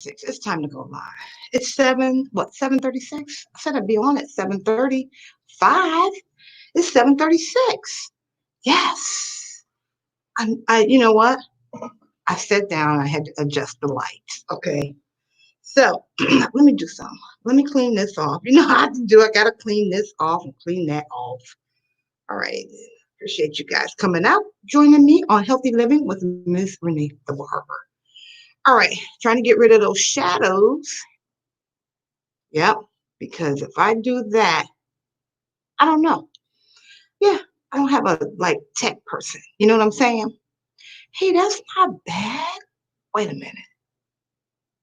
It's time to go live. It's 7:36? I said I'd be on at 7:35. It's 7:36. Yes. You know what? I sat down, I had to adjust the lights. Okay. So let me do something. Let me clean this off. You know how to do. I gotta clean this off and clean that off. All right. Appreciate you guys coming out, joining me on Healthy Living with Miss Renee the Barber. All right, trying to get rid of those shadows. Yep, because if I do that, I don't know. Yeah, I don't have a like tech person. You know what I'm saying? Hey, that's not bad. Wait a minute.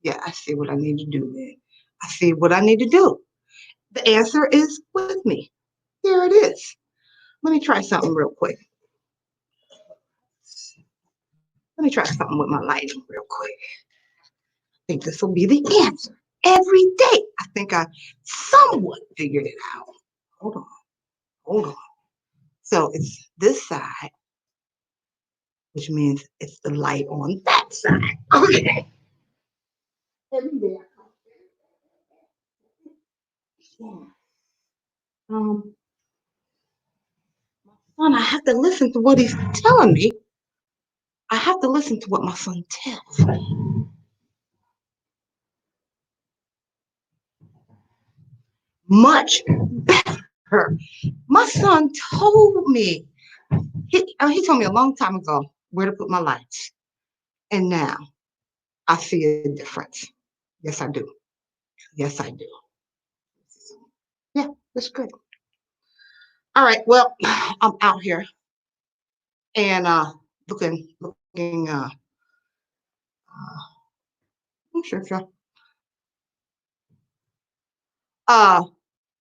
Yeah, I see what I need to do then. I see what I need to do. The answer is with me. Here it is. Let me try something real quick. Let me try something with my lighting real quick. I think this will be the answer. Every day, I think I somewhat figured it out. Hold on. Hold on. So it's this side, which means it's the light on that side. Okay. Every day I come. Yeah. Um, my son, I have to listen to what he's telling me. I have to listen to what my son tells me. Much better. My son told me. He told me a long time ago where to put my lights, and now I see a difference. Yes, I do. Yes, I do. Yeah, that's good. All right. Well, I'm out here and looking. I'm sure. Uh,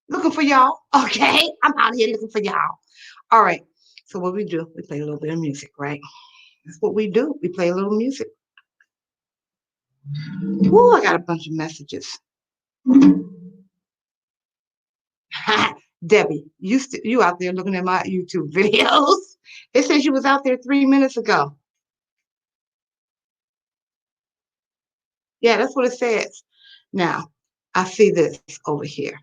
looking for y'all. Okay, I'm out here looking for y'all. All right. So what we do? We play a little bit of music, right? That's what we do. We play a little music. Ooh, I got a bunch of messages. Debbie, you out there looking at my YouTube videos? It says you was out there 3 minutes ago. Yeah, that's what it says. Now, I see this over here.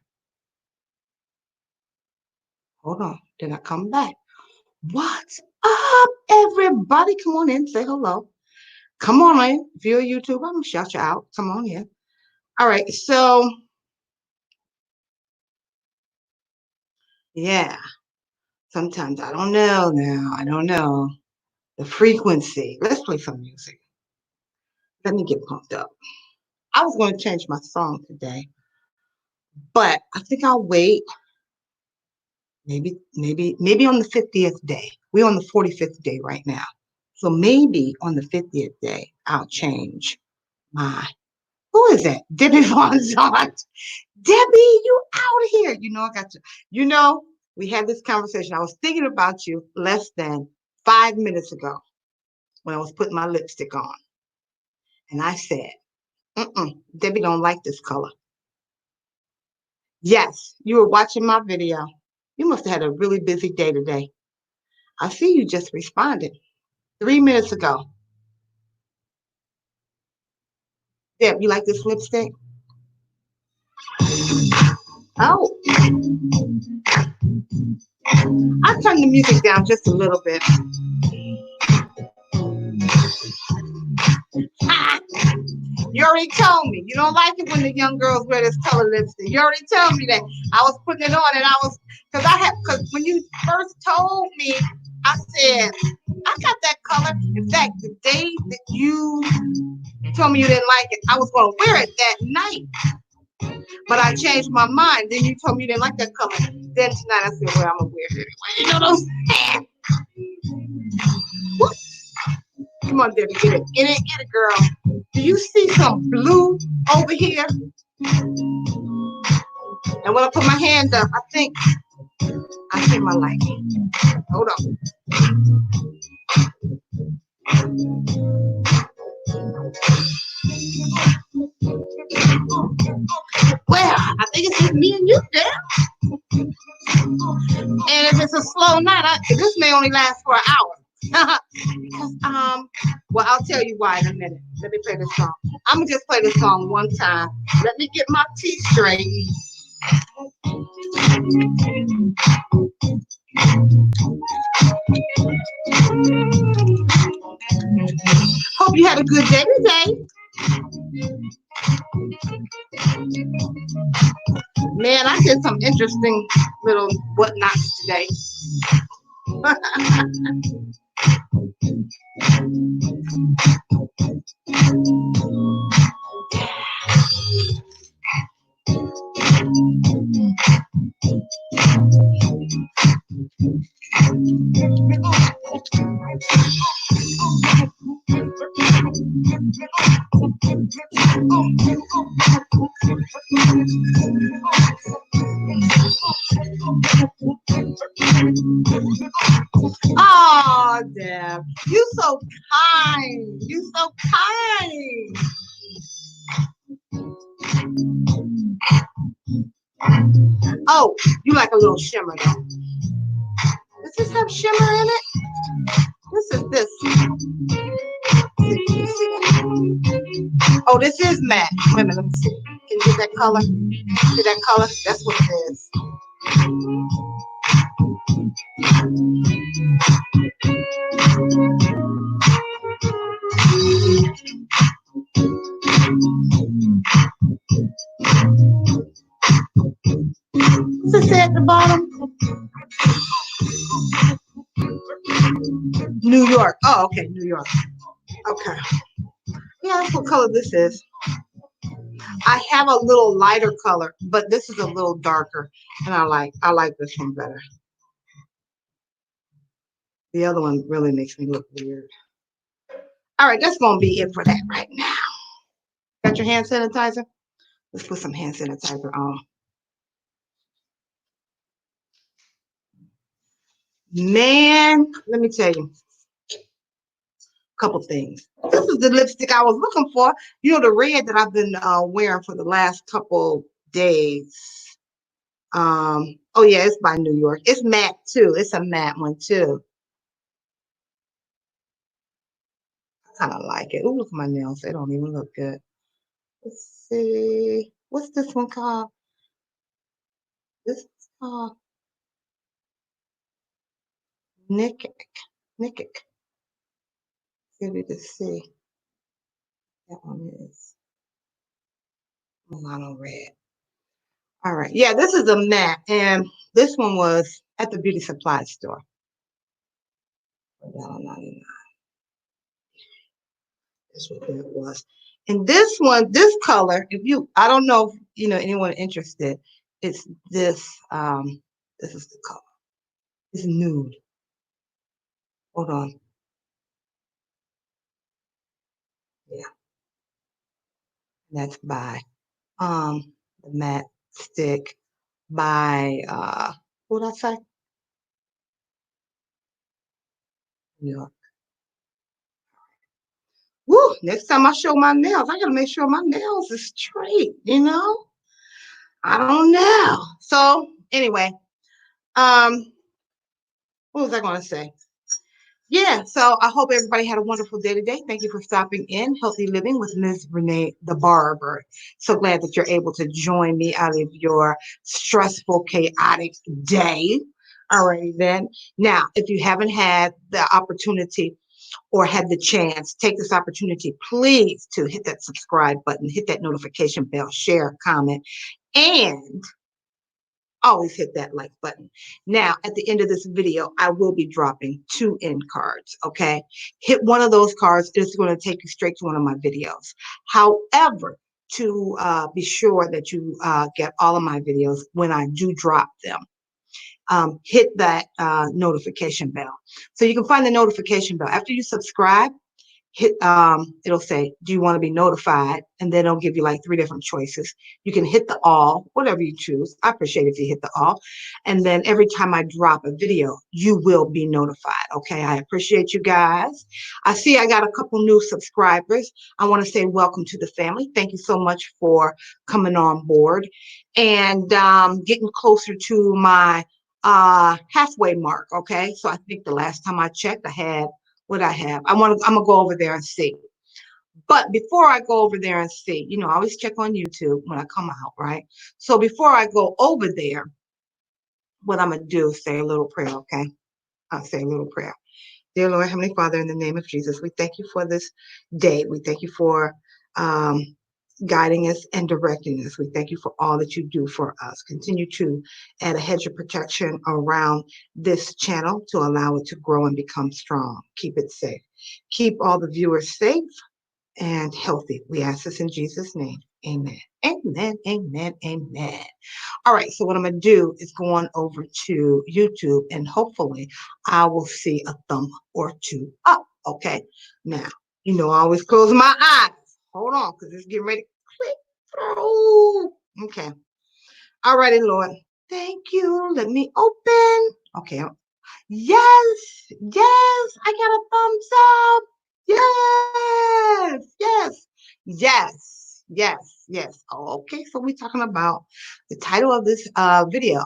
Hold on. Then I come back. What's up, everybody? Come on in. Say hello. Come on in. If you're a YouTuber, I'm going to shout you out. Come on in. All right. So, yeah. Sometimes I don't know now. I don't know. The frequency. Let's play some music. Let me get pumped up. I was going to change my song today, but I think I'll wait. Maybe on the 50th day. We're on the 45th day right now. So maybe on the 50th day, I'll change my. Who is that? Debbie Von Zant. Debbie, you out here. You know, I got you. You know, we had this conversation. I was thinking about you less than 5 minutes ago when I was putting my lipstick on. And I said, Debbie don't like this color. Yes, you were watching my video. You must have had a really busy day today. I see you just responded 3 minutes ago. Deb, you like this lipstick? Oh, I'll turn the music down just a little bit. You already told me. You don't like it when the young girls wear this color lipstick. You already told me that. I was putting it on and because when you first told me, I said, I got that color. In fact, the day that you told me you didn't like it, I was going to wear it that night. But I changed my mind. Then you told me you didn't like that color. Then tonight I said, well, I'm going to wear it anyway. You know what I'm saying? Come on, Debbie, get it, girl. Do you see some blue over here? And when I put my hand up, I think I see my light. Hold on. Well, I think it's just me and you there. And if it's a slow night, this may only last for an hour. Well, I'll tell you why in a minute. Let me play this song. I'm gonna just play this song one time. Let me get my teeth straight. Hope you had a good day today. Man, I did some interesting little whatnots today. Oh, Deb, you so kind. You so kind. Oh, you like a little shimmer though. Does this have shimmer in it? This is this. Oh, this is matte. Wait a minute, let me see. Can you get that color? See that color? That's what it is. What's it say at the bottom? New York. Oh, okay, New York. Okay. Yeah, that's what color this is. I have a little lighter color, but this is a little darker, and I like this one better. The other one really makes me look weird. All right, that's gonna be it for that right now. Got your hand sanitizer? Let's put some hand sanitizer on. Man, let me tell you a couple things. This is the lipstick I was looking for. You know, the red that I've been wearing for the last couple days. Oh yeah, it's by New York. It's matte too. It's a matte one too. I kind of like it. Ooh, look at my nails. They don't even look good. Let's see. What's this one called? This is called Nikic. Nikic. Give me to see. That one is Milano Red. All right. Yeah, this is a matte, and this one was at the beauty supply store. $1.99. That's what that was. And this one, this color, if you, I don't know if you know anyone interested, it's this. This is the color. It's nude. Hold on. Yeah, that's by the matte stick by what did I say? New York. Woo, next time I show my nails, I gotta make sure my nails is straight, you know? I don't know. So anyway, um, what was I gonna say? Yeah, so I hope everybody had a wonderful day today. Thank you for stopping in. Healthy Living with Ms. Renee the Barber. So glad that you're able to join me out of your stressful, chaotic day. All right, then. Now, if you haven't had the opportunity or had the chance, take this opportunity, please, to hit that subscribe button, hit that notification bell, share, comment, and always hit that like button. Now, at the end of this video, I will be dropping 2 end cards, okay? Hit one of those cards. It's going to take you straight to one of my videos. However, to be sure that you get all of my videos when I do drop them, hit that notification bell. So you can find the notification bell. After you subscribe, hit it'll say, do you want to be notified? And then it'll give you like 3 different choices. You can hit the all, whatever you choose. I appreciate if you hit the all. And then every time I drop a video, you will be notified. Okay, I appreciate you guys. I see I got a couple new subscribers. I want to say welcome to the family. Thank you so much for coming on board and getting closer to my halfway mark. Okay, so I think the last time I checked, I had what I have. I'm gonna go over there and see. But before I go over there and see, I always check on YouTube when I come out, right? So before I go over there, what I'm gonna do is say a little prayer. Okay, I'll say a little prayer. Dear Lord, Heavenly Father, in the name of Jesus, we thank you for this day. We thank you for um, guiding us and directing us. We thank you for all that you do for us. Continue to add a hedge of protection around this channel to allow it to grow and become strong. Keep it safe. Keep all the viewers safe and healthy. We ask this in Jesus' name. Amen. Amen. Amen. Amen. All right, so what I'm going to do is go on over to YouTube and hopefully I will see a thumb or two up. Okay, now, I always close my eyes. Hold on, because it's getting ready to click through. Okay, all righty, Lord. Thank you. Let me open. Okay, yes, yes, I got a thumbs up. Yes, yes, yes, yes, yes. Oh, okay, so we're talking about the title of this video.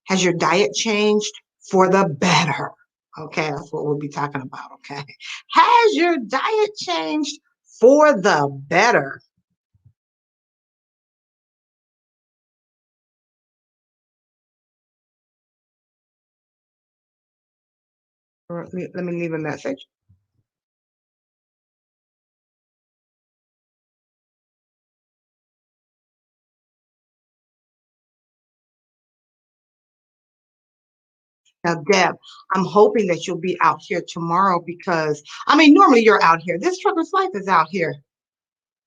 Has your diet changed for the better? Okay, that's what we'll be talking about. Okay, has your diet changed for the better? Let me leave a message. Now, Deb, I'm hoping that you'll be out here tomorrow because, normally you're out here. This trucker's life is out here.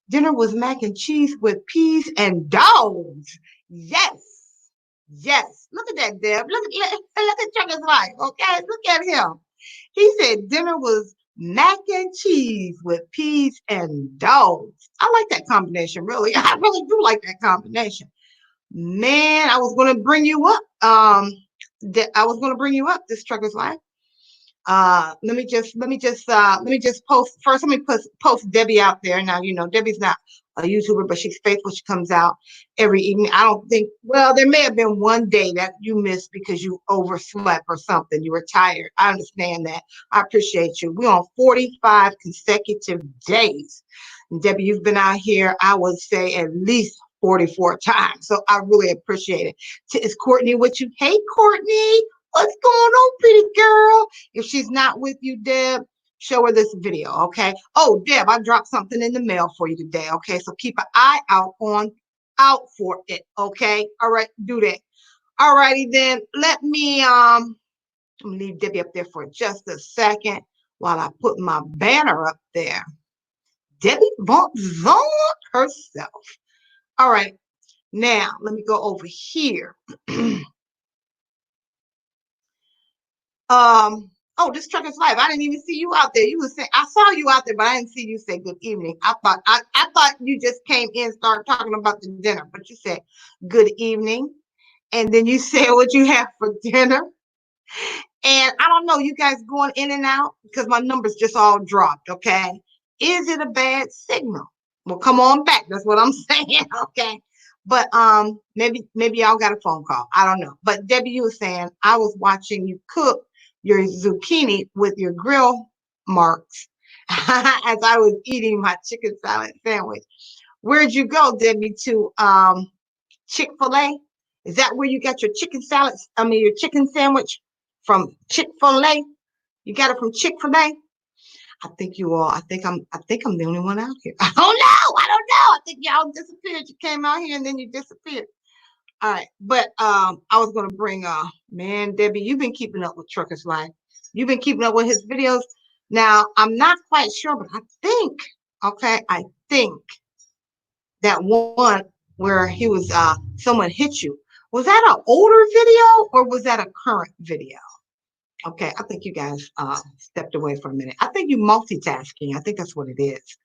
Dinner was mac and cheese with peas and dogs. Yes. Yes. Look at that, Deb. Look at Trucker's life. Okay. Look at him. He said dinner was mac and cheese with peas and dogs. I like that combination, really. I really do like that combination. Man, I was gonna bring you up. I was gonna bring you up this Trucker's life. Let me just post first. Let me post Debbie out there. Now, Debbie's not a YouTuber, but she's faithful. She comes out every evening. I don't think, well, there may have been one day that you missed because you overslept or something. You were tired. I understand that. I appreciate you. We're on 45 consecutive days. And Debbie, you've been out here, I would say at least 44 times. So I really appreciate it. Is Courtney with you? Hey, Courtney. What's going on, pretty girl? If she's not with you, Deb, show her this video, okay? Oh, Deb, I dropped something in the mail for you today, okay? So keep an eye out for it, okay? All right, do that. All righty then. Let me leave Debbie up there for just a second while I put my banner up there. Debbie Von Zone herself. All right, now let me go over here. Oh, this Trucker's life. I didn't even see you out there. You was saying I saw you out there, but I didn't see you say good evening. I thought you just came in and started talking about the dinner, but you said good evening, and then you said what you have for dinner. And I don't know, you guys going in and out because my numbers just all dropped. Okay, is it a bad signal? Well, come on back. That's what I'm saying. Okay. But maybe y'all got a phone call. I don't know. But Debbie, you were saying I was watching you cook your zucchini with your grill marks as I was eating my chicken salad sandwich. Where'd you go, Debbie? To Chick-fil-A? Is that where you got your chicken salad? Your chicken sandwich from Chick-fil-A? You got it from Chick-fil-A? I think you all. I think I'm the only one out here. I don't know. I don't know. I think y'all disappeared. You came out here and then you disappeared. All right, but I was gonna bring man, Debbie, you've been keeping up with Trucker's Life. You've been keeping up with his videos. Now, I'm not quite sure, but I think that one where he was someone hit you. Was that an older video or was that a current video? Okay, I think you guys stepped away for a minute. I think you multitasking. I think that's what it is.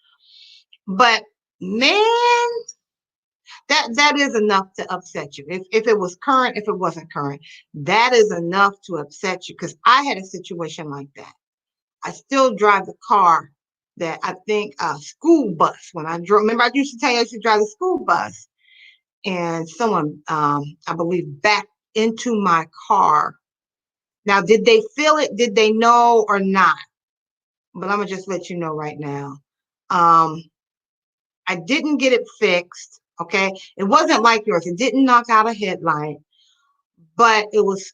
But man, that is enough to upset you. If it was current, if it wasn't current, that is enough to upset you. Because I had a situation like that. I still drive the car that I think school bus. When I drove, remember I used to tell you I used to drive the school bus, and someone I believe backed into my car. Now, did they feel it? Did they know or not? But I'm gonna just let you know right now. Um, I didn't get it fixed. Okay, it wasn't like yours. It didn't knock out a headlight, but it was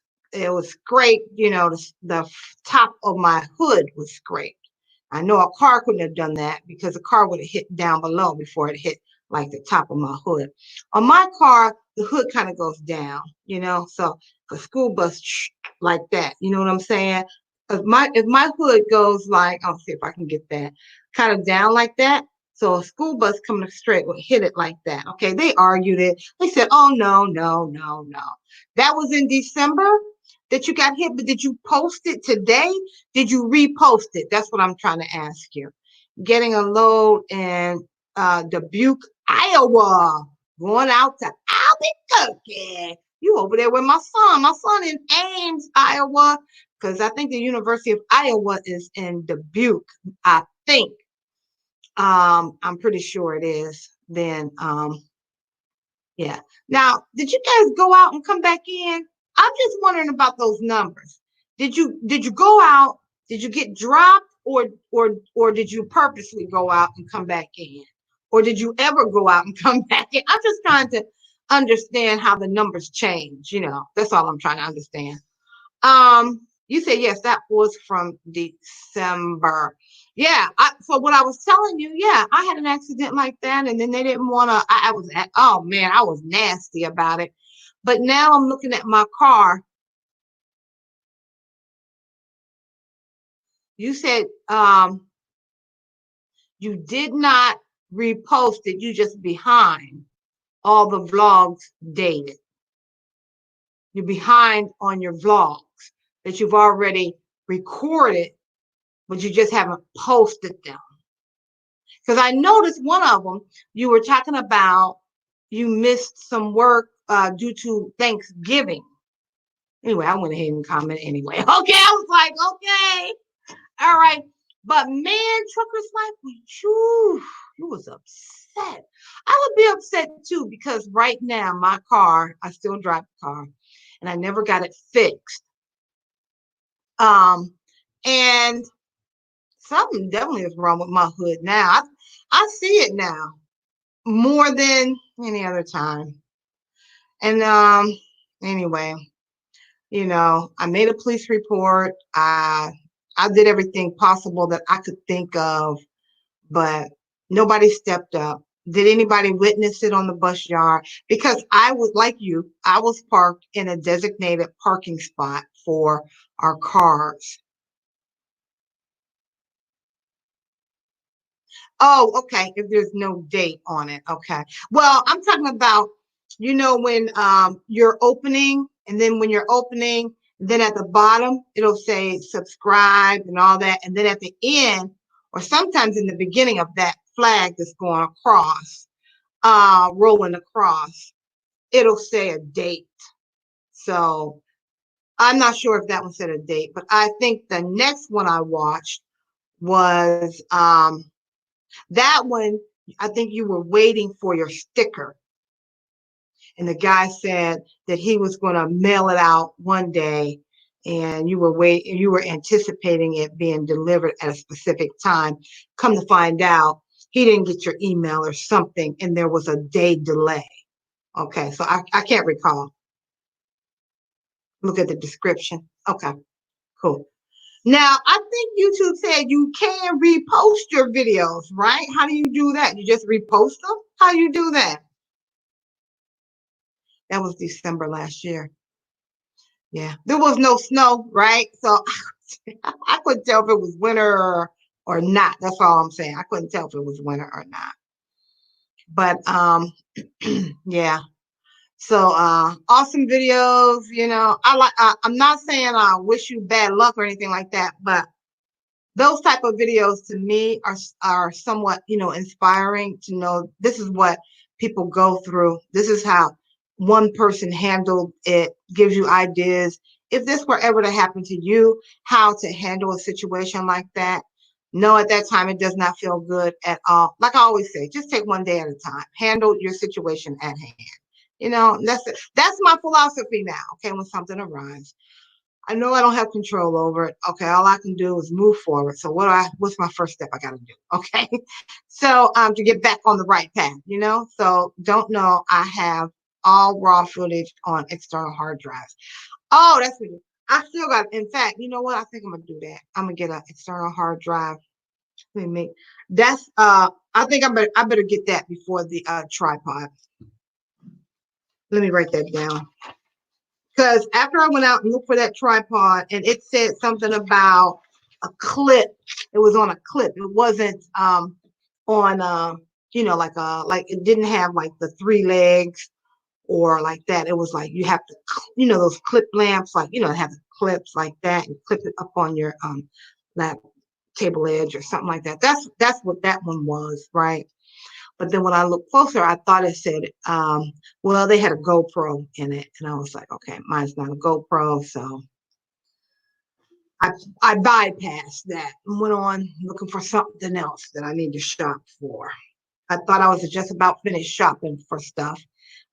scraped. The top of my hood was scraped. I know a car couldn't have done that because the car would have hit down below before it hit like the top of my hood. On my car, the hood kind of goes down, so a school bus like that, you know what I'm saying? If my hood goes like, I'll see if I can get that kind of down like that. So a school bus coming straight would hit it like that. Okay, they argued it. They said, oh no, no, no, no. That was in December that you got hit, but did you post it today? Did you repost it? That's what I'm trying to ask you. Getting a load in Dubuque, Iowa, going out to Albuquerque. You over there with my son. My son in Ames, Iowa, because I think the University of Iowa is in Dubuque. I think. I'm pretty sure it is. Then, yeah. Now, did you guys go out and come back in? I'm just wondering about those numbers. Did you go out? Did you get dropped, or did you purposely go out and come back in? Or did you ever go out and come back in? I'm just trying to understand how the numbers change. That's all I'm trying to understand. You said yes, that was from December. Yeah, so what I was telling you, yeah, I had an accident like that, and then they didn't want to. Oh man, I was nasty about it. But now I'm looking at my car. You said you did not repost it. You just behind all the vlogs dated. You're behind on your vlogs that you've already recorded, but you just haven't posted them. Because I noticed one of them, you were talking about you missed some work due to Thanksgiving. Anyway, I went ahead and commented anyway. Okay, I was like, okay, all right. But man, Trucker's Life, you was upset. I would be upset too because right now my car, I still drive the car, and I never got it fixed. And something definitely is wrong with my hood now. I see it now more than any other time. And anyway, I made a police report. I did everything possible that I could think of, but nobody stepped up. Did anybody witness it on the bus yard? Because I was like you, I was parked in a designated parking spot for our cars. Oh, okay. If there's no date on it. Okay. Well, I'm talking about, when you're opening, and then when you're opening, then at the bottom, it'll say subscribe and all that. And then at the end, or sometimes in the beginning of that flag that's going across, rolling across, it'll say a date. So I'm not sure if that one said a date, but I think the next one I watched was that one. I think you were waiting for your sticker. And the guy said that he was going to mail it out one day, and you were anticipating it being delivered at a specific time. Come to find out, he didn't get your email or something, and there was a day delay. Okay, so I can't recall. Look at the description. Okay, cool. Now, I think YouTube said you can repost your videos, right? How do you do that? You just repost them? How do you do that? That was December last year. Yeah, there was no snow, right? So I couldn't tell if it was winter or not. That's all I'm saying. I couldn't tell if it was winter or not. But yeah. So awesome videos. I'm not saying I wish you bad luck or anything like that, but those type of videos to me are somewhat, inspiring to know this is what people go through. This is how one person handled it, gives you ideas. If this were ever to happen to you, how to handle a situation like that. No, at that time, it does not feel good at all. Like I always say, just take one day at a time. Handle your situation at hand. You know, that's my philosophy now. Okay, when something arrives, I know I don't have control over it. Okay, all I can do is move forward. So what's my first step I gotta do? Okay. So to get back on the right path, you know. So don't know I have all raw footage on external hard drives. Oh, that's what I still got. In fact, you know what? I think I'm gonna do that. I'm gonna get an external hard drive. Let me make that's I think I better get that before the tripod. Let me write that down. Because after I went out and looked for that tripod and it said something about a clip, it was on a clip. It wasn't on you know, like it didn't have like the three legs or like that. It was like you have to, you know, those clip lamps, like, you know, have clips like that and clip it up on your lap table edge or something like that. That's what that one was, right? But then when I looked closer, I thought it said, well, they had a GoPro in it. And I was like, okay, mine's not a GoPro. So I, I bypassed that and went on looking for something else that I need to shop for. I thought I was just about finished shopping for stuff,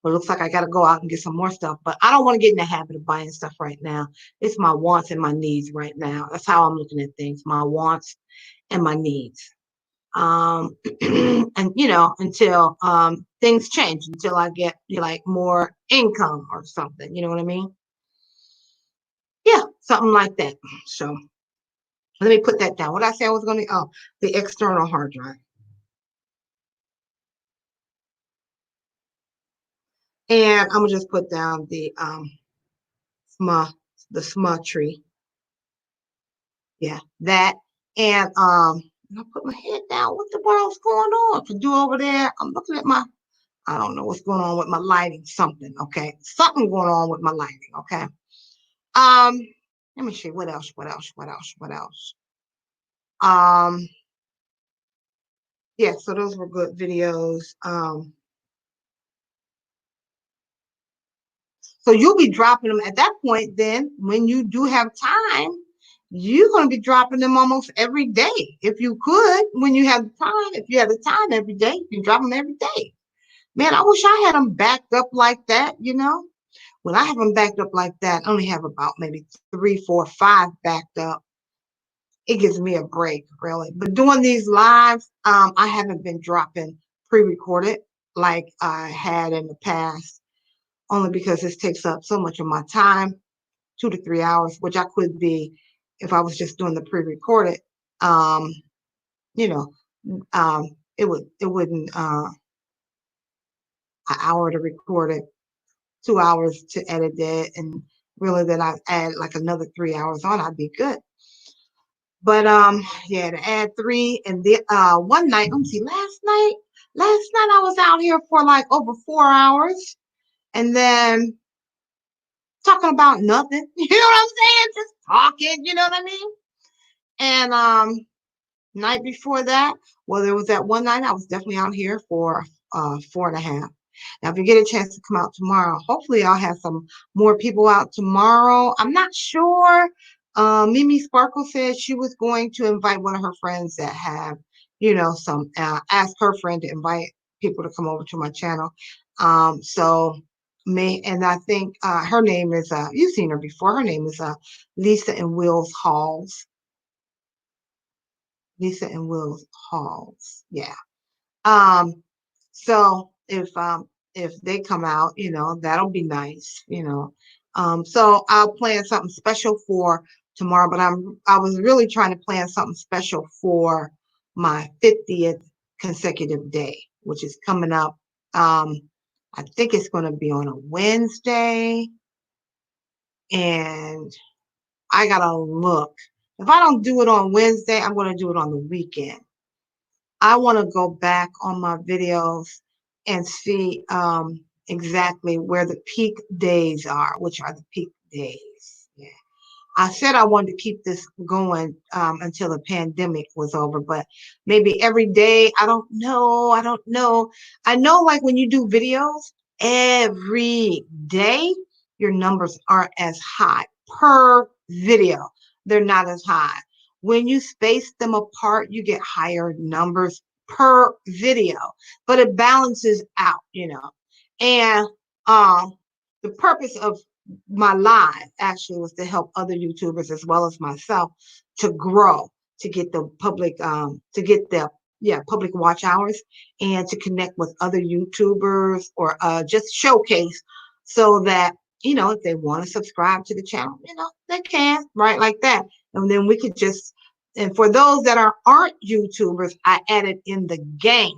but it looks like I got to go out and get some more stuff. But I don't want to get in the habit of buying stuff right now. It's my wants and my needs right now. That's how I'm looking at things, my wants and my needs. And you know, until things change, until I get, you know, like more income or something, you know what I mean? Yeah, something like that. So let me put that down. What I say I was going to, oh, the external hard drive. And I'm gonna just put down the SMA, the SMA tree. Yeah, that. And I put my head down. What the world's going on? To do over there? I'm looking at my, I don't know what's going on with my lighting, something, okay? Something going on with my lighting, okay? Um, let me see, what else? Um, yeah, so those were good videos. So you'll be dropping them at that point. Then when you do have time, you're going to be dropping them almost every day. If you could, when you have time, if you have the time every day, you can drop them every day. Man, I wish I had them backed up like that, you know? When I have them backed up like that, I only have about maybe 3, 4, 5 backed up. It gives me a break, really. But doing these lives, I haven't been dropping pre-recorded like I had in the past, only because this takes up so much of my time, 2 to 3 hours, which I could be if I was just doing the pre-recorded. Um, you know, it wouldn't an hour to record it, 2 hours to edit it, and really then I add like another 3 hours on, I'd be good. But yeah, to add three and the one night, let me see, last night I was out here for like over 4 hours and then talking about nothing. You know what I'm saying? Just talking, you know what I mean? And night before that, well, there was that one night I was definitely out here for 4.5. Now, if you get a chance to come out tomorrow, hopefully I'll have some more people out tomorrow. I'm not sure. Mimi Sparkle said she was going to invite one of her friends that have, you know, some, ask her friend to invite people to come over to my channel. So me, and I think her name is, you've seen her before. Her name is Lisa and Wills Halls. Lisa and Wills Halls. Yeah. Um, so if they come out, you know, that'll be nice, you know. So I'll plan something special for tomorrow, but I was really trying to plan something special for my 50th consecutive day, which is coming up. I think it's going to be on a Wednesday, and I gotta look. If I don't do it on Wednesday, I'm going to do it on the weekend. I want to go back on my videos and see exactly where the peak days are, which are the peak days. Yeah. I said I wanted to keep this going until the pandemic was over, but maybe every day, I don't know. I don't know. I know, like when you do videos every day, your numbers aren't as high per video. They're not as high. When you space them apart, you get higher numbers per video, but it balances out, you know. And Um, the purpose of my live actually was to help other YouTubers as well as myself to grow, to get the public, to get the public watch hours, and to connect with other YouTubers, or just showcase, so that if they want to subscribe to the channel, they can, right, like that. And then we could just, and for those that aren't YouTubers, I added in the game.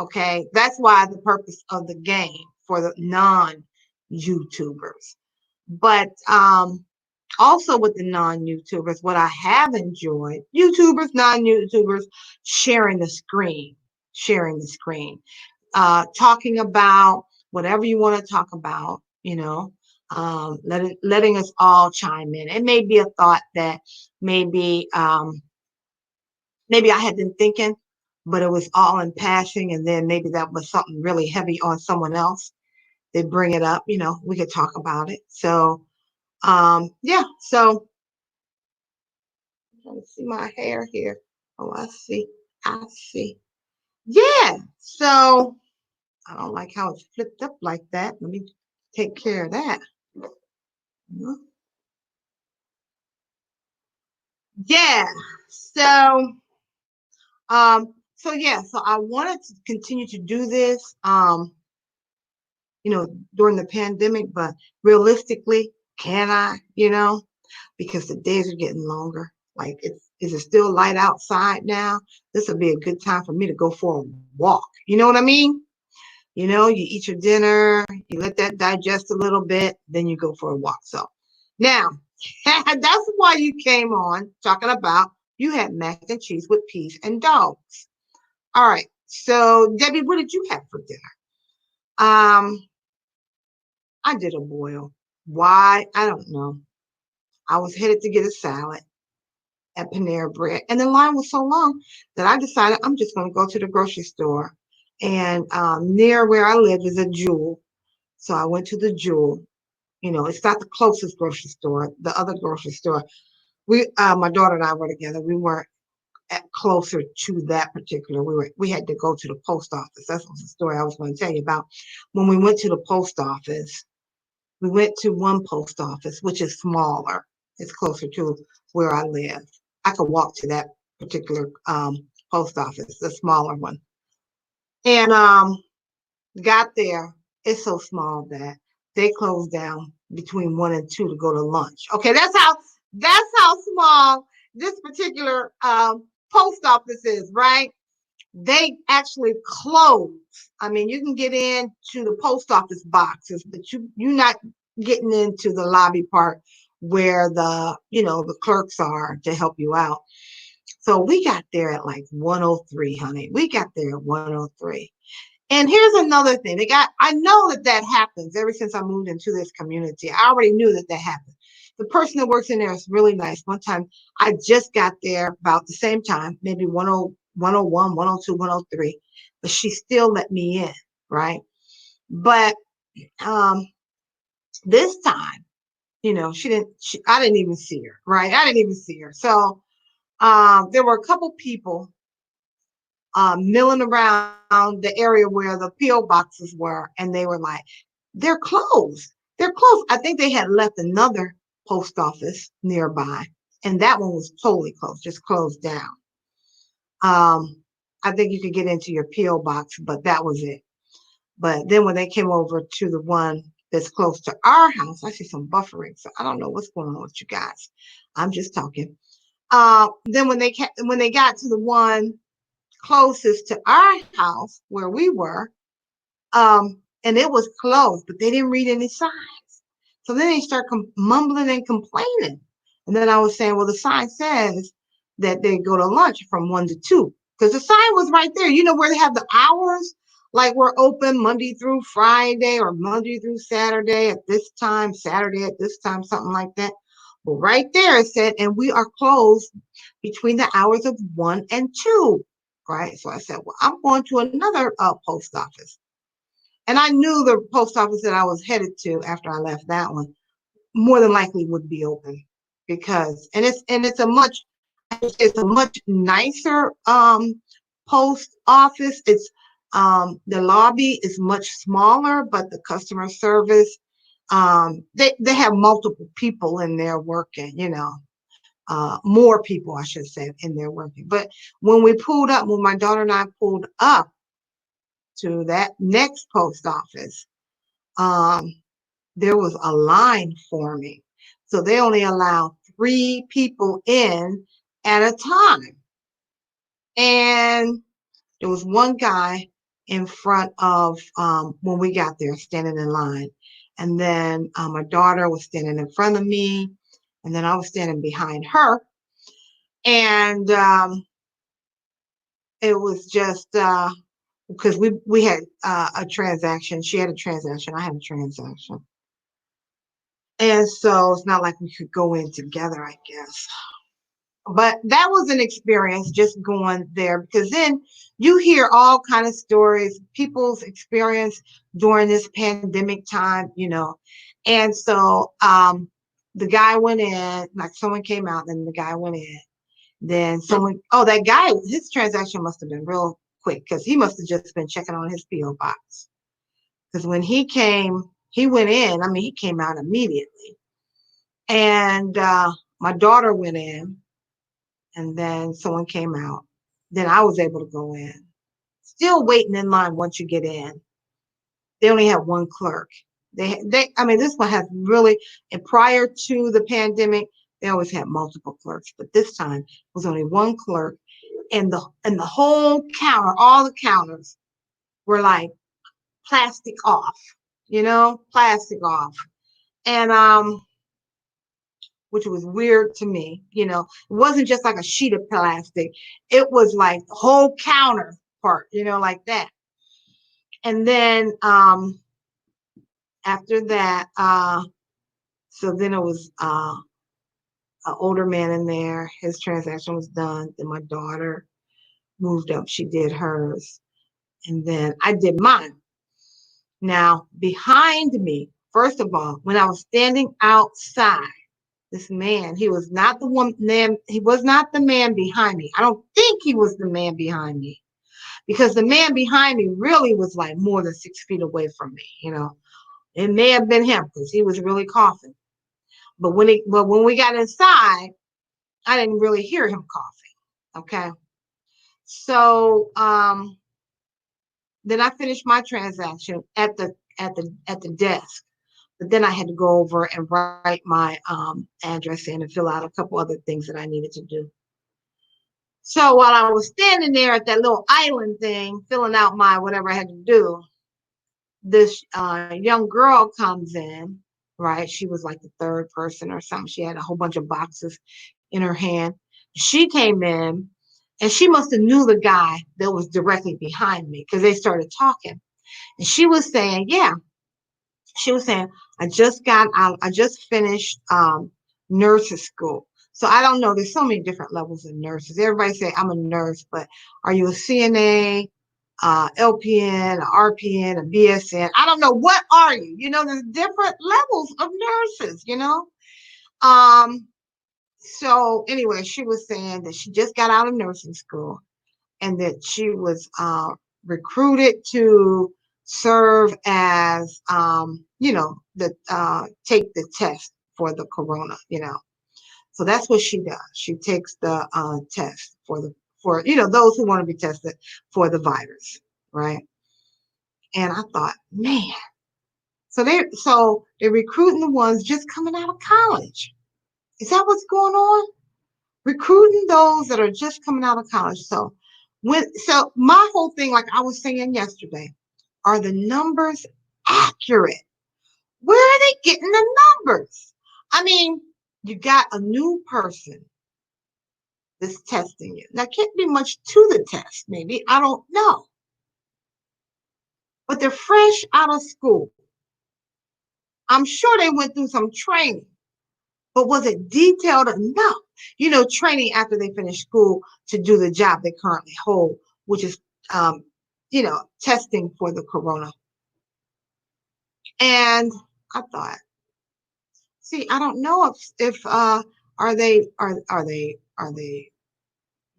Okay, that's why the purpose of the game for the non-YouTubers. But also with the non-YouTubers, what I have enjoyed, YouTubers, non-YouTubers, sharing the screen, talking about whatever you want to talk about, letting us all chime in. It may be a thought that maybe maybe I had been thinking, but it was all in passing, and then maybe that was something really heavy on someone else. They bring it up, we could talk about it. So, yeah. So, let me see my hair here. Oh, I see. I see. Yeah. So, I don't like how it's flipped up like that. Let me take care of that. Yeah. So, so I wanted to continue to do this, during the pandemic, but realistically, can I, because the days are getting longer. Like, is it still light outside now? This would be a good time for me to go for a walk. You know what I mean? You eat your dinner, you let that digest a little bit, then you go for a walk. So now, that's why you came on talking about you had mac and cheese with peas and dogs. All right. So, Debbie, what did you have for dinner? Um, I did a boil. Why? I don't know. I was headed to get a salad at Panera Bread, and the line was so long that I decided I'm just going to go to the grocery store. And near where I live is a Jewel, so I went to the Jewel. It's not the closest grocery store. The other grocery store, my daughter and I were together. We weren't closer to that particular. We had to go to the post office. That's the story I was going to tell you about. When we went to the post office, we went to one post office, which is smaller. It's closer to where I live. I could walk to that particular post office, the smaller one. And got there. It's so small that they closed down between 1 and 2 to go to lunch. Okay, that's how small this particular post office is, right? They actually close. I mean, you can get into the post office boxes, but you're not getting into the lobby part where the clerks are to help you out. So we got there at like 103, honey. We got there at 103. And here's another thing. I know that happens ever since I moved into this community. I already knew that happened. The person that works in there is really nice. One time I just got there about the same time, maybe 101, 102, 103, but she still let me in, right? But um, this time, I didn't even see her, right? I didn't even see her. So there were a couple people milling around the area where the P.O. boxes were, and they were like, they're closed. They're closed. I think they had left another post office nearby, and that one was totally closed, just closed down. I think you could get into your P.O. box, but that was it. But then when they came over to the one that's close to our house, I see some buffering. So I don't know what's going on with you guys. I'm just talking. Then when they got to the one closest to our house where we were, and it was closed, but they didn't read any signs. So then they start mumbling and complaining. And then I was saying, well, the sign says that they go to lunch from 1 to 2, because the sign was right there. You know where they have the hours, like we're open Monday through Friday or Monday through Saturday at this time, Saturday at this time, something like that. Well, right there it said, and we are closed between the hours of 1 and 2. Right. So I said, well, I'm going to another post office. And I knew the post office that I was headed to after I left that one more than likely would be open, because it's a much nicer post office. The lobby is much smaller, but the customer service, they have multiple people in there working, more people, I should say, in there working. But when my daughter and I pulled up to that next post office, um, there was a line forming. So they only allow 3 people in at a time. And there was one guy in front of when we got there standing in line. And then my daughter was standing in front of me. And then I was standing behind her. And it was just because we had a transaction. She had a transaction. I had a transaction. And so it's not like we could go in together, I guess. But that was an experience just going there, because then you hear all kind of stories, people's experience during this pandemic time. And so the guy went in, like someone came out, and the guy went in. Then that guy, his transaction must have been real quick, because he must have just been checking on his PO box. Because when he went in, I mean, he came out immediately. And my daughter went in, and then someone came out. Then I was able to go in. Still waiting in line once you get in. They only have one clerk. I mean, this one has really, and prior to the pandemic, they always had multiple clerks, but this time it was only one clerk, and the whole counter, all the counters were like plastic off, plastic off, and which was weird to me. It wasn't just like a sheet of plastic. It was like the whole counter part, like that. And then after that, so then it was an older man in there. His transaction was done. Then my daughter moved up. She did hers. And then I did mine. Now, behind me, first of all, when I was standing outside, this man, he was not the man behind me. I don't think he was the man behind me, because the man behind me really was like more than 6 feet away from me. It may have been him, because he was really coughing. But when we got inside, I didn't really hear him coughing. Okay. So then I finished my transaction at the desk. But then I had to go over and write my address in and fill out a couple other things that I needed to do. So while I was standing there at that little island thing, filling out my whatever I had to do, this young girl comes in, right? She was like the third person or something. She had a whole bunch of boxes in her hand. She came in, and she must have knew the guy that was directly behind me, because they started talking. And she was saying, I just got out, I just finished nurses school. So I don't know, there's so many different levels of nurses. Everybody say I'm a nurse, but are you a CNA, LPN, a RPN, a BSN? I don't know. What are you? There's different levels of nurses. So anyway, she was saying that she just got out of nursing school, and that she was recruited to serve as, take the test for the corona. So that's what she does. She takes the test for those who want to be tested for the virus, right? And I thought, man, they're recruiting the ones just coming out of college. Is that what's going on? Recruiting those that are just coming out of college. So my whole thing, like I was saying yesterday, are the numbers accurate? Where are they getting the numbers? I mean, you got a new person that's testing you. Now, can't be much to the test, maybe. I don't know. But they're fresh out of school. I'm sure they went through some training, but was it detailed enough? Training after they finish school to do the job they currently hold, which is, testing for the corona. And I thought, see, I don't know if are they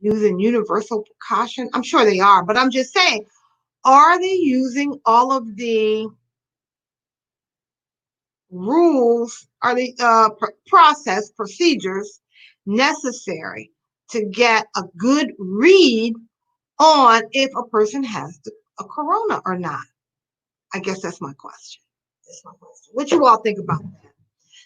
using universal precaution? I'm sure they are, but I'm just saying, Are they using all of the rules, are the process procedures necessary to get a good read on if a person has a corona or not? I guess that's my question. That's my question. What you all think about that?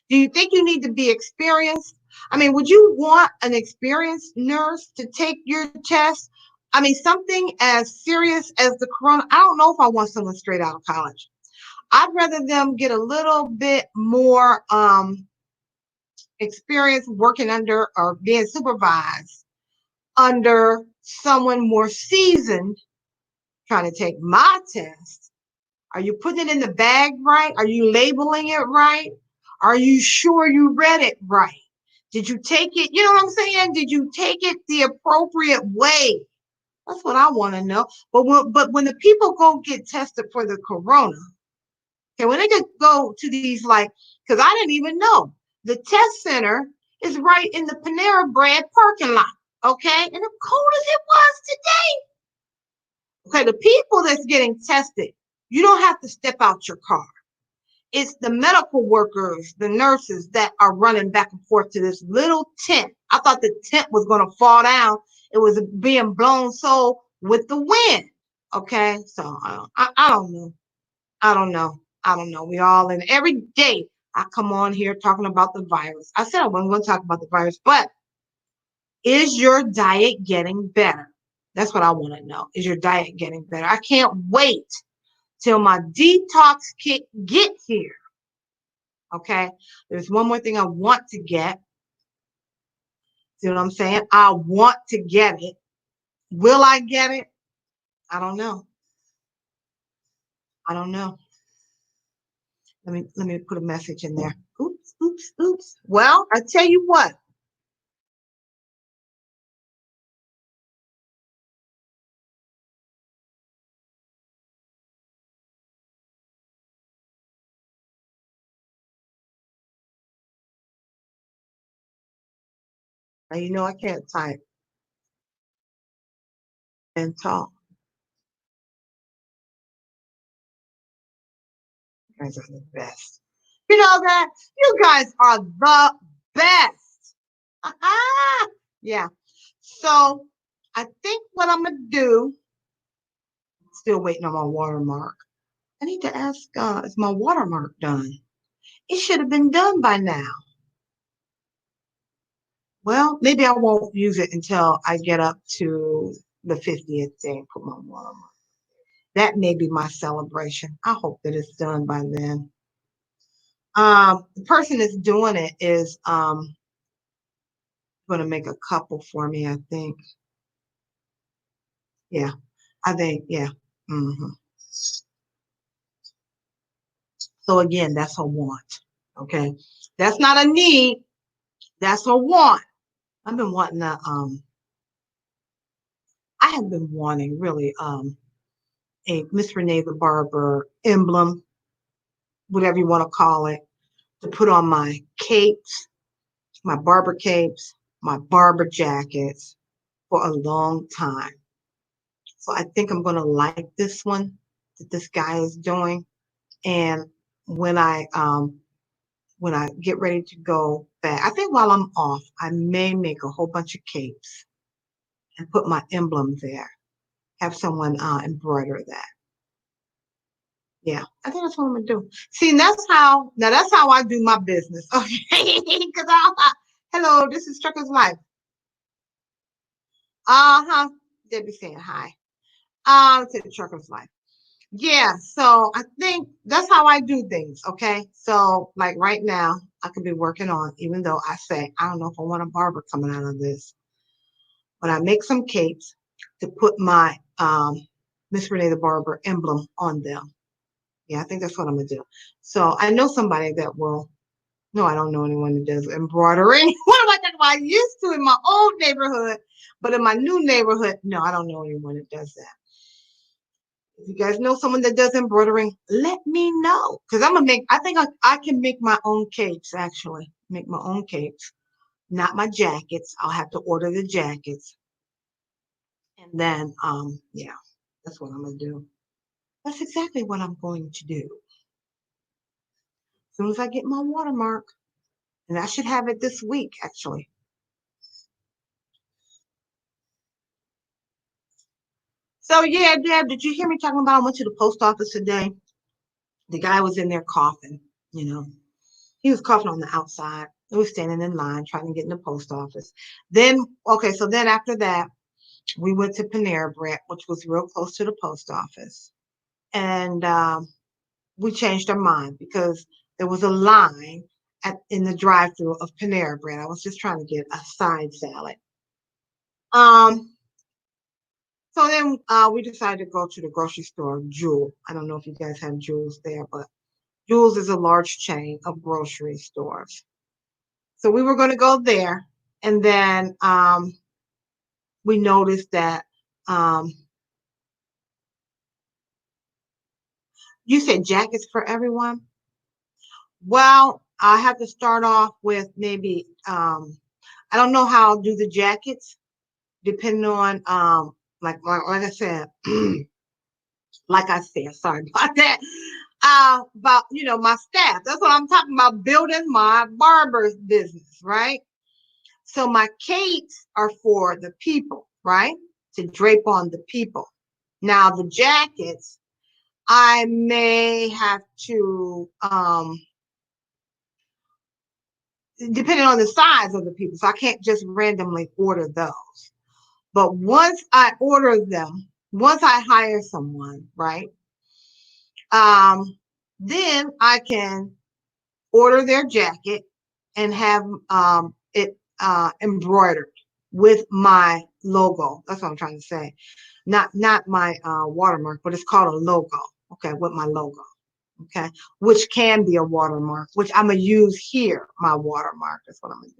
Do you think you need to be experienced? I mean, would you want an experienced nurse to take your test? I mean, something as serious as the corona. I don't know if I want someone straight out of college. I'd rather them get a little bit more experience working under or being supervised under someone more seasoned trying to take my test. Are you putting it in the bag right? Are you labeling it right? Are you sure you read it right? Did you take it? You know what I'm saying? Did you take it the appropriate way? That's what I want to know. But when the people go get tested for the corona, okay, when they just go to these like, because I didn't even know the test center is right in the Panera Bread parking lot. Okay, and as cold as it was today. Okay, the people that's getting tested, you don't have to step out your car. It's the medical workers, the nurses that are running back and forth to this little tent. I thought the tent was going to fall down. It was being blown so with the wind. Okay, so I don't know. I don't know. I don't know. We all in every day. I come on here talking about the virus. I said I wasn't going to talk about the virus, but is your diet getting better? That's what I want to know. Is your diet getting better? I can't wait till my detox kit get here. Okay. There's one more thing I want to get. See what I'm saying? I want to get it. Will I get it? I don't know. I don't know. Let me put a message in there. Oops, oops, oops. Well, I tell you what. Now, you know I can't type and talk. You guys are the best. You know that? You guys are the best. Yeah. So I think what I'm gonna do, still waiting on my watermark. I need to ask, is my watermark done? It should have been done by now. Well, maybe I won't use it until I get up to the 50th day and put my watermark. That may be my celebration. I hope that it's done by then. The person that's doing it is going to make a couple for me, I think. Yeah, I think, yeah. hmm So again, that's a want. Okay. That's not a need. That's a want. I've been wanting I have been wanting really a Miss Renee the Barber emblem, whatever you want to call it, to put on my capes, my barber capes, my barber jackets for a long time. So I think I'm going to like this one that this guy is doing. And when I get ready to go back, I think while I'm off, I may make a whole bunch of capes and put my emblem there. Have someone embroider that. Yeah, I think that's what I'm gonna do. See, that's how I do my business. Okay, because hello, this is Trucker's Life. Uh-huh. Debbie saying hi. To the Trucker's Life. Yeah, so I think that's how I do things. Okay, so like right now, I could be working on, even though I say I don't know if I want a barber coming out of this, but I make some capes to put my Miss Renee the Barber emblem on them. Yeah, I think that's what I'm gonna do. So I know somebody that will. No, I don't know anyone that does embroidering. What am I talking about? I used to in my old neighborhood, but in my new neighborhood, no, I don't know anyone that does that. If you guys know someone that does embroidering, let me know. Because I'm gonna make, I think I can make my own capes actually. Make my own capes, not my jackets. I'll have to order the jackets. And then yeah, that's what I'm gonna do. That's exactly what I'm going to do. As soon as I get my watermark, and I should have it this week, actually. So yeah, Deb, did you hear me talking about I went to the post office today? The guy was in there coughing, you know. He was coughing on the outside. We were standing in line trying to get in the post office. Then, okay, so then after that, we went to Panera Bread, which was real close to the post office. And we changed our mind because there was a line in the drive-through of Panera Bread. I was just trying to get a side salad. Um, so then we decided to go to the grocery store, Jewel. I don't know if you guys have Jewels there, but Jewel's is a large chain of grocery stores. So we were going to go there, and then we noticed that um, you said jackets for everyone. Well, I have to start off with maybe I don't know how I'll do the jackets, depending on like I said, like I said, sorry about that. About my staff. That's what I'm talking about, building my barber's business, right? So my capes are for the people, right? To drape on the people. Now the jackets, I may have to depending on the size of the people. So I can't just randomly order those. But once I order them, once I hire someone, right? Um, then I can order their jacket and have it embroidered with my logo. That's what I'm trying to say. Not my watermark, but it's called a logo. Okay, with my logo. Okay, which can be a watermark, which I'm gonna use here. My watermark. That's what I'm gonna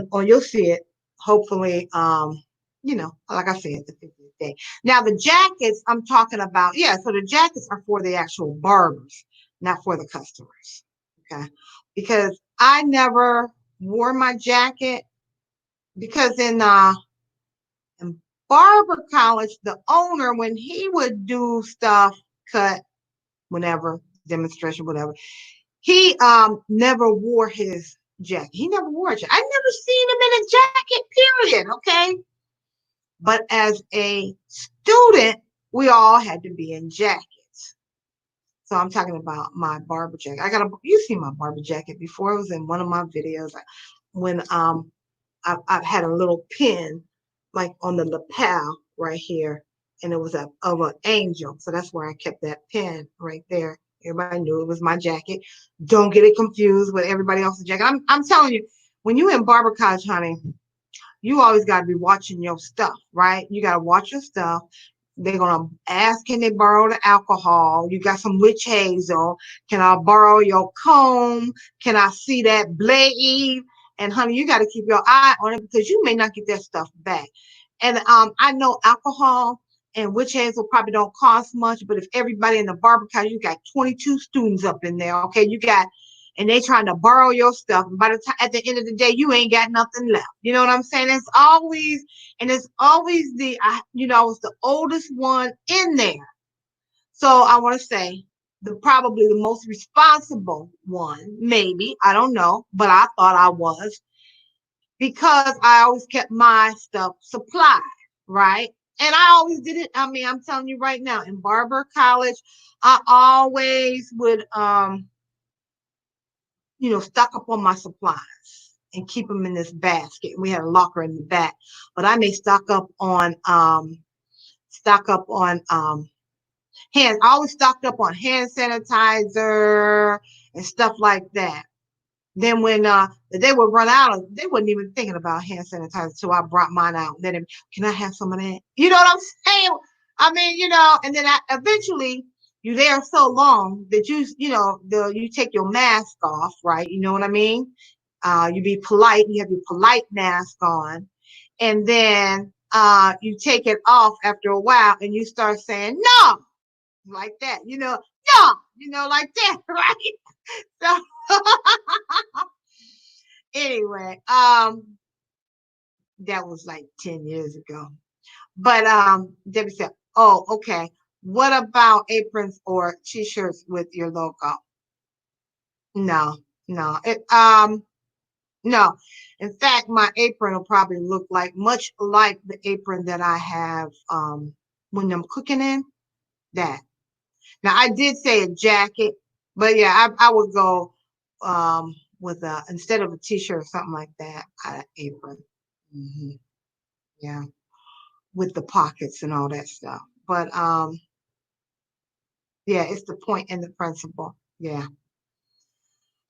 do. On you'll see it. Hopefully, like I said, the 50th day. Now the jackets I'm talking about, yeah. So the jackets are for the actual barbers, not for the customers. Okay, because I never wore my jacket because in barber college, the owner when he would do stuff, cut, whenever demonstration, whatever, he never wore his jacket. He never wore a jacket. I never seen him in a jacket, period. Okay. But as a student, we all had to be in jackets. So I'm talking about my barber jacket. You see my barber jacket before. It was in one of my videos when I've had a little pin like on the lapel right here, and it was of an angel. So that's where I kept that pin right there. Everybody knew it was my jacket. Don't get it confused with everybody else's jacket. I'm telling you, when you in barber college, honey, you always got to be watching your stuff, right? You got to watch your stuff. They're gonna ask, can they borrow the alcohol? You got some witch hazel. Can I borrow your comb? Can I see that blade? And honey, you got to keep your eye on it because you may not get that stuff back. And I know alcohol and witch hazel probably don't cost much, but if everybody in the barber college, you got 22 students up in there, okay? And they trying to borrow your stuff. And by the time at the end of the day, you ain't got nothing left. You know what I'm saying? It's always I was the oldest one in there. So I want to say probably the most responsible one, maybe. I don't know, but I thought I was because I always kept my stuff supplied, right? And I always did it. I mean, I'm telling you right now, in barber college, I always would stock up on my supplies and keep them in this basket. We had a locker in the back, but I may stock up on hand. I always stocked up on hand sanitizer and stuff like that. Then when they would run out of, they wasn't even thinking about hand sanitizer, so I brought mine out. Then can I have some of that? You know what I'm saying? I mean, and then eventually you're there so long that you take your mask off, right? You know what I mean? You be polite. You have your polite mask on, and then you take it off after a while, and you start saying no, like that. No, like that, right? So anyway, that was like 10 years ago. But Debbie said, "Oh, okay. What about aprons or t-shirts with your logo? No, no. No. In fact, my apron will probably look like much like the apron that I have when I'm cooking in. That. Now I did say a jacket, but yeah, I would go with a instead of a t-shirt or something like that, an apron. Hmm. Yeah, with the pockets and all that stuff. But yeah, it's the point and the principle. Yeah.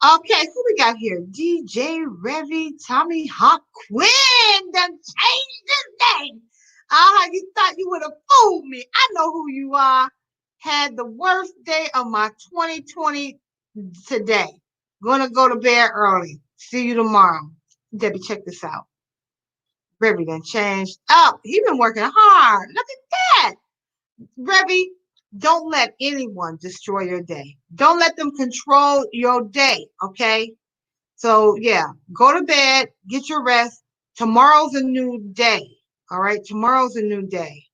Okay, who we got here? DJ Revy, Tommy Hawk Quinn done changed his name. Ah, you thought you would have fooled me. I know who you are. Had the worst day of my 2020 today. Gonna go to bed early. See you tomorrow. Debbie, check this out. Revy done changed. Oh, he been working hard. Look at that. Revy, don't let anyone destroy your day. Don't let them control your day, okay? So yeah, go to bed, get your rest. Tomorrow's a new day. All right. Tomorrow's a new day.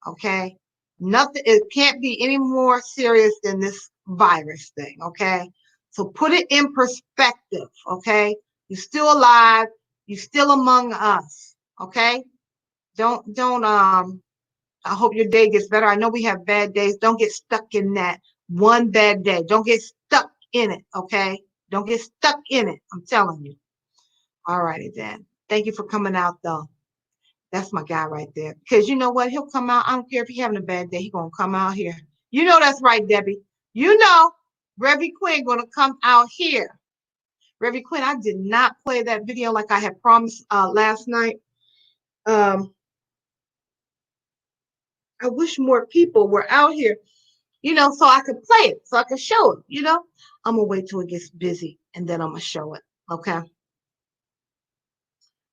Okay. Nothing, it can't be any more serious than this virus thing. Okay. So put it in perspective. Okay. You're still alive. You're still among us. Okay. Don't I hope your day gets better. I know we have bad days. Don't get stuck in that one bad day. Don't get stuck in it. Okay. Don't get stuck in it. I'm telling you. All righty then. Thank you for coming out though. That's my guy right there. Because you know what? He'll come out. I don't care if he's having a bad day. He's gonna come out here. You know that's right, Debbie. You know, Revy Quinn gonna come out here. Revy Quinn, I did not play that video like I had promised last night. Um, I wish more people were out here, so I could play it, so I could show it. I'm gonna wait till it gets busy and then I'm gonna show it. Okay.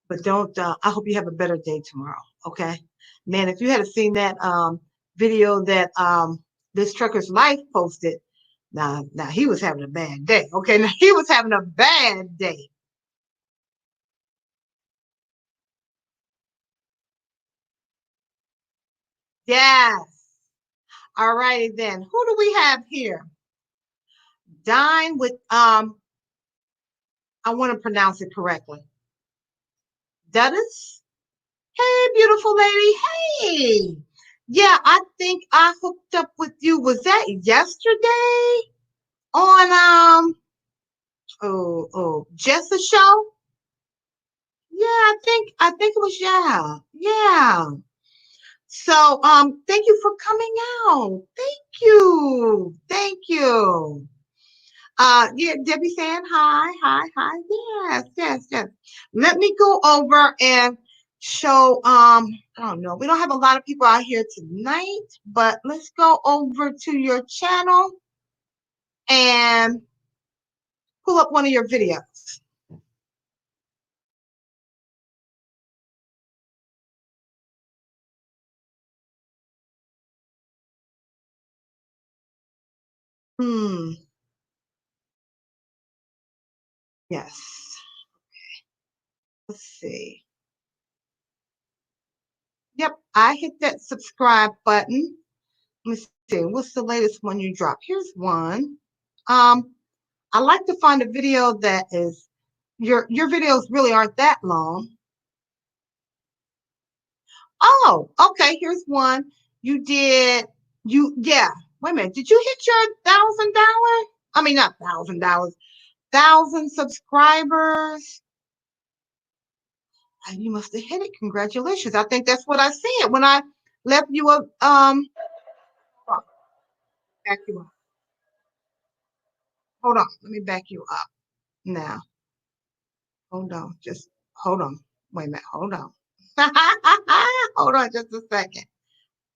But don't I hope you have a better day tomorrow. Okay. Man, if you had seen that video that this trucker's life posted, now he was having a bad day. Okay, now he was having a bad day. Yes. All righty then. Who do we have here? Dine with I want to pronounce it correctly. Duddis? Hey, beautiful lady. Hey. Yeah, I think I hooked up with you. Was that yesterday on Jessa show? Yeah, I think it was, yeah. Yeah. So thank you for coming out. Thank you. Thank you. Yeah, Debbie saying hi, hi, hi. Yes, yes, yes. Let me go over and show I don't know. We don't have a lot of people out here tonight, but let's go over to your channel and pull up one of your videos. Hmm. Yes. Let's see. Yep, I hit that subscribe button. Let me see. What's the latest one you dropped? Here's one. I like to find a video that is your videos really aren't that long. Oh, okay. Here's one. You did yeah. Wait a minute. Did you hit your $1,000? I mean, not $1,000, 1,000 subscribers. You must have hit it. Congratulations. I think that's what I said when I left you a back you up. Hold on. Let me back you up now. Hold on. Just hold on. Wait a minute. Hold on. Hold on just a second.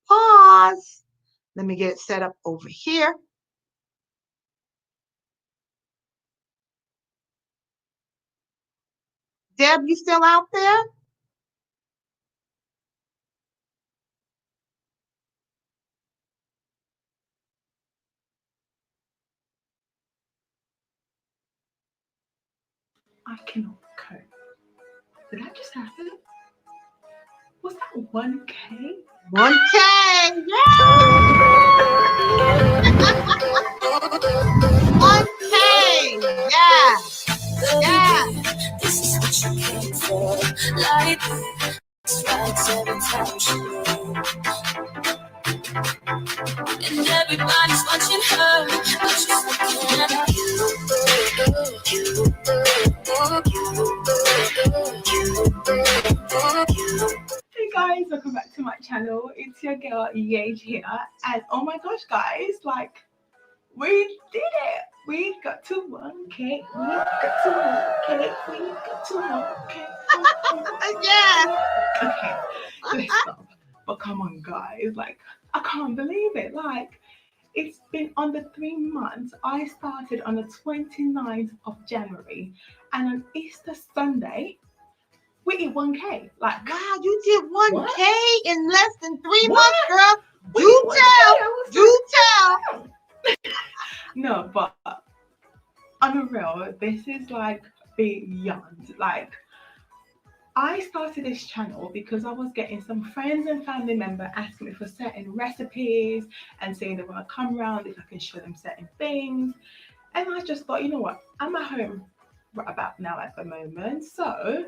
Pause. Let me get it set up over here. Deb, you still out there? I cannot cope. Did that just happen? Was that 1K? 1K. Yeah. 1K. Yeah. Yeah. This is what you came for. Like strikes every time she moves. And everybody's watching her, but she's looking at you. Hey guys, welcome back to my channel. It's your girl Yage here, and oh my gosh, guys, like we did it. We got to 1K. We got to 1K. We got to 1K. Yeah. Okay, let's stop. But come on, guys, like I can't believe it. Like it's been under 3 months. I started on the 29th of January, and on Easter Sunday, we hit 1K. Like, wow, you did 1K what? in less than 3 What? months, girl. We Do hit 1K. tell. Do tell. No, but on a real, this is like beyond. Like, I started this channel because I was getting some friends and family member asking me for certain recipes and saying they want to come around if I can show them certain things. And I just thought, you know what, I'm at home right about now at the moment. So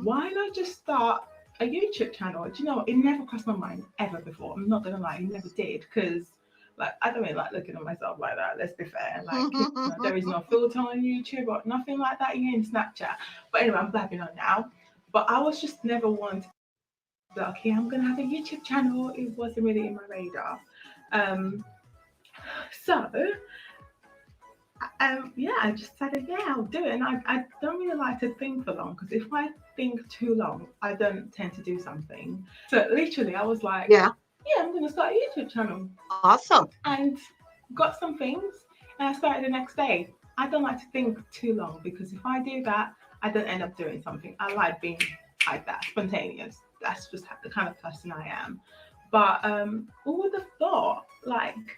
why not just start a YouTube channel? Do you know, it never crossed my mind ever before. I'm not going to lie, it never did. Because like, I don't really like looking at myself like that. Let's be fair. Like, you know, there is no filter on YouTube or nothing like that in Snapchat. But anyway, I'm blabbing on now. But I was just never one to be like, okay, I'm going to have a YouTube channel. It wasn't really in my radar. So yeah, I just said, yeah, I'll do it. And I don't really like to think for long because if I think too long, I don't tend to do something. So literally, I was like, yeah, I'm going to start a YouTube channel. Awesome. And got some things, and I started the next day. I don't like to think too long because if I do that, I don't end up doing something. I like being like that, spontaneous. That's just the kind of person I am. But who would have thought, like,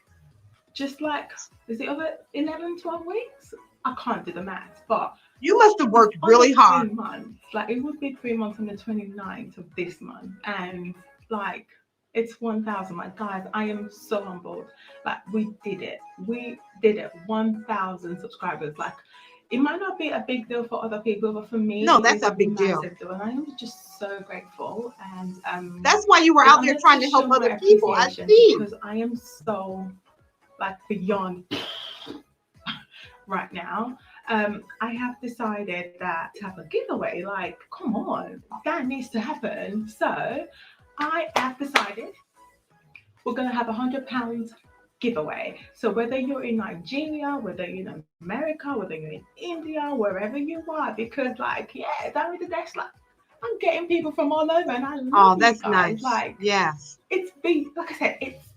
just like, is it over 11, 12 weeks? I can't do the maths, but you must have worked really hard. 3 months. Like, it would be 3 months on the 29th of this month. And like, it's 1,000. My guys, I am so humbled. Like, we did it. 1,000 subscribers. Like, it might not be a big deal for other people, but for me, no, that's a big deal. And I am just so grateful. And that's why you were out there trying to help other people. I see. Because I am so like beyond right now. I have decided that to have a giveaway. Like, come on, that needs to happen. So I have decided we're going to have £100 giveaway. So whether you're in Nigeria, whether you're in America, whether you're in India, wherever you are, because like, yeah, that with the desk, like, I'm getting people from all over, and I love that's you guys. nice. Like, yes, it's like I said, it's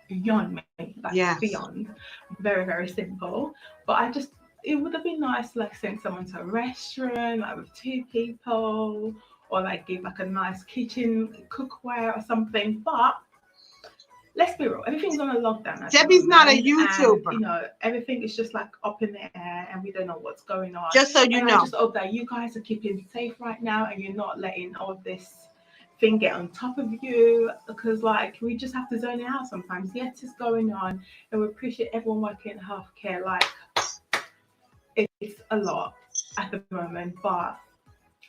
beyond me. Like, yes. Beyond. Very, very simple. But it would have been nice to like send someone to a restaurant, like with 2 people, or like give like a nice kitchen cookware or something. But let's be real, everything's on a lockdown. Debbie's not a YouTuber. And, you know, everything is just like up in the air and we don't know what's going on. Just so you know. I just hope that you guys are keeping safe right now and you're not letting all this thing get on top of you, because like we just have to zone it out sometimes. Yes, it's going on and we appreciate everyone working in healthcare. Like, it's a lot at the moment, but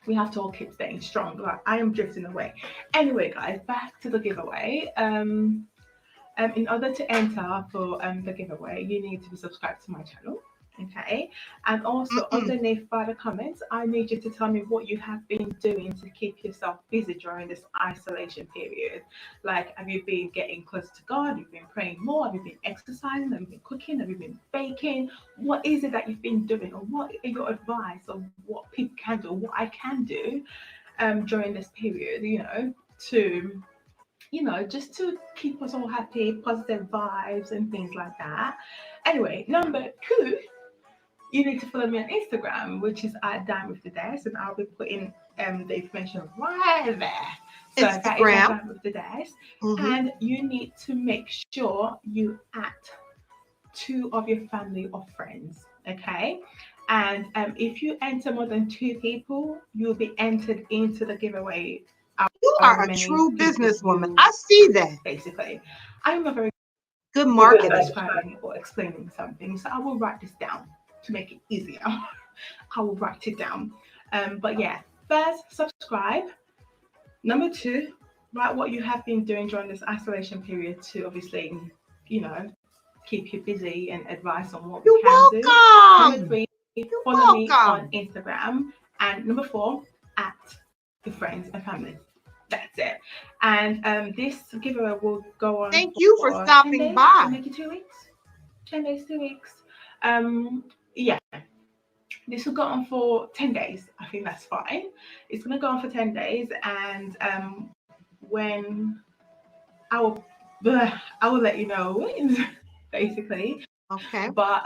we have to all keep staying strong. Like, I am drifting away. Anyway, guys, back to the giveaway. In order to enter for the giveaway, you need to be subscribed to my channel, okay? And also underneath by the comments, I need you to tell me what you have been doing to keep yourself busy during this isolation period. Like, have you been getting closer to God? Have you been praying more? Have you been exercising? Have you been cooking? Have you been baking? What is it that you've been doing? Or what are your advice of what people can do, or what I can do during this period, you know, to, you know, just to keep us all happy, positive vibes and things like that. Anyway, number 2, you need to follow me on Instagram, which is at Dime with the Desk, and I'll be putting the information right there. So Instagram. That is Dime with the Desk. And you need to make sure you add 2 of your family or friends, okay? And if you enter more than 2 people, you'll be entered into the giveaway You however are a many true people businesswoman. you I see that. basically. I'm a very Good good at marketing. describing or explaining something, so I will write this down to make it easier. I will write it down. But yeah, first, subscribe. Number two, write what you have been doing during this isolation period to obviously, you know, keep you busy and advice on what we You're can do. Number welcome. three, You're follow me on welcome. Instagram. And number four, at your friends and family. That's it. And this giveaway will go on Thank you for for 10 stopping days, so by. make it 2 weeks. 10 days, 2 weeks. Yeah, this will go on for 10 days. I think that's fine. It's going to go on for 10 days. And when I will, I will let you know when, basically. Okay. But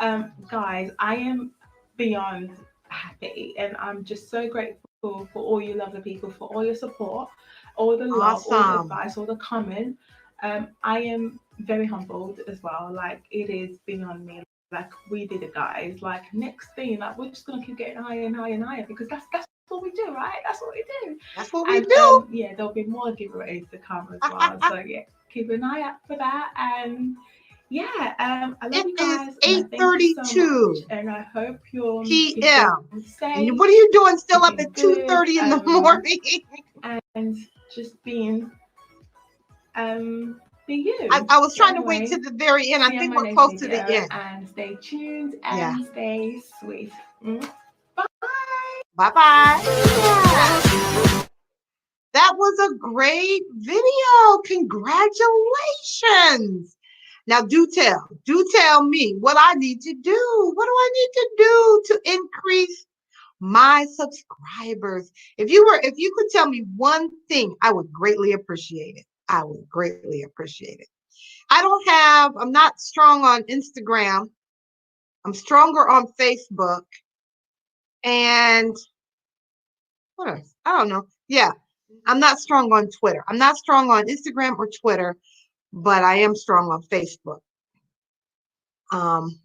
guys, I am beyond happy, and I'm just so grateful for all you lovely people, for all your support, all the love, all the Awesome. advice, all the comment. I am very humbled as well. Like it is beyond me. Like we did it, guys. Like next thing, like we're just gonna keep getting higher and higher and higher because that's what we do, right? That's what we do. That's what we And do. yeah, there'll be more giveaways to come as well. So yeah, keep an eye out for that. And yeah, I love It you is guys and I thank you so much. 8:32 And I hope you're keeping p.m. And safe, what are you doing still up keeping at good, 2:30 in the morning? and just be I, you. I was So trying to wait to anyway, the very end. I see you on think my we're next close to the video end. and stay tuned Yeah. and stay sweet. Bye. Bye bye. Yeah. That was a great video. Congratulations. Now do tell me what I need to do. What do I need to do to increase my subscribers? If you could tell me one thing, I would greatly appreciate it. I would greatly appreciate it. I'm not strong on Instagram. I'm stronger on Facebook. And what else? I don't know. Yeah. I'm not strong on Twitter. I'm not strong on Instagram or Twitter, but I am strong on Facebook. Um,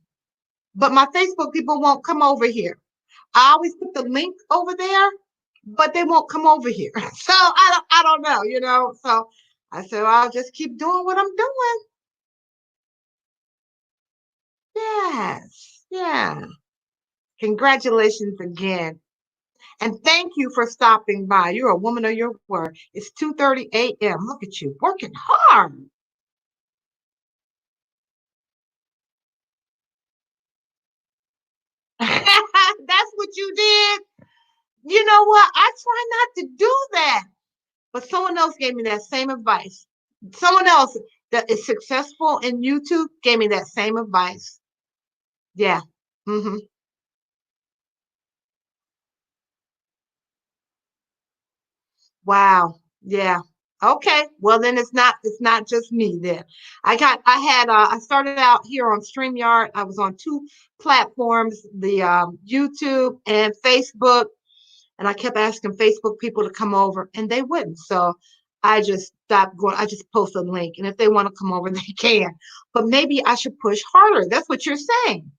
but my Facebook people won't come over here. I always put the link over there, but they won't come over here. So I don't know, you know. So I said, well, I'll just keep doing what I'm doing. Yes. Yeah. Congratulations again. And thank you for stopping by. You're a woman of your word. It's 2:30 a.m. Look at you working hard. That's what you did. You know what? I try not to do that. But someone else gave me that same advice. Someone else that is successful in YouTube gave me that same advice. Yeah. hmm Wow. Yeah. Okay. Well, then it's not just me then. I started out here on StreamYard. I was on two platforms, the YouTube and Facebook, and I kept asking Facebook people to come over and they wouldn't. So I just stopped going. I just post a link, and if they want to come over, they can. But maybe I should push harder. That's what you're saying.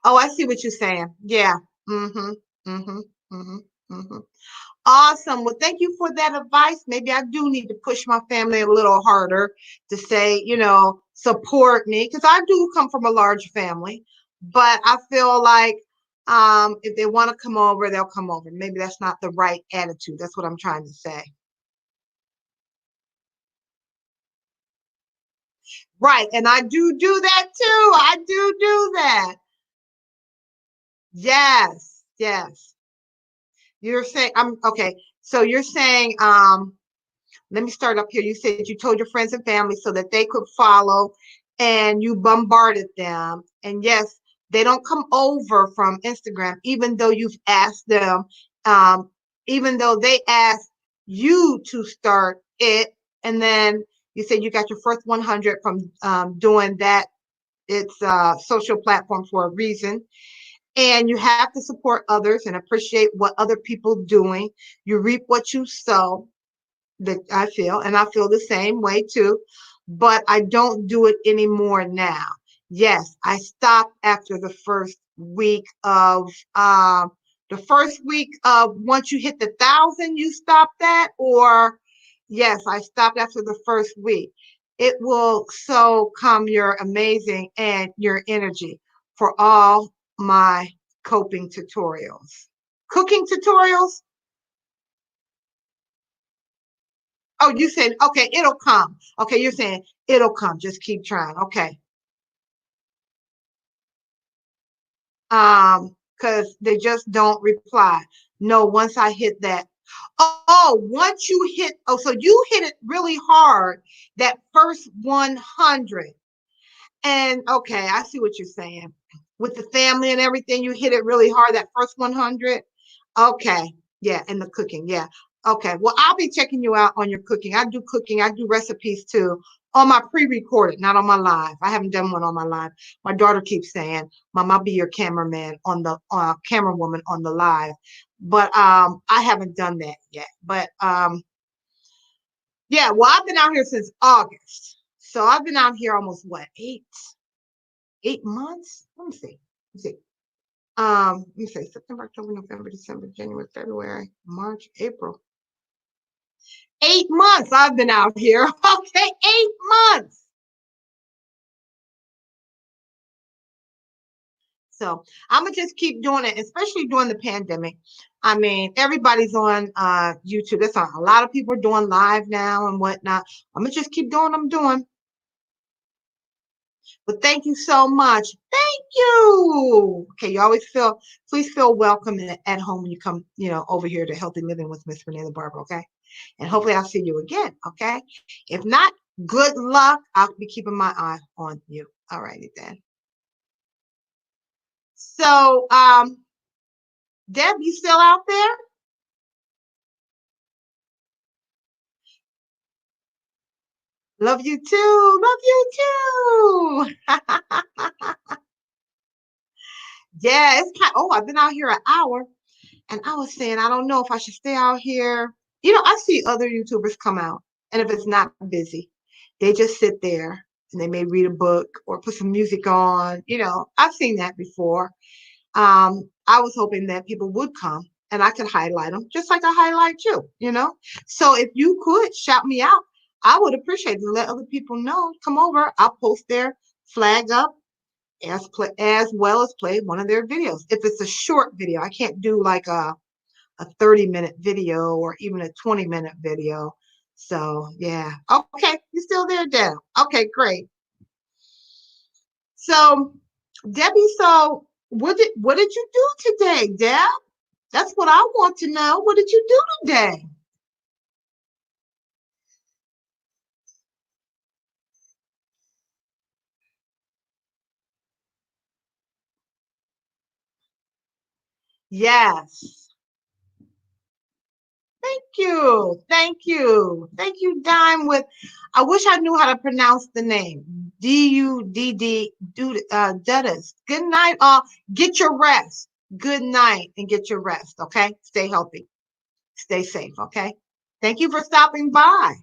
Oh, I see what you're saying. Yeah. Mm-hmm. Mm-hmm. Mm-hmm. Mm-hmm. Awesome. Well, thank you for that advice. Maybe I do need to push my family a little harder to say, support me because I do come from a large family, but I feel like if they want to come over, they'll come over. Maybe that's not the right attitude. That's what I'm trying to say. Right. And I do that too. I do that. Yes. Yes. You're saying, I'm okay. So you're saying, let me start up here. You said you told your friends and family so that they could follow and you bombarded them. And yes, they don't come over from Instagram, even though you've asked them, um, even though they asked you to start it. And then you said you got your first 100 from doing that. It's social platform for a reason. And you have to support others and appreciate what other people doing. You reap what you sow that I feel, and I feel the same way too, but I don't do it anymore now. Yes, I stopped after the first week of The first week of once you hit the 1,000, you stop that, or yes, I stopped after the first week. It will so come your amazing and your energy for all my coping tutorials. Cooking tutorials? Oh, you said, okay, it'll come. Okay, you're saying it'll come. Just keep trying. Okay. Because they just don't reply. No, once I hit that. Oh, once you hit, oh, so you hit it really hard, that first 100. And okay, I see what you're saying. With the family and everything, you hit it really hard, that first 100. Okay. Yeah, and the cooking. Yeah. Okay. Well, I'll be checking you out on your cooking. I do cooking, I do recipes too on my pre-recorded, not on my live. I haven't done one on my live. My daughter keeps saying, Mom, I'll be your cameraman on the camera woman on the live. But I haven't done that yet. But yeah, well, I've been out here since August. So I've been out here almost what, 8 months? Let me see. Let me see. Let me say September, October, November, December, January, February, March, April. 8 months I've been out here. Okay, 8 months. So I'm gonna just keep doing it, especially during the pandemic. I mean, everybody's on YouTube. That's a lot of people are doing live now and whatnot. I'm gonna just keep doing what I'm doing. But thank you so much. Thank you. Okay, you always please feel welcome at home when you come, over here to Healthy Living with Miss Renee Barber, okay? And hopefully I'll see you again, okay? If not, good luck. I'll be keeping my eye on you. All righty then. So, Deb, you still out there? Love you too. Love you too. Yeah, it's I've been out here an hour. And I was saying, I don't know if I should stay out here. I see other YouTubers come out, and if it's not busy, they just sit there and they may read a book or put some music on. I've seen that before. I was hoping that people would come and I could highlight them just like I highlight you. So if you could shout me out, I would appreciate it to let other people know. Come over. I'll post their flag up as well as play one of their videos. If it's a short video, I can't do like a 30-minute video or even a 20-minute video. So yeah. Okay, you still there, Deb? Okay, great. So Debbie, so what did you do today, Deb? That's what I want to know. What did you do today? Yes. Thank you. Thank you. Thank you, Dime with I wish I knew how to pronounce the name. Dudd Duddis. Good night. Get your rest. Good night and get your rest. Okay. Stay healthy. Stay safe. Okay. Thank you for stopping by.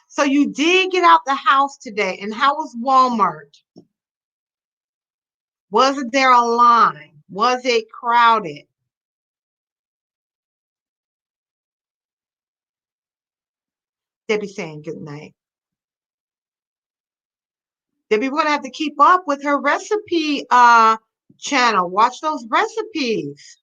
So you did get out the house today. And how was Walmart? Wasn't there a line? Was it crowded? Debbie saying good night. Debbie, we're gonna have to keep up with her recipe channel. Watch those recipes.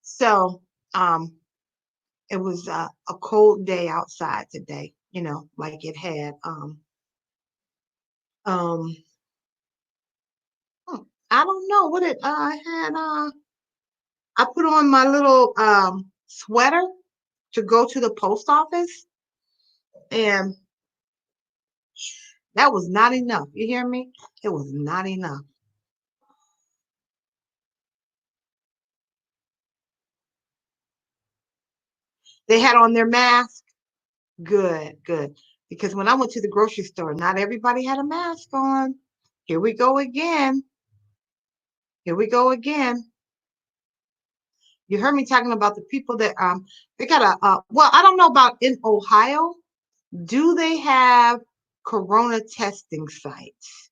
So it was a cold day outside today, like it had um I don't know what it I had I put on my little sweater to go to the post office, and that was not enough. You hear me? It was not enough. They had on their mask. Good, good. because when I went to the grocery store, not everybody had a mask on. Here we go again. Here we go again. You heard me talking about the people that they got well, I don't know about in Ohio. Do they have corona testing sites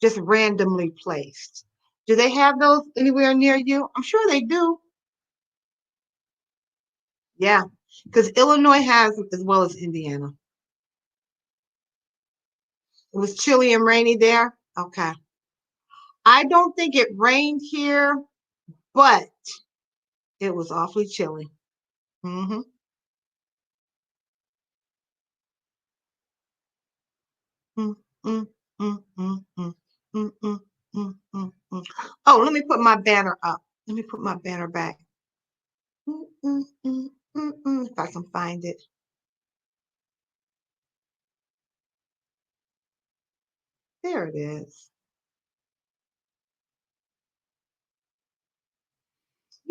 just randomly placed? Do they have those anywhere near you? I'm sure they do. Yeah, because Illinois has them as well as Indiana. It was chilly and rainy there. Okay. I don't think it rained here, but it was awfully chilly. Hmm. Mm, mm, mm, mm, mm, mm, mm, mm, mm, mm. Oh, let me put my banner up. Let me put my banner back. Mm, mm, mm, if I can find it. There it is.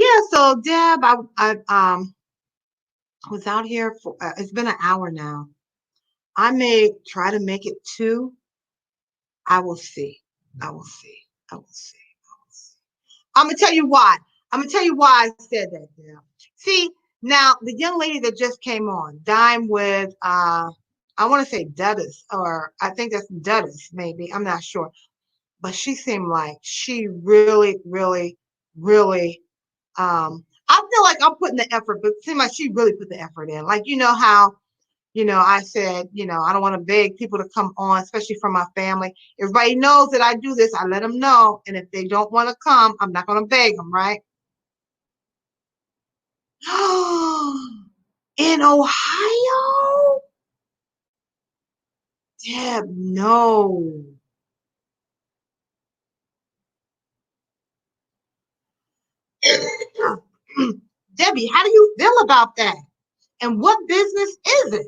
Yeah, so Deb, I was out here for it's been an hour now. I may try to make it two. I will see. I will see. I will see. I will see. I'm gonna tell you why. I'm gonna tell you why I said that, Deb. See, now the young lady that just came on, dime with I want to say Duddis, or I think that's Duddis, maybe. I'm not sure. But she seemed like she really, really, really I feel like I'm putting the effort, but it seemed like she really put the effort in. Like, you know how, I said, I don't want to beg people to come on, especially from my family. Everybody knows that I do this. I let them know. And if they don't want to come, I'm not going to beg them, right? In Ohio? Deb, no. Debbie, how do you feel about that? And what business is it?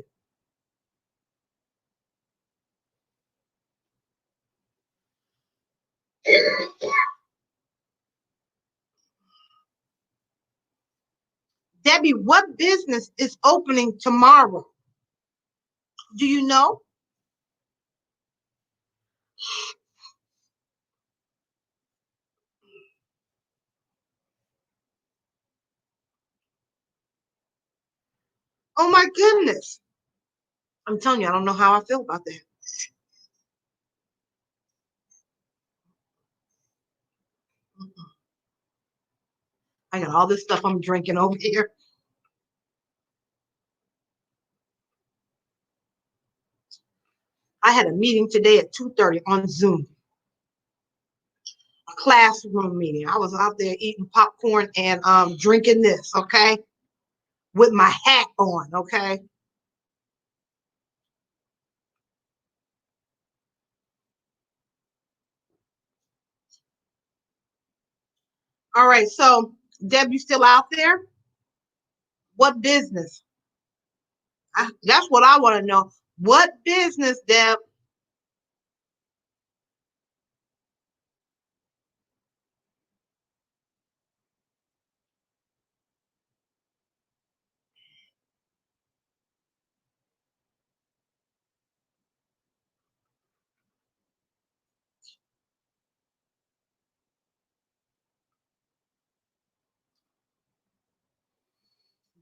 Debbie, what business is opening tomorrow? Do you know? Oh my goodness. I'm telling you, I don't know how I feel about that. I got all this stuff I'm drinking over here. I had a meeting today at 2:30 on Zoom, a classroom meeting. I was out there eating popcorn and drinking this, okay, with my hat on, okay. All right, so Deb, you still out there? What business? That's what I want to know. What business, Deb?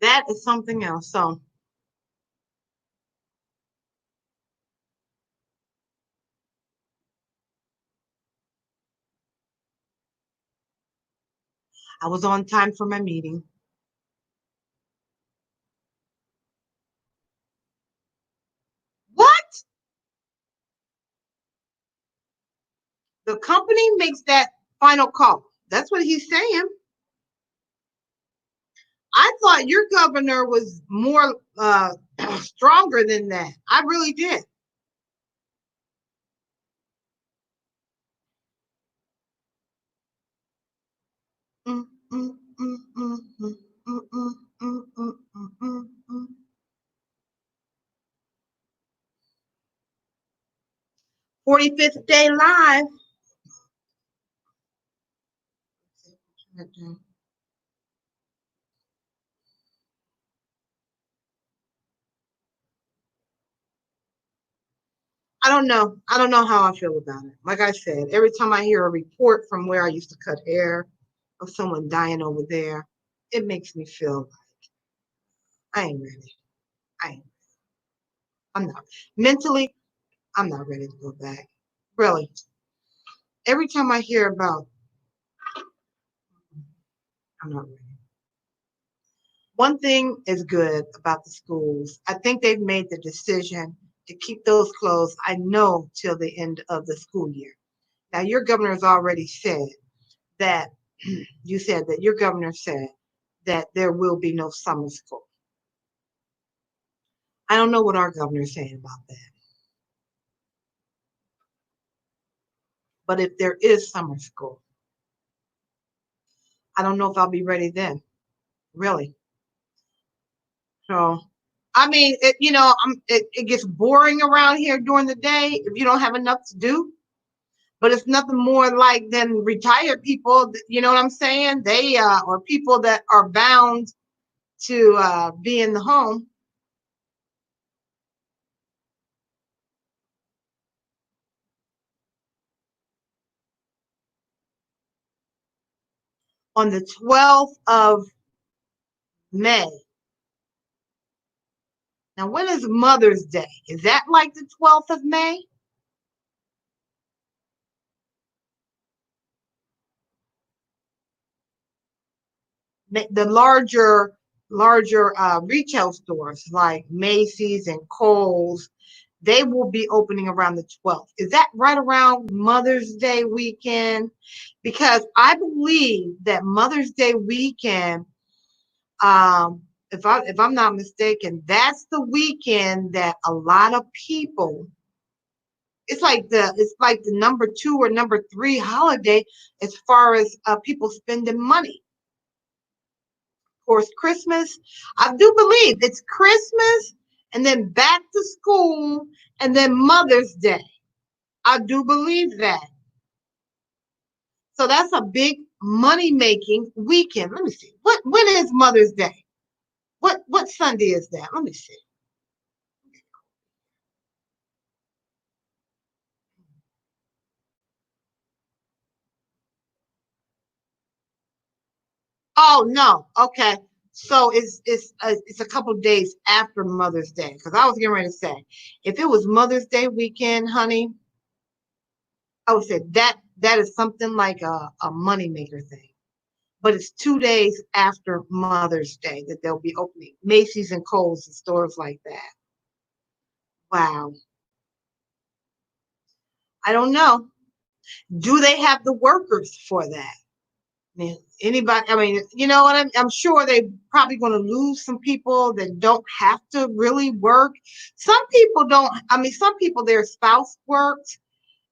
That is something else. So I was on time for my meeting. What? The company makes that final call. That's what he's saying. I thought your governor was more stronger than that. I really did. Mm, mm, mm, mm, mm, mm, mm, mm, mm, mm, mm. 45th day live. I don't know. I don't know how I feel about it. Like I said, every time I hear a report from where I used to cut hair of someone dying over there, it makes me feel like I ain't ready. I ain't. I'm not. Mentally, I'm not ready to go back. Really. Every time I hear about, I'm not ready. One thing is good about the schools. I think they've made the decision to keep those closed, I know, till the end of the school year. Now, your governor has already said that, you said that your governor said that there will be no summer school. I don't know what our governor is saying about that. But if there is summer school, I don't know if I'll be ready then, really. So, I mean, it gets boring around here during the day if you don't have enough to do. But it's nothing more like than retired people. You know what I'm saying? They or people that are bound to be in the home. On the 12th of May. Now, when is Mother's Day? Is that like the 12th of May? The larger retail stores like Macy's and Kohl's, they will be opening around the 12th. Is that right around Mother's Day weekend? Because I believe that Mother's Day weekend, if I'm not mistaken, that's the weekend that a lot of people, it's like the number 2 or number 3 holiday as far as people spending money. Of course, Christmas, I do believe it's Christmas and then back to school and then Mother's Day. I do believe that. So that's a big money making weekend. Let me see. When is Mother's Day? What Sunday is that? Let me see. Oh no. Okay. So it's a couple days after Mother's Day because I was getting ready to say if it was Mother's Day weekend, honey, I would say that is something like a moneymaker thing. But it's 2 days after Mother's Day that they'll be opening Macy's and Kohl's and stores like that. Wow. I don't know. Do they have the workers for that? I mean, anybody, I mean, you know what I'm sure they probably going to lose some people that don't have to really work. Some people don't, I mean, some people their spouse works.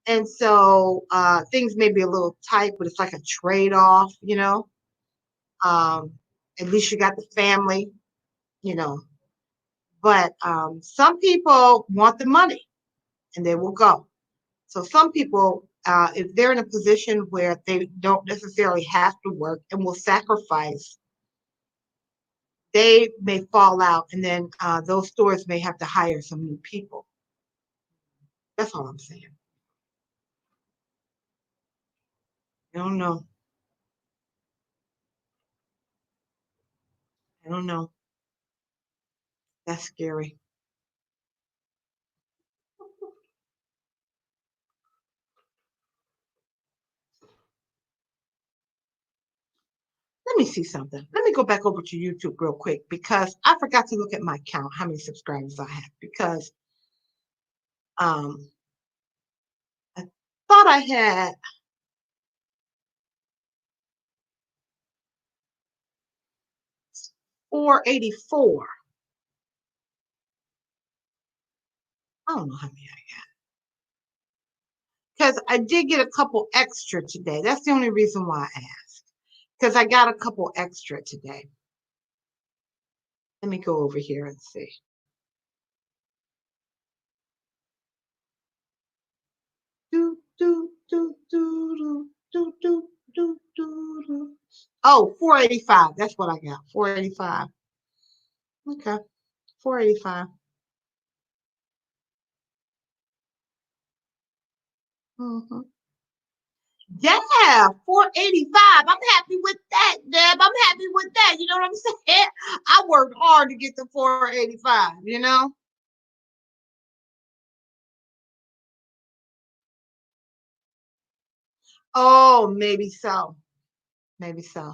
And so things may be a little tight, but it's like a trade-off, you know. Um, at least you got the family, you know. But some people want the money and they will go. So some people, if they're in a position where they don't necessarily have to work and will sacrifice, they may fall out, and then those stores may have to hire some new people. That's all I'm saying. I don't know. I don't know. That's scary. Let me see something. Let me go back over to YouTube real quick because I forgot to look at my count, how many subscribers I have, because um, I thought I had 484. I don't know how many I got because I did get a couple extra today. That's the only reason why I asked because I got a couple extra today. Let me go over here and see. Do, do, do, do, do, do, do, do, do. Oh, 485. That's what I got. 485. Okay. 485. Hmm. Yeah, 485. I'm happy with that, Deb. I'm happy with that. You know what I'm saying? I worked hard to get to 485, you know? Oh, maybe so. Maybe so.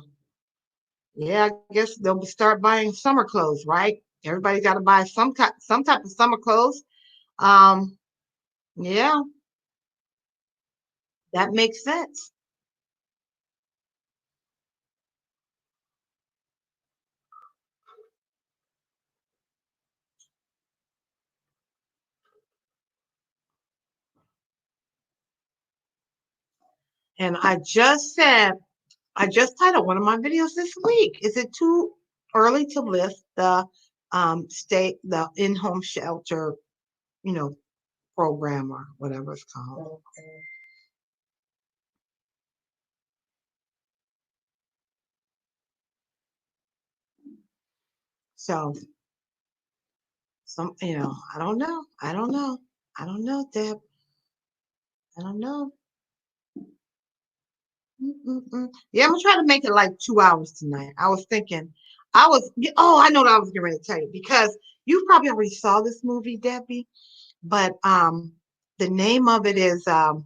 Yeah, I guess they'll start buying summer clothes, right? Everybody got to buy some type of summer clothes. Um, yeah, that makes sense. And I just titled one of my videos this week. Is it too early to lift the the in-home shelter, you know, program or whatever it's called? So I don't know. I don't know. I don't know, Deb. I don't know. Mm-mm-mm. Yeah, I'm gonna try to make it like 2 hours tonight. I was thinking, oh, I know what I was getting ready to tell you because you probably already saw this movie, Debbie, but the name of it is Fall,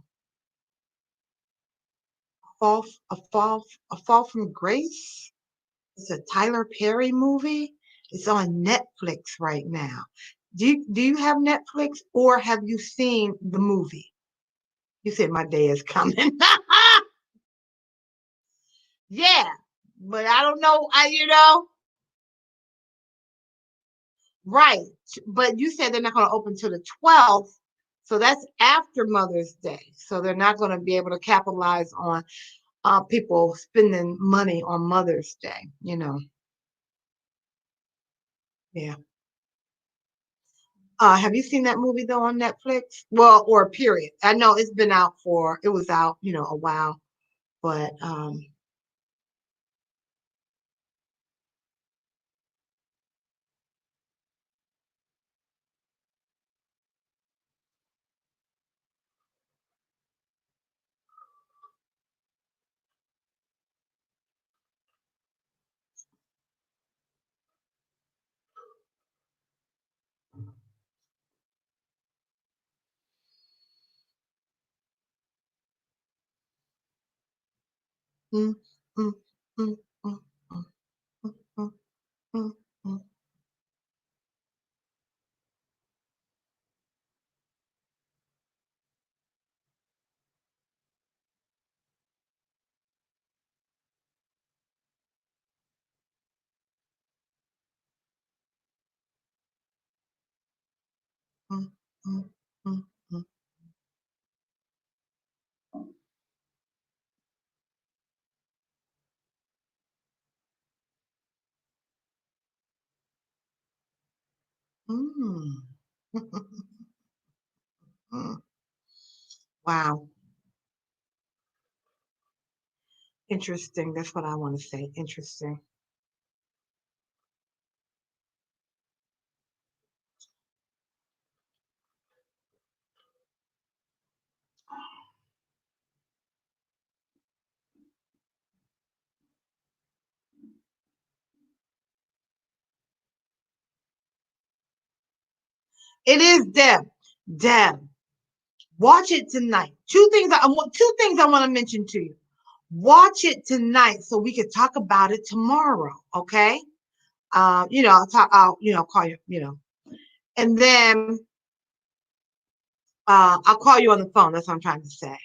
a Fall from Grace. It's a Tyler Perry movie. It's on Netflix right now. Do you have Netflix or have you seen the movie? You said my day is coming. Yeah, but I don't know. Right. But you said they're not going to open till the 12th. So that's after Mother's Day. So they're not going to be able to capitalize on people spending money on Mother's Day. Yeah. Have you seen that movie though on Netflix? Well, or period. I know it was out, a while, but mm, mm, mm, mm, mm, mm, mm, mm, mm, mm, mm, mm, mm, mm. Mm. Wow. Interesting. That's what I want to say. Interesting. It is Deb. Deb, watch it tonight. Two things I want to mention to you. Watch it tonight so we can talk about it tomorrow. Okay. I'll call you, and then I'll call you on the phone. That's what I'm trying to say.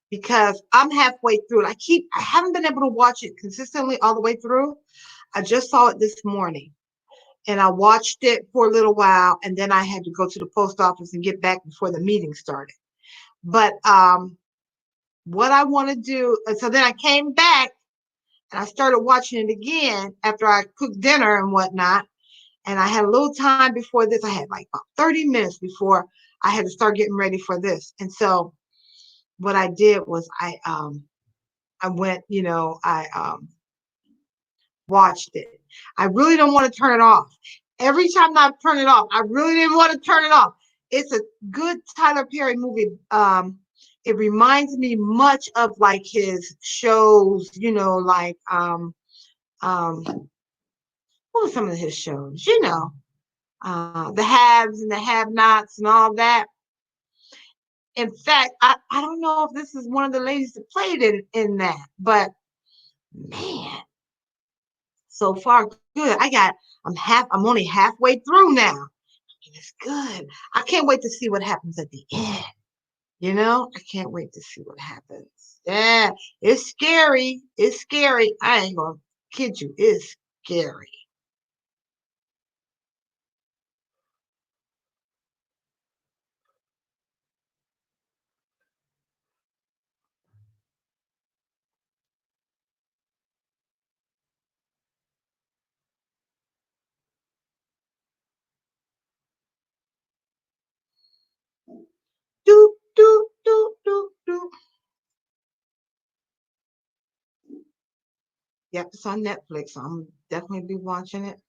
Because I'm halfway through it. I haven't been able to watch it consistently all the way through. I just saw it this morning and I watched it for a little while and then I had to go to the post office and get back before the meeting started. But what I want to do, and so then I came back and I started watching it again after I cooked dinner and whatnot. And I had a little time before this. I had like about 30 minutes before I had to start getting ready for this. And so what I did was I went, I watched it. I really don't want to turn it off. Every time I turn it off, I really didn't want to turn it off. It's a good Tyler Perry movie. It reminds me much of like his shows, like what were some of his shows? The haves and the have-nots and all that. In fact, I don't know if this is one of the ladies that played in that, but man, so far good. I'm only halfway through now. It's good. I can't wait to see what happens at the end. I can't wait to see what happens. Yeah, it's scary. It's scary. I ain't gonna kid you. It's scary. Do do do do do. Yep, it's on Netflix. So I'm definitely be watching it.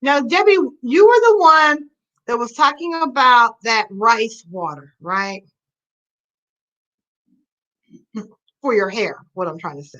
Now, Debbie, you were the one that was talking about that rice water, right? For your hair, what I'm trying to say.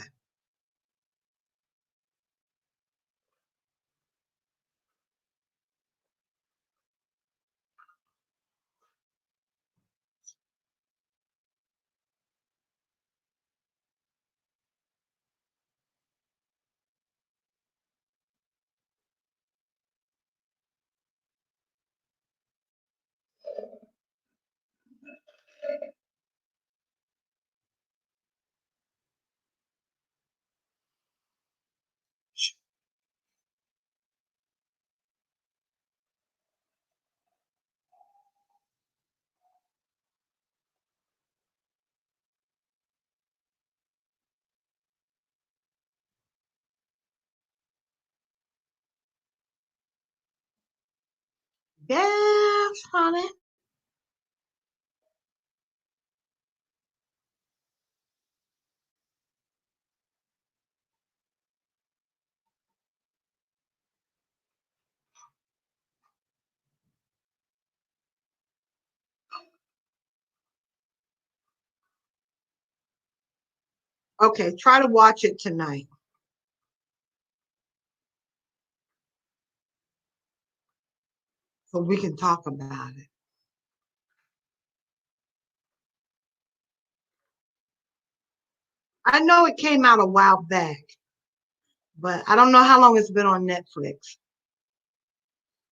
Yes, honey. Okay, try to watch it tonight so we can talk about it. I know it came out a while back, but I don't know how long it's been on Netflix.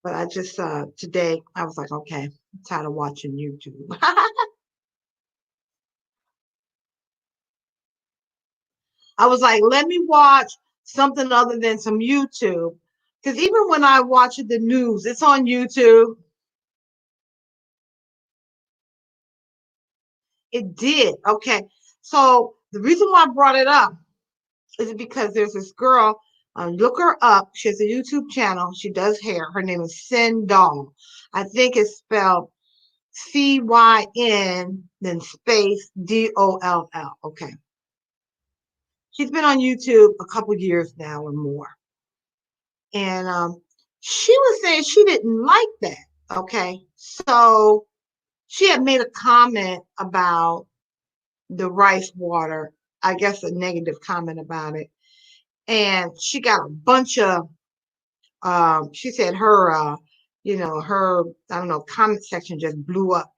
But I just today I was like, okay, I'm tired of watching YouTube. I was like, let me watch something other than some YouTube. Because even when I watch the news, it's on YouTube. It did. Okay. So the reason why I brought it up is because there's this girl, look her up. She has a YouTube channel. She does hair. Her name is Cyn Doll. I think it's spelled CYN, then space DOLL. Okay. She's been on YouTube a couple years now or more. And she was saying she didn't like that. Okay. So she had made a comment about the rice water, I guess a negative comment about it. And she got a bunch of, she said her, her, I don't know, comment section just blew up.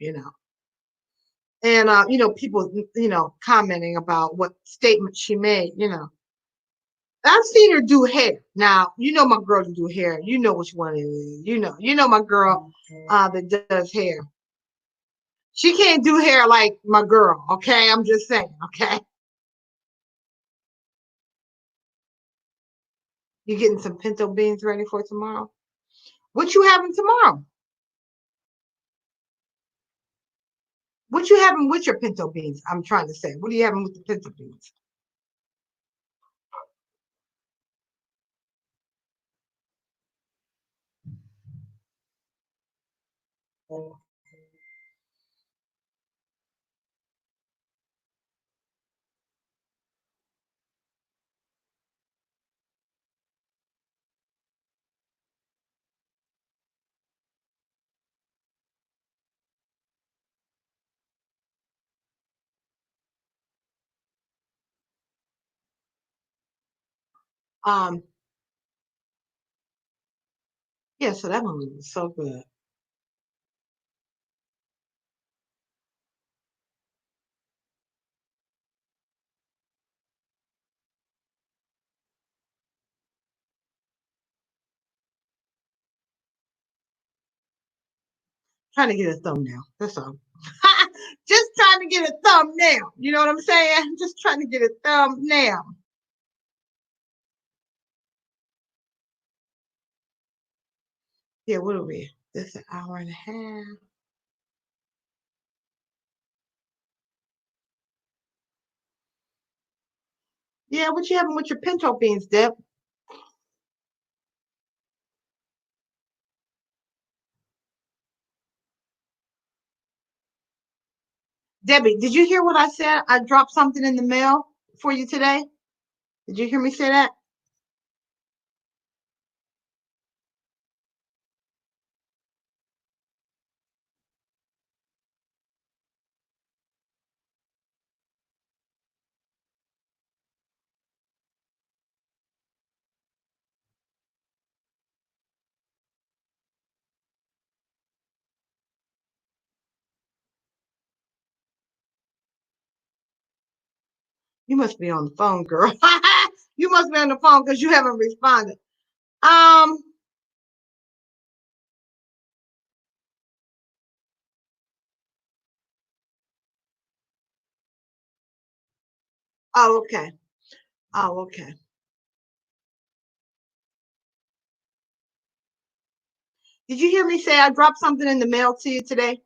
And, people, commenting about what statement she made. I've seen her do hair. Now, my girl to do hair. You know which one it is. You know my girl that does hair. She can't do hair like my girl, okay? I'm just saying, okay? You getting some pinto beans ready for tomorrow? What you having tomorrow? What you having with your pinto beans? I'm trying to say. What are you having with the pinto beans? Um, yeah, so that movie was so good. Trying to get a thumbnail. That's all. Just trying to get a thumbnail. You know what I'm saying? Just trying to get a thumbnail. Yeah, what are we? This an hour and a half. Yeah, what you having with your pinto beans, Deb? Debbie, did you hear what I said? I dropped something in the mail for you today. Did you hear me say that? You must be on the phone, girl. You must be on the phone because you haven't responded. Um. Oh, okay. Oh, okay. Did you hear me say I dropped something in the mail to you today?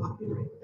I'll be right back.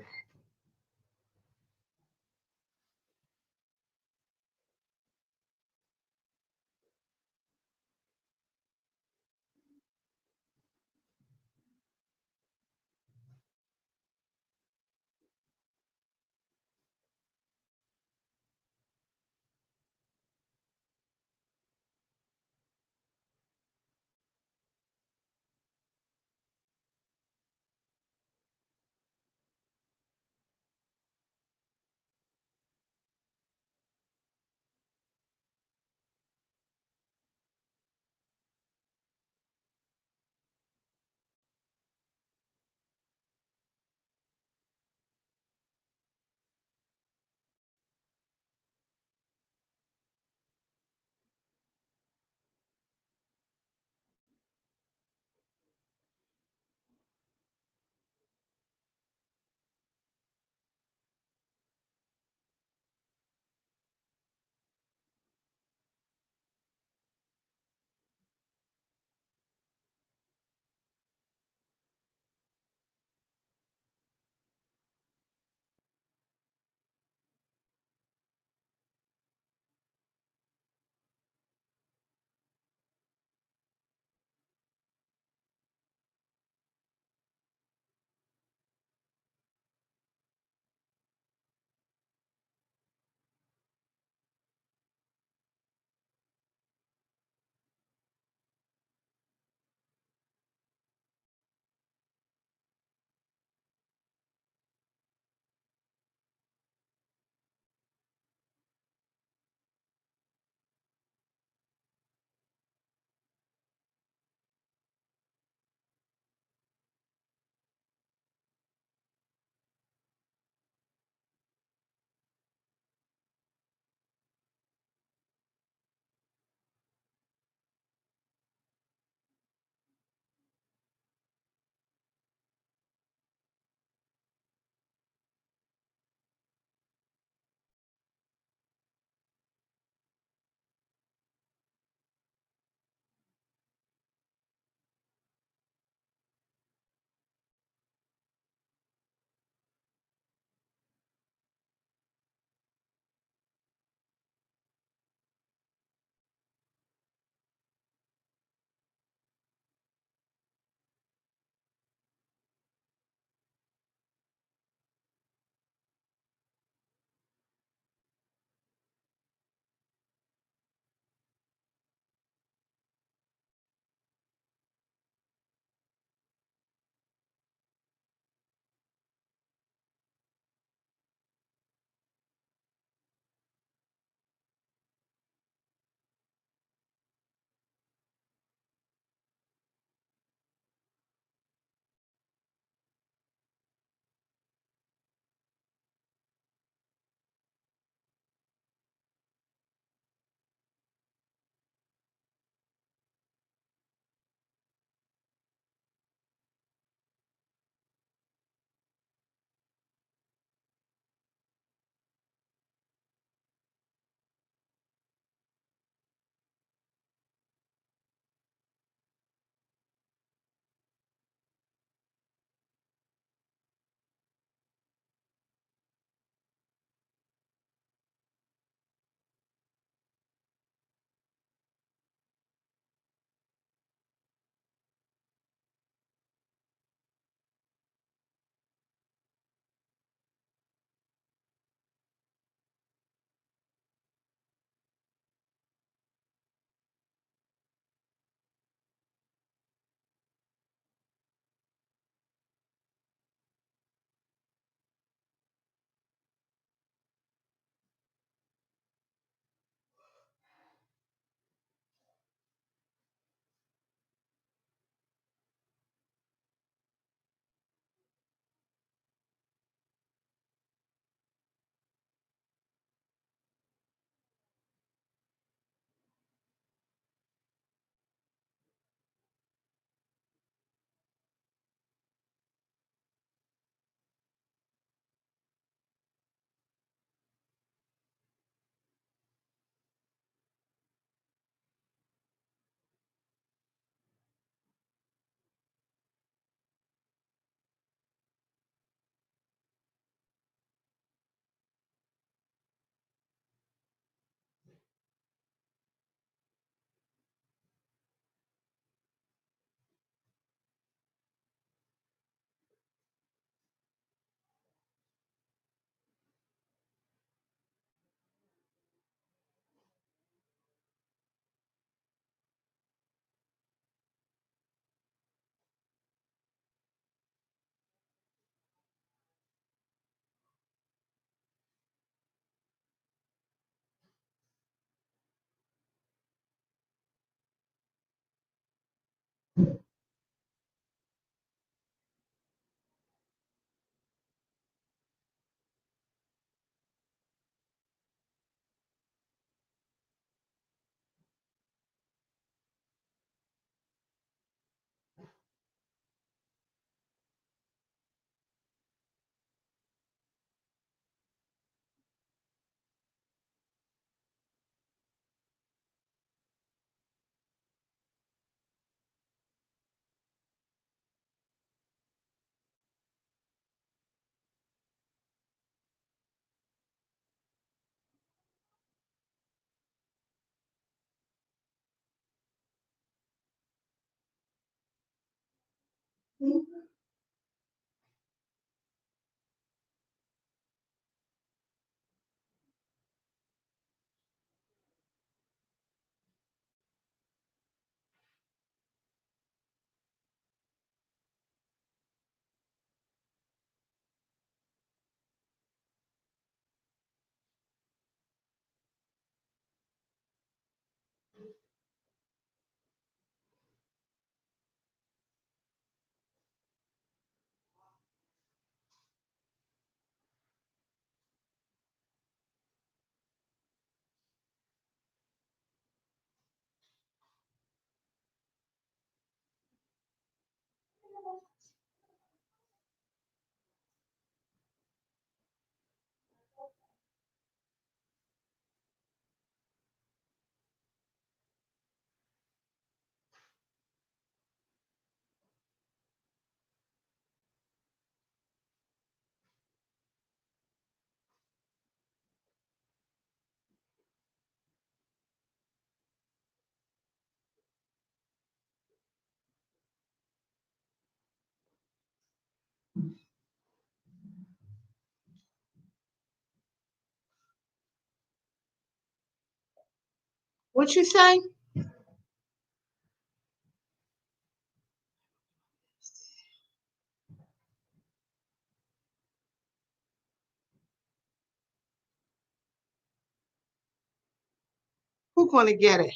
What you say? Who gonna get it?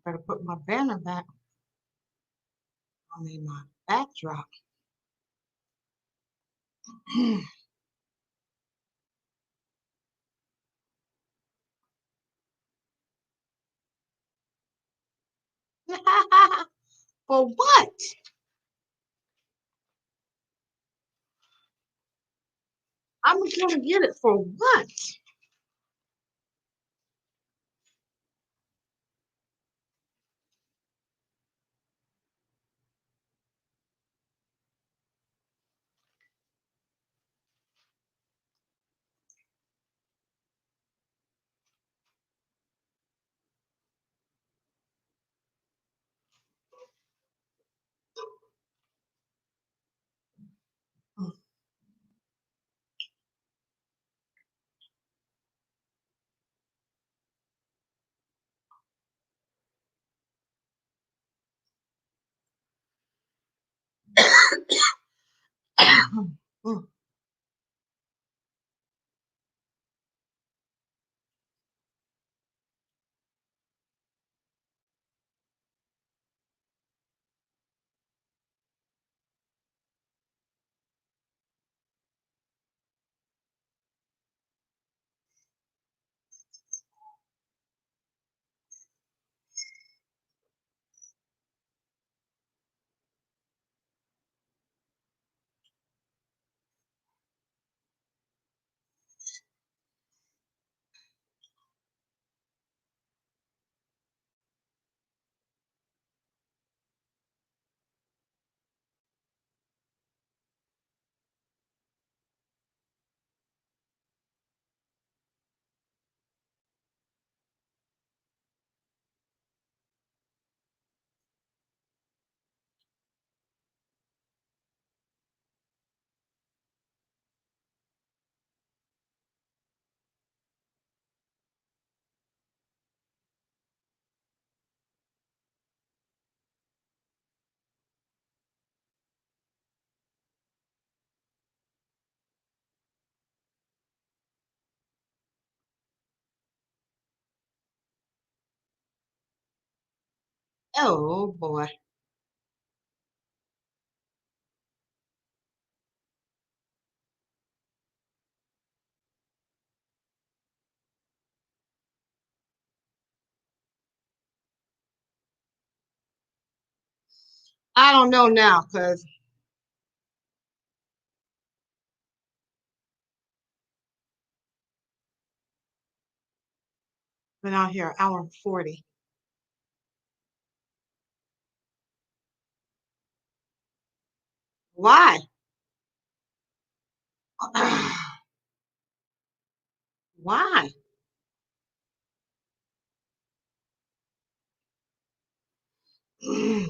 Better put my banner back. I mean my backdrop. For what? I'm gonna get it for what? Oh boy. I don't know now because been out here an hour and 40. Why? Why? I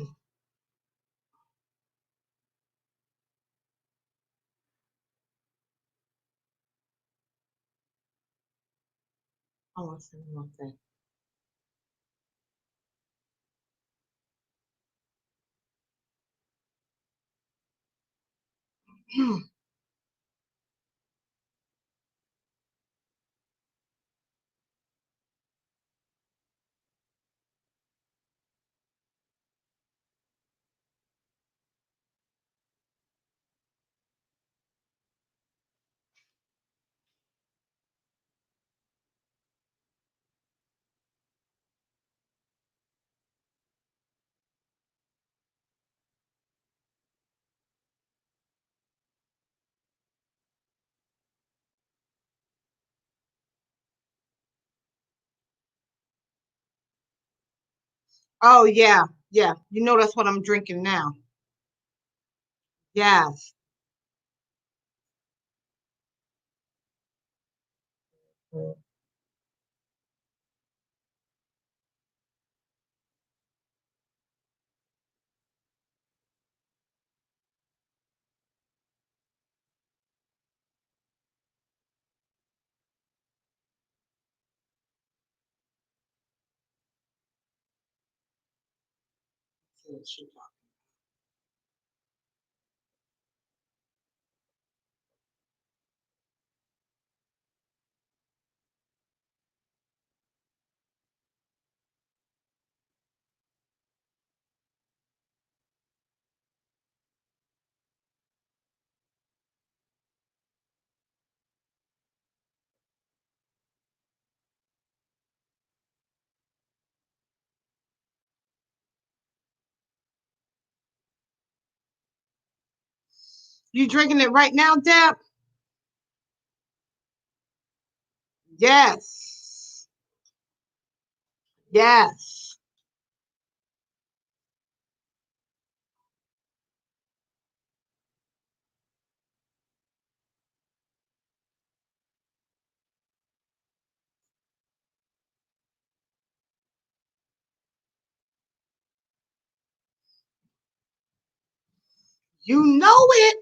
want to say one thing. Oh yeah, yeah. You know that's what I'm drinking now. Yes. You drinking it right now, Deb? Yes. Yes. You know it.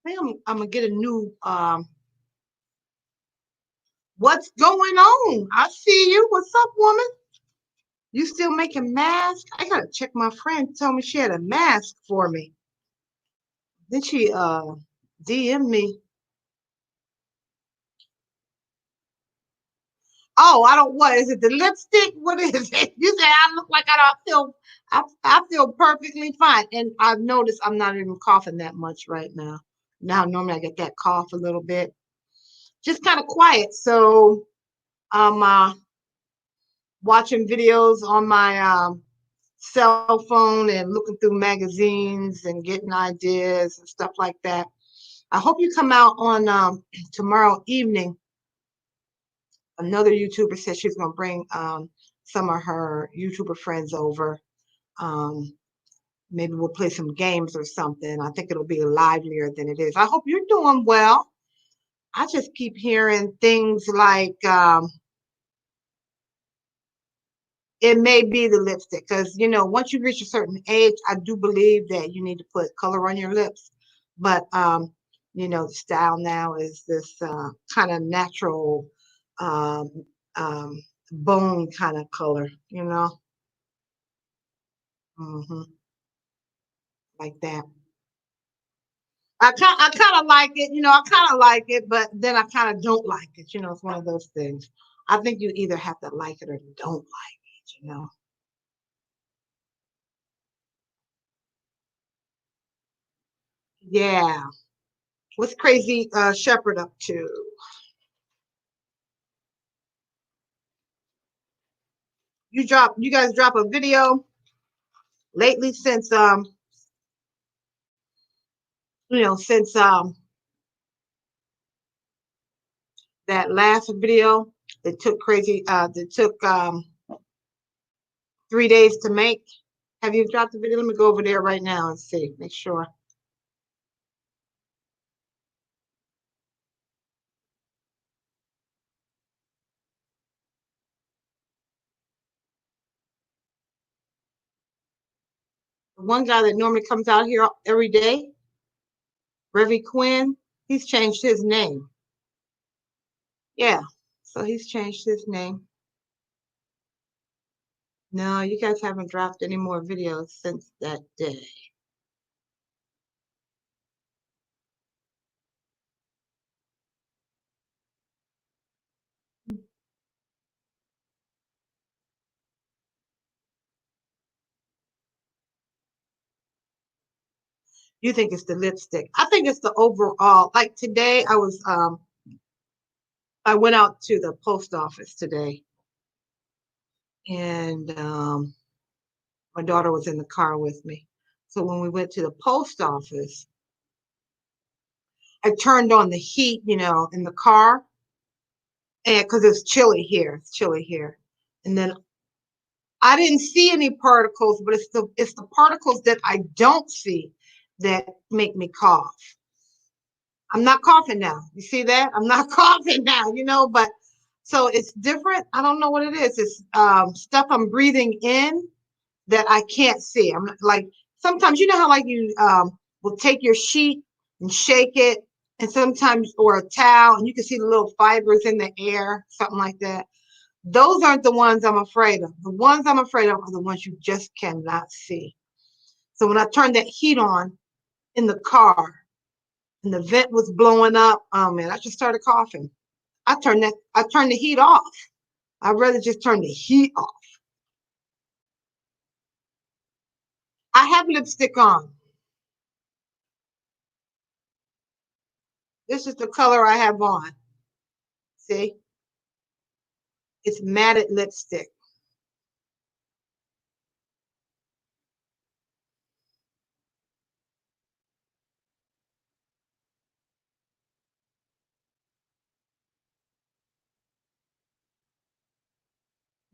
I think I'm gonna get a new what's going on? I see you. What's up, woman? You still making masks? I gotta check my friend told me she had a mask for me. Then she DM me. Oh, I don't, what is it? The lipstick? What is it? You say I look like I don't feel, I feel perfectly fine. And I've noticed I'm not even coughing that much right now. Now, normally I get that cough a little bit, just kind of quiet. So I'm watching videos on my cell phone and looking through magazines and getting ideas and stuff like that. I hope you come out on tomorrow evening. Another YouTuber said she's going to bring some of her YouTuber friends over. Um, maybe we'll play some games or something. I think it'll be livelier than it is. I hope you're doing well. I just keep hearing things like it may be the lipstick because, you know, once you reach a certain age, I do believe that you need to put color on your lips. But, you know, the style now is this kind of natural um, um, bone kind of color, you know, like that. I kind of like it, you know, I kind of like it, but then I kind of don't like it. You know, it's one of those things. I think you either have to like it or don't like it, you know. Yeah. What's Crazy Shepherd up to? You guys drop a video lately since you know, since that last video that took that took 3 days to make. Have you dropped the video? Let me go over there right now and see, make sure. The one guy that normally comes out here every day, Revy Quinn, he's changed his name. Yeah, so he's changed his name. No, you guys haven't dropped any more videos since that day. You think it's the lipstick? I think it's the overall. Like today, I went out to the post office today, and my daughter was in the car with me. So when we went to the post office, I turned on the heat, you know, in the car, and because it's chilly here, and then I didn't see any particles, but it's the particles that I don't see that make me cough. I'm not coughing now. You see that? I'm not coughing now, you know, but so it's different. I don't know what it is. It's stuff I'm breathing in that I can't see. I'm like, sometimes you know how like you will take your sheet and shake it, and sometimes, or a towel, and you can see the little fibers in the air, something like that. Those aren't the ones I'm afraid of. The ones I'm afraid of are the ones you just cannot see. So when I turned that heat on in the car and the vent was blowing up, oh man, I just started coughing. I turned the heat off. I'd rather just turn the heat off. I have lipstick on. This is the color I have on. See? It's matted lipstick.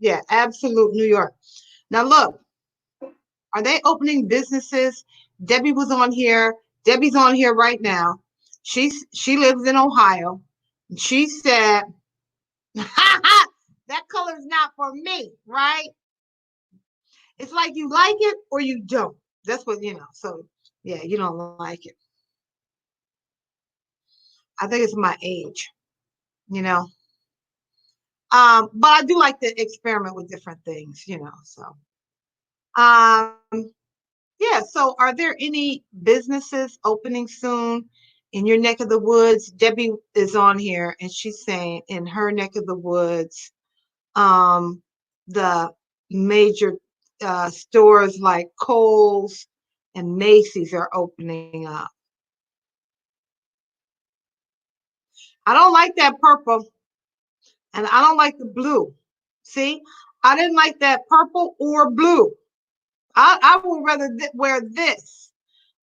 Yeah, absolute New York. Now look, are they opening businesses? Debbie was on here. Debbie's on here right now. She lives in Ohio. She said, that color is not for me, right? It's like you like it or you don't. That's what, you know. So yeah, you don't like it. I think it's my age, you know. But I do like to experiment with different things, you know. So um yeah, so are there any businesses opening soon in your neck of the woods? Debbie is on here and she's saying in her neck of the woods, The major stores like Kohl's and Macy's are opening up. I don't like that purple, and I don't like the blue. See, I didn't like that purple or blue. I would rather wear this,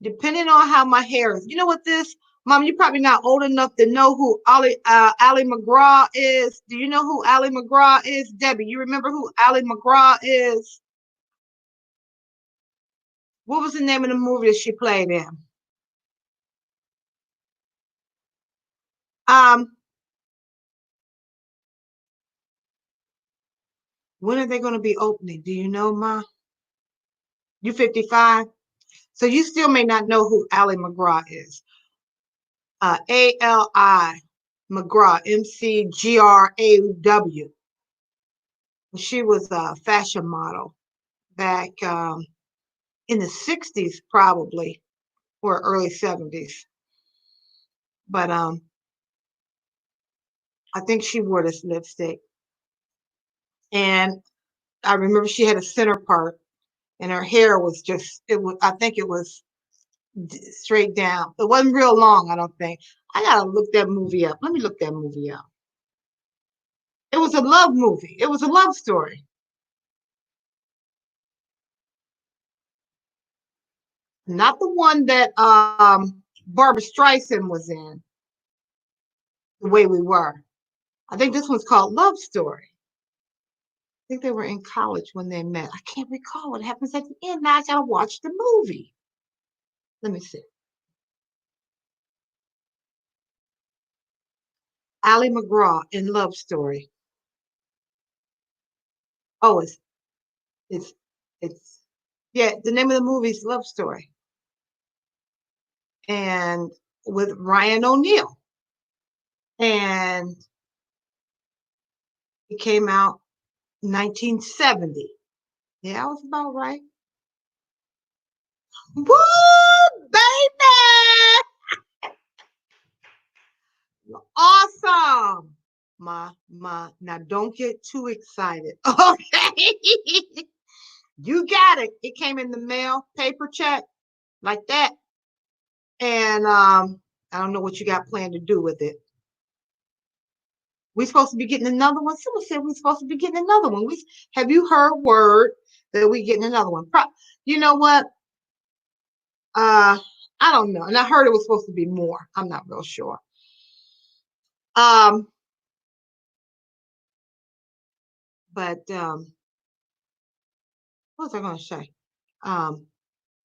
depending on how my hair is. You know what this, Mom? You're probably not old enough to know who Ali MacGraw is. Do you know who Ali MacGraw is, Debbie? You remember who Ali MacGraw is? What was the name of the movie that she played in? Um, when are they going to be opening? Do you know, Ma? You 55, so you still may not know who Ali MacGraw is. Ali MacGraw, McGraw. She was a fashion model back in the 60s, probably, or early 70s. But I think she wore this lipstick. And I remember she had a center part, and her hair was just, it was, I think it was straight down. It wasn't real long, I don't think. I gotta look that movie up. Let me look that movie up. It was a love movie. It was a love story. Not the one that Barbara Streisand was in, The Way We Were. I think this one's called Love Story. I think they were in college when they met. I can't recall what happens at the end. Now I gotta watch the movie. Let me see. Ali MacGraw in Love Story. Oh, it's it's yeah, the name of the movie is Love Story. And with Ryan O'Neal. And it came out 1970. Yeah, I was about right. Woo, baby! Awesome. Now don't get too excited. Okay. You got it. It came in the mail, paper check, like that. And I don't know what you got planned to do with it. We supposed to be getting another one. Someone said we're supposed to be getting another one. Have you heard word that we getting another one? You know what? I don't know. And I heard it was supposed to be more. I'm not real sure. Um, but what was I going to say? Um,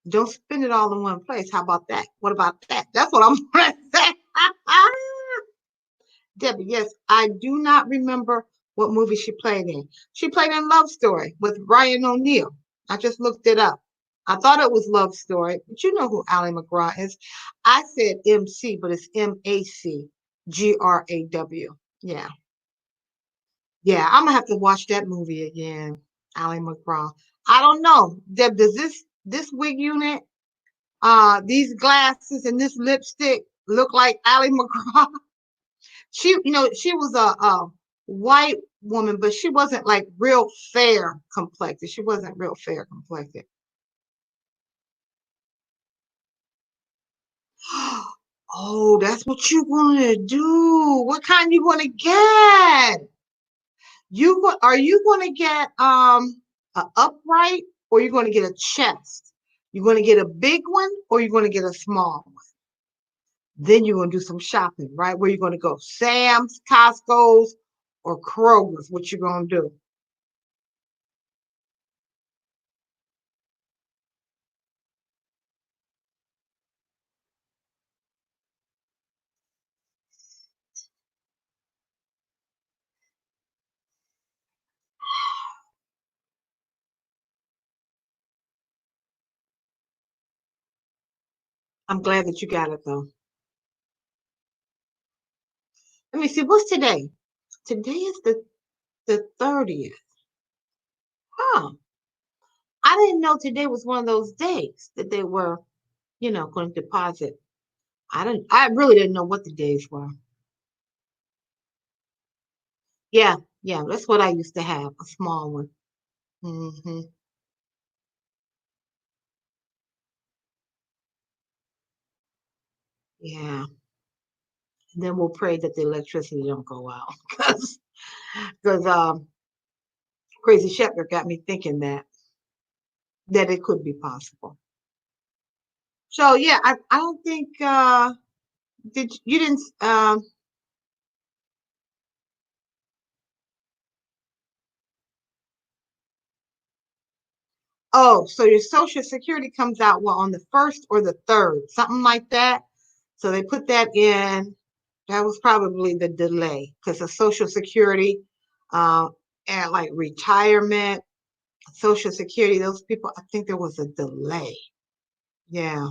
don't spend it all in one place. How about that? What about that? That's what I'm going to say. Debbie, yes, I do not remember what movie she played in. She played in Love Story with Ryan O'Neal. I just looked it up. I thought it was Love Story, but you know who Ali MacGraw is. I said MC, but it's MacGraw. Yeah. Yeah, I'm gonna have to watch that movie again. Ali MacGraw. I don't know. Deb, does this wig unit, these glasses and this lipstick look like Ali MacGraw? She was a white woman, but she wasn't like real fair complected. She wasn't real fair complected. Oh, that's what you want to do. What kind you want to get? Are you going to get a upright, or you're going to get a chest? You're going to get a big one, or you're going to get a small one? Then you're going to do some shopping, right? Where you're going to go? Sam's, Costco's, or Kroger's? What you going to do? I'm glad that you got it though. Let me see. What's today? Today is the 30th. Huh. I didn't know today was one of those days that they were, going to deposit. I really didn't know what the days were. Yeah, Yeah, that's what I used to have, a small one. Hmm. Yeah. And then we'll pray that the electricity don't go out because Crazy Shepherd got me thinking that it could be possible. So yeah, I don't think you didn't oh, so your social security comes out well on the first or the third, something like that. So they put that in. That was probably the delay because of social security uh and like retirement, social security, those people, I think there was a delay. Yeah.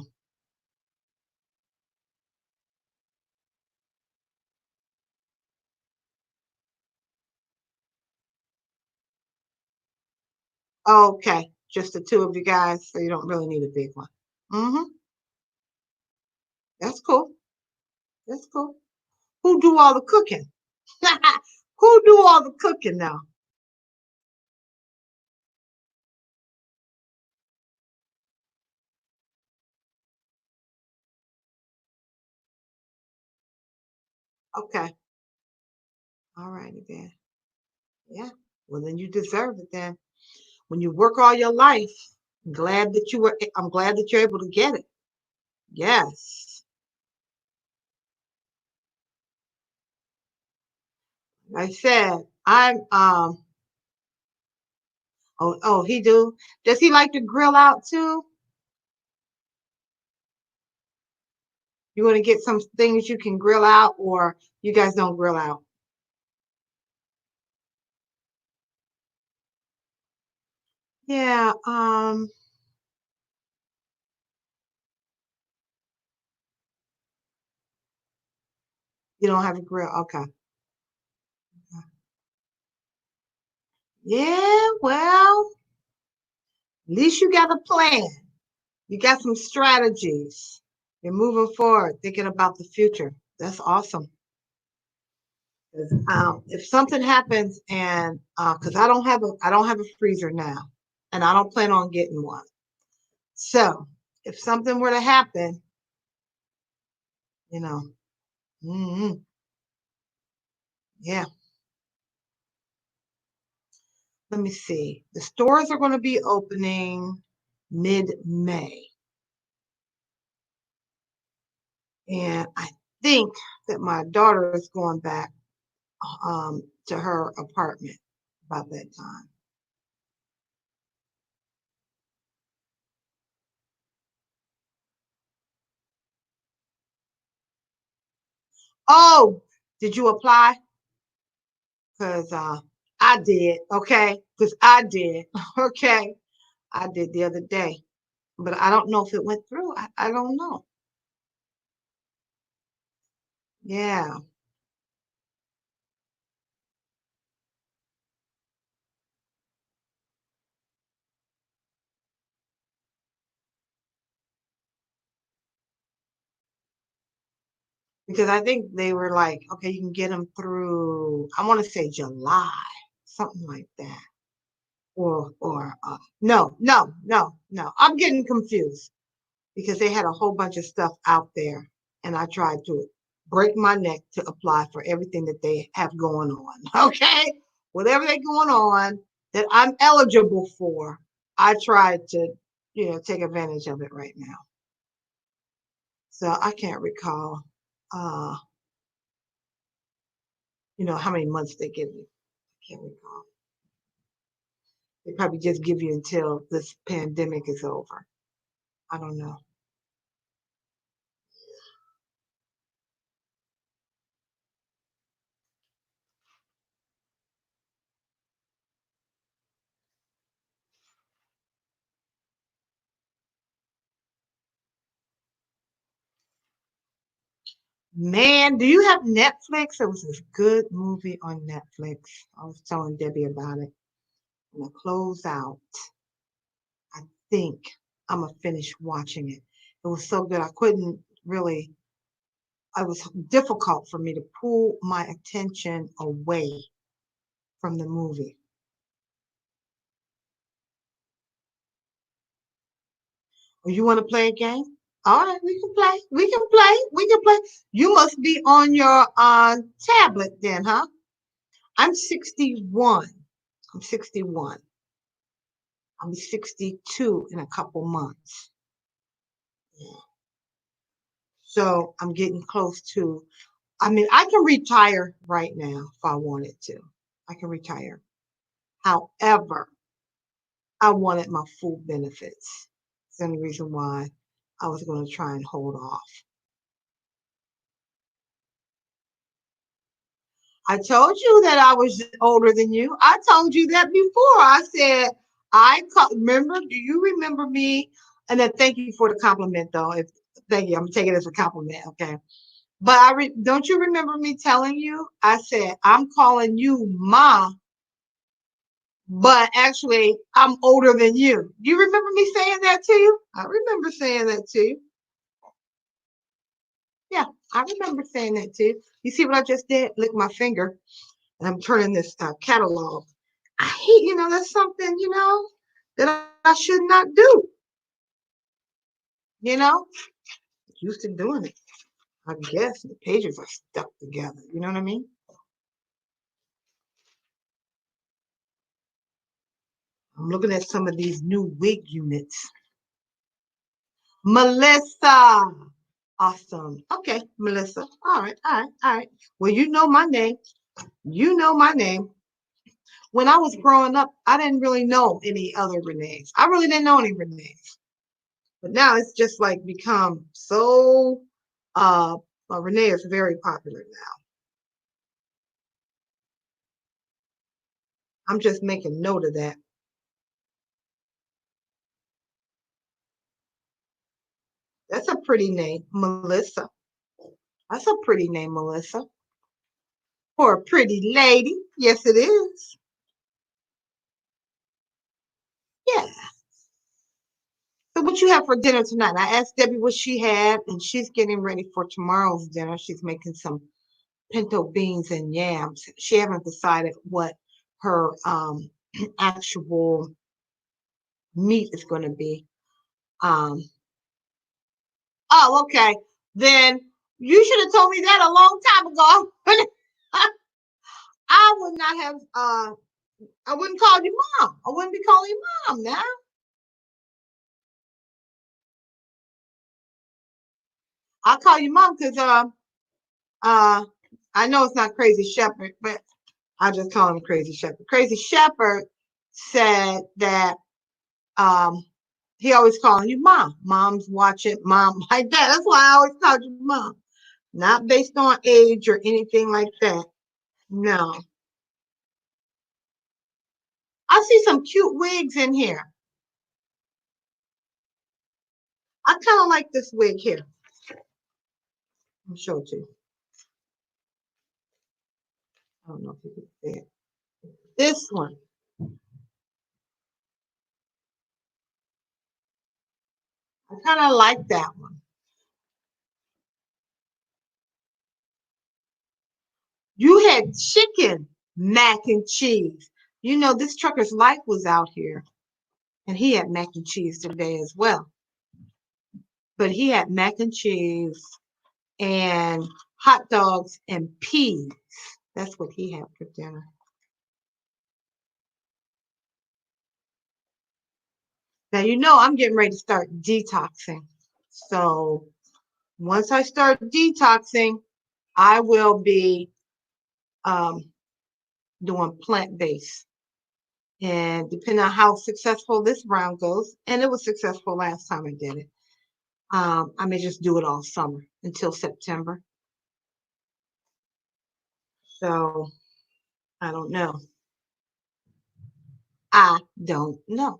Okay. Just the two of you guys, so you don't really need a big one. Mm-hmm. That's cool. That's cool. Who do all the cooking? Who do all the cooking now? Okay. All righty then. Yeah. Well, then you deserve it then. When you work all your life, I'm glad that you're able to get it. Yes. Like I said, oh, he do. Does he like to grill out too? You want to get some things you can grill out, or you guys don't grill out? Yeah, you don't have a grill. Okay. Yeah, well, at least you got a plan. You got some strategies. You're moving forward, thinking about the future. That's awesome. 'Cause, if something happens and because I don't have a freezer now, and I don't plan on getting one. So if something were to happen, you know, mhm, yeah. Let me see. The stores are going to be opening mid-May, and I think that my daughter is going back to her apartment about that time. Oh, did you apply? Because I did. Okay, because I did. Okay, I did the other day, but I don't know if it went through. I don't know. Yeah, because I think they were like, okay, you can get them through. I want to say July, something like that. Or no, no, no, no. I'm getting confused because they had a whole bunch of stuff out there, and I tried to break my neck to apply for everything that they have going on. Okay, whatever they're going on that I'm eligible for, I tried to, take advantage of it right now. So I can't recall, uh, how many months they give you. I can't recall. They probably just give you until this pandemic is over. I don't know. Man, do you have Netflix? There was this good movie on Netflix. I was telling Debbie about it. I'm gonna close out. I think I'm gonna finish watching it. It was so good. I couldn't really, it was difficult for me to pull my attention away from the movie. Oh, you want to play a game? All right, we can play. We can play. We can play. You must be on your tablet then, huh? I'm 61. I'm 61. I'll be 62 in a couple months. Yeah. So I'm getting close to, I mean, I can retire right now if I wanted to. I can retire. However, I wanted my full benefits. It's the only reason why I was going to try and hold off. I told you that I was older than you. I told you that before. I said, remember, do you remember me? And then thank you for the compliment, though. Thank you. I'm going to take it as a compliment. Okay. But don't you remember me telling you? I said, I'm calling you Ma, but actually, I'm older than you. Do you remember me saying that to you? I remember saying that to you. Yeah, I remember saying that to you. You see what I just did? Lick my finger, and I'm turning this catalog. I hate, that's something, that I should not do. You know, used to doing it. I guess the pages are stuck together. You know what I mean? I'm looking at some of these new wig units. Melissa. Awesome. Okay, Melissa. All right, all right, all right. Well, you know my name. You know my name. When I was growing up, I didn't really know any other Renees. I really didn't know any Renees. But now it's just like become so, Renee is very popular now. I'm just making note of that. That's a pretty name, Melissa. That's a pretty name, Melissa. For a pretty lady. Yes, it is. Yeah. So what you have for dinner tonight? I asked Debbie what she had, and she's getting ready for tomorrow's dinner. She's making some pinto beans and yams. She haven't decided what her actual meat is going to be. Um, oh, okay. Then you should have told me that a long time ago. I would not have. I wouldn't call you mom. I wouldn't be calling you mom now. I'll call you mom because I know it's not Crazy Shepherd, but I just call him Crazy Shepherd. Crazy Shepherd said that he always calling you mom. Mom's watching mom like that. That's why I always called you mom. Not based on age or anything like that. No. I see some cute wigs in here. I kind of like this wig here. I'll show it to you. I don't know if you can see it. This one. I kind of like that one. You had chicken mac and cheese. This trucker's life was out here, and he had mac and cheese today as well. But he had mac and cheese and hot dogs and peas. That's what he had for dinner. Now, I'm getting ready to start detoxing. So once I start detoxing, I will be doing plant-based. And depending on how successful this round goes, and it was successful last time I did it, I may just do it all summer until September. So I don't know. I don't know.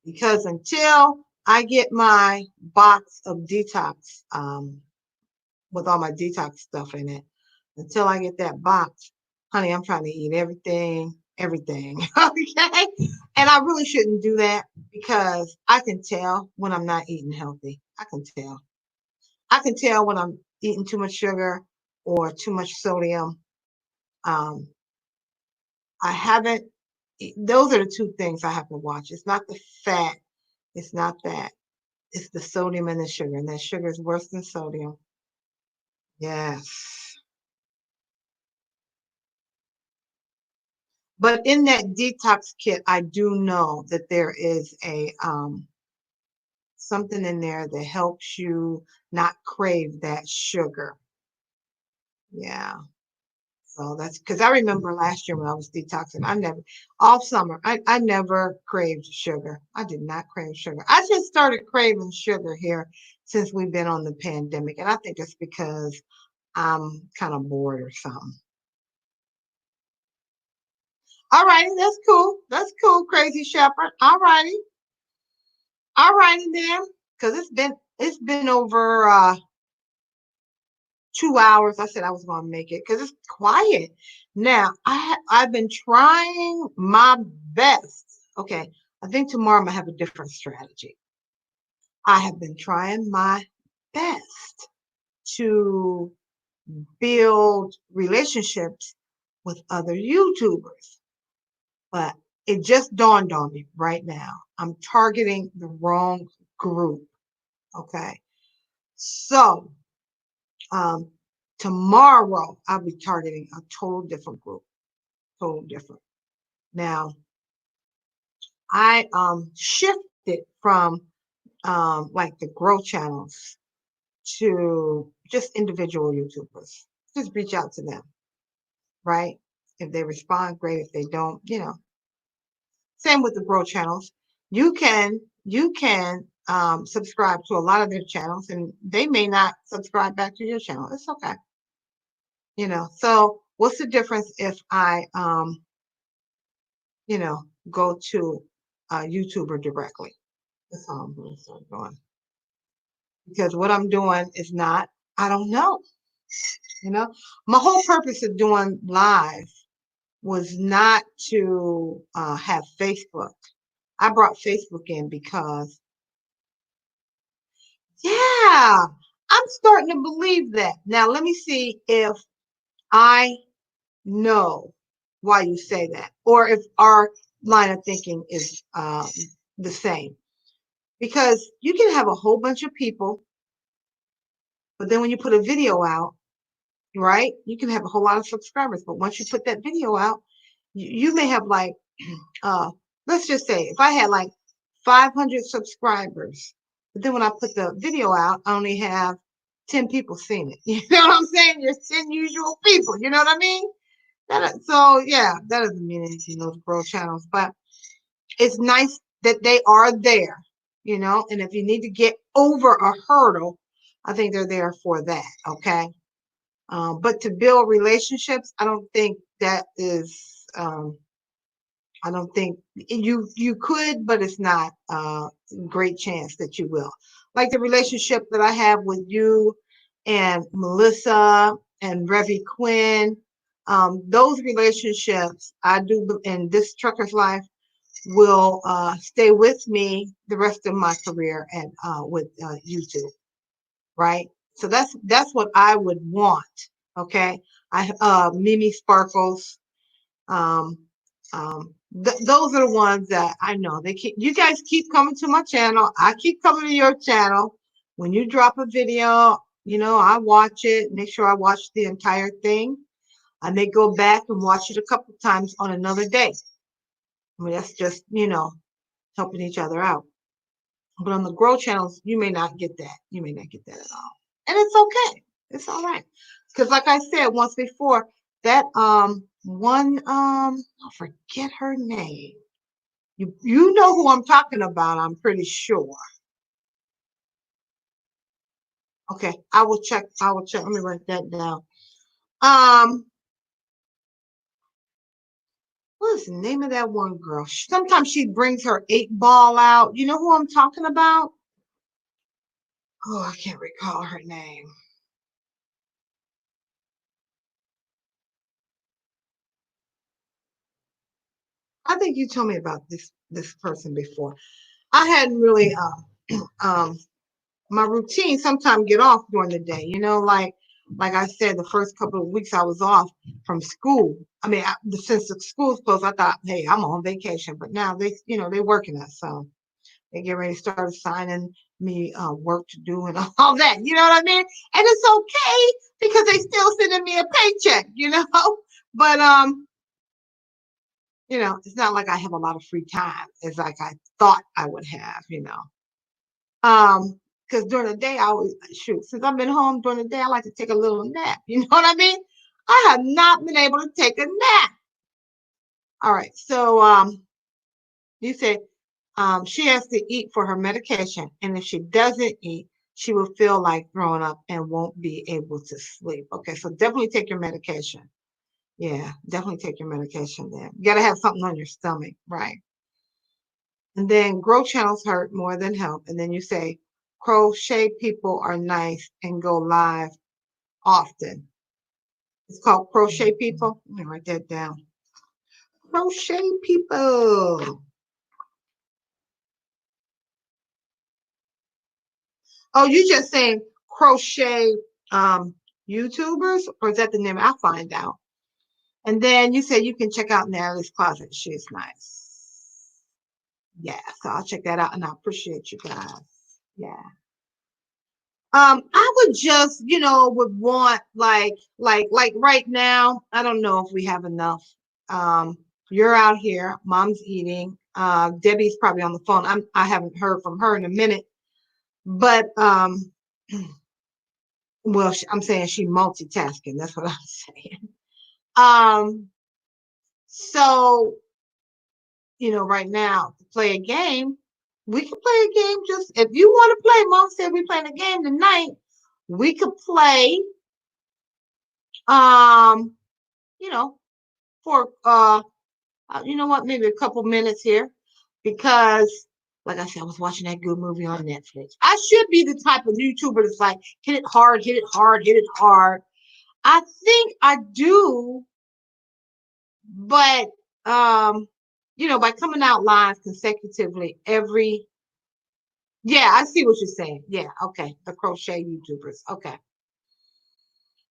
Because until I get my box of detox, with all my detox stuff in it, until I get that box, honey, I'm trying to eat everything, everything. Okay. And I really shouldn't do that because I can tell when I'm not eating healthy. I can tell. I can tell when I'm eating too much sugar or too much sodium. Um, I haven't, those are the two things I have to watch. It's not the fat, it's not that, it's the sodium and the sugar. And that sugar is worse than sodium. Yes. But in that detox kit, I do know that there is a something in there that helps you not crave that sugar. Yeah. So that's because I remember last year when I was detoxing, I never, all summer, I never craved sugar. I did not crave sugar. I just started craving sugar here since we've been on the pandemic. And I think it's because I'm kind of bored or something. All righty, that's cool. That's cool, Crazy Shepherd. All righty. All righty then. Because it's been over 2 hours. I said I was gonna make it because it's quiet. Now I've been trying my best. Okay, I think tomorrow I'm gonna have a different strategy. I have been trying my best to build relationships with other YouTubers, but it just dawned on me right now. I'm targeting the wrong group. Okay, so um, tomorrow I'll be targeting a total different group. Total different. Now, I shifted from like the growth channels to just individual YouTubers. Just reach out to them, right? If they respond, great. If they don't, same with the growth channels. You can subscribe to a lot of their channels, and they may not subscribe back to your channel. It's okay, So what's the difference if I go to a YouTuber directly? That's how I'm going to start going. Because what I'm doing is not, I don't know, you know. My whole purpose of doing live was not to have Facebook. I brought Facebook in because, yeah, I'm starting to believe that. Now, let me see if I know why you say that, or if our line of thinking is the same. Because you can have a whole bunch of people, but then when you put a video out, right, you can have a whole lot of subscribers. But once you put that video out, you may have like, let's just say if I had like 500 subscribers, but then when I put the video out, I only have 10 people seeing it. You know what I'm saying? You're 10 usual people. You know what I mean? So yeah, that doesn't mean anything, those growth channels, but it's nice that they are there, and if you need to get over a hurdle, I think they're there for that. Okay. But to build relationships, I don't think that is, I don't think you could, but it's not a great chance that you will. Like the relationship that I have with you and Melissa and Revy Quinn, those relationships I do in this trucker's life will stay with me the rest of my career and with YouTube, right? So that's what I would want. Okay, Mimi Sparkles, um, those are the ones that I know. You guys keep coming to my channel. I keep coming to your channel. When you drop a video, I watch it. Make sure I watch the entire thing. I may go back and watch it a couple times on another day. I mean, that's just helping each other out. But on the grow channels, you may not get that. You may not get that at all. And it's okay. It's all right. Because like I said once before, that one I forget her name. You know who I'm talking about, I'm pretty sure. Okay, I will check. Let me write that down. Um, what is the name of that one girl? Sometimes she brings her 8 ball out. You know who I'm talking about? Oh, I can't recall her name. I think you told me about this person before. I hadn't really my routine sometimes get off during the day. Like I said, the first couple of weeks I was off from school. I mean, since the school's closed, I thought, hey, I'm on vacation. But now they working us, so they get ready to start assigning me work to do and all that. You know what I mean? And it's okay because they still sending me a paycheck. But it's not like I have a lot of free time. It's like I thought I would have. Because during the day I always shoot. Since I've been home during the day, I like to take a little nap. You know what I mean? I have not been able to take a nap. All right. So you said she has to eat for her medication, and if she doesn't eat, she will feel like throwing up and won't be able to sleep. Okay, so definitely take your medication. Yeah, definitely take your medication then. You got to have something on your stomach, right? And then grow channels hurt more than help. And then you say crochet people are nice and go live often. It's called crochet people. Let me write that down. Crochet people. Oh, you just saying crochet YouTubers, or is that the name? I'll find out. And then you said you can check out Natalie's closet. She's nice. Yeah, so I'll check that out, and I appreciate you guys. Yeah. I would just, would want like right now, I don't know if we have enough. You're out here, mom's eating. Debbie's probably on the phone. I haven't heard from her in a minute, but well, I'm saying she multitasking. That's what I'm saying. Um, so right now to play a game, we can play a game. Just if you want to play, mom said we playing a game tonight. We could play. Um, you know, for you know what, maybe a couple minutes here, because like I said, I was watching that good movie on Netflix. I should be the type of YouTuber that's like hit it hard, hit it hard, hit it hard. I think I do, but by coming out live consecutively every yeah, I see what you're saying. Yeah, okay. The crochet YouTubers. Okay.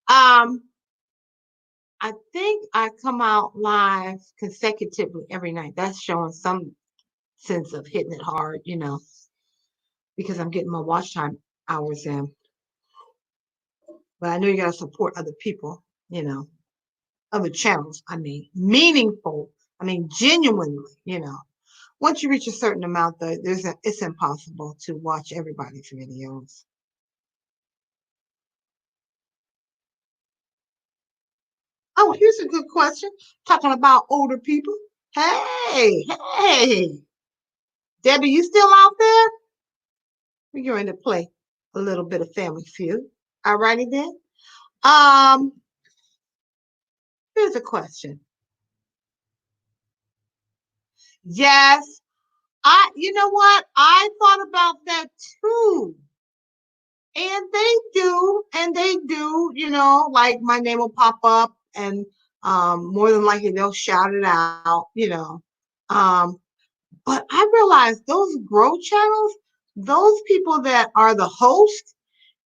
Um, I think I come out live consecutively every night. That's showing some sense of hitting it hard, because I'm getting my watch time hours in. But I know you gotta support other people, other channels. I mean, meaningful. I mean, genuinely. Once you reach a certain amount, though, it's impossible to watch everybody's videos. Oh, here's a good question. Talking about older people. Hey, hey, Debbie, you still out there? We're going to play a little bit of Family Feud. All righty then. Um, Here's a question. Yes, you know what? I thought about that too. And they do, like my name will pop up and more than likely they'll shout it out. Um, but I realized those grow channels, those people that are the host,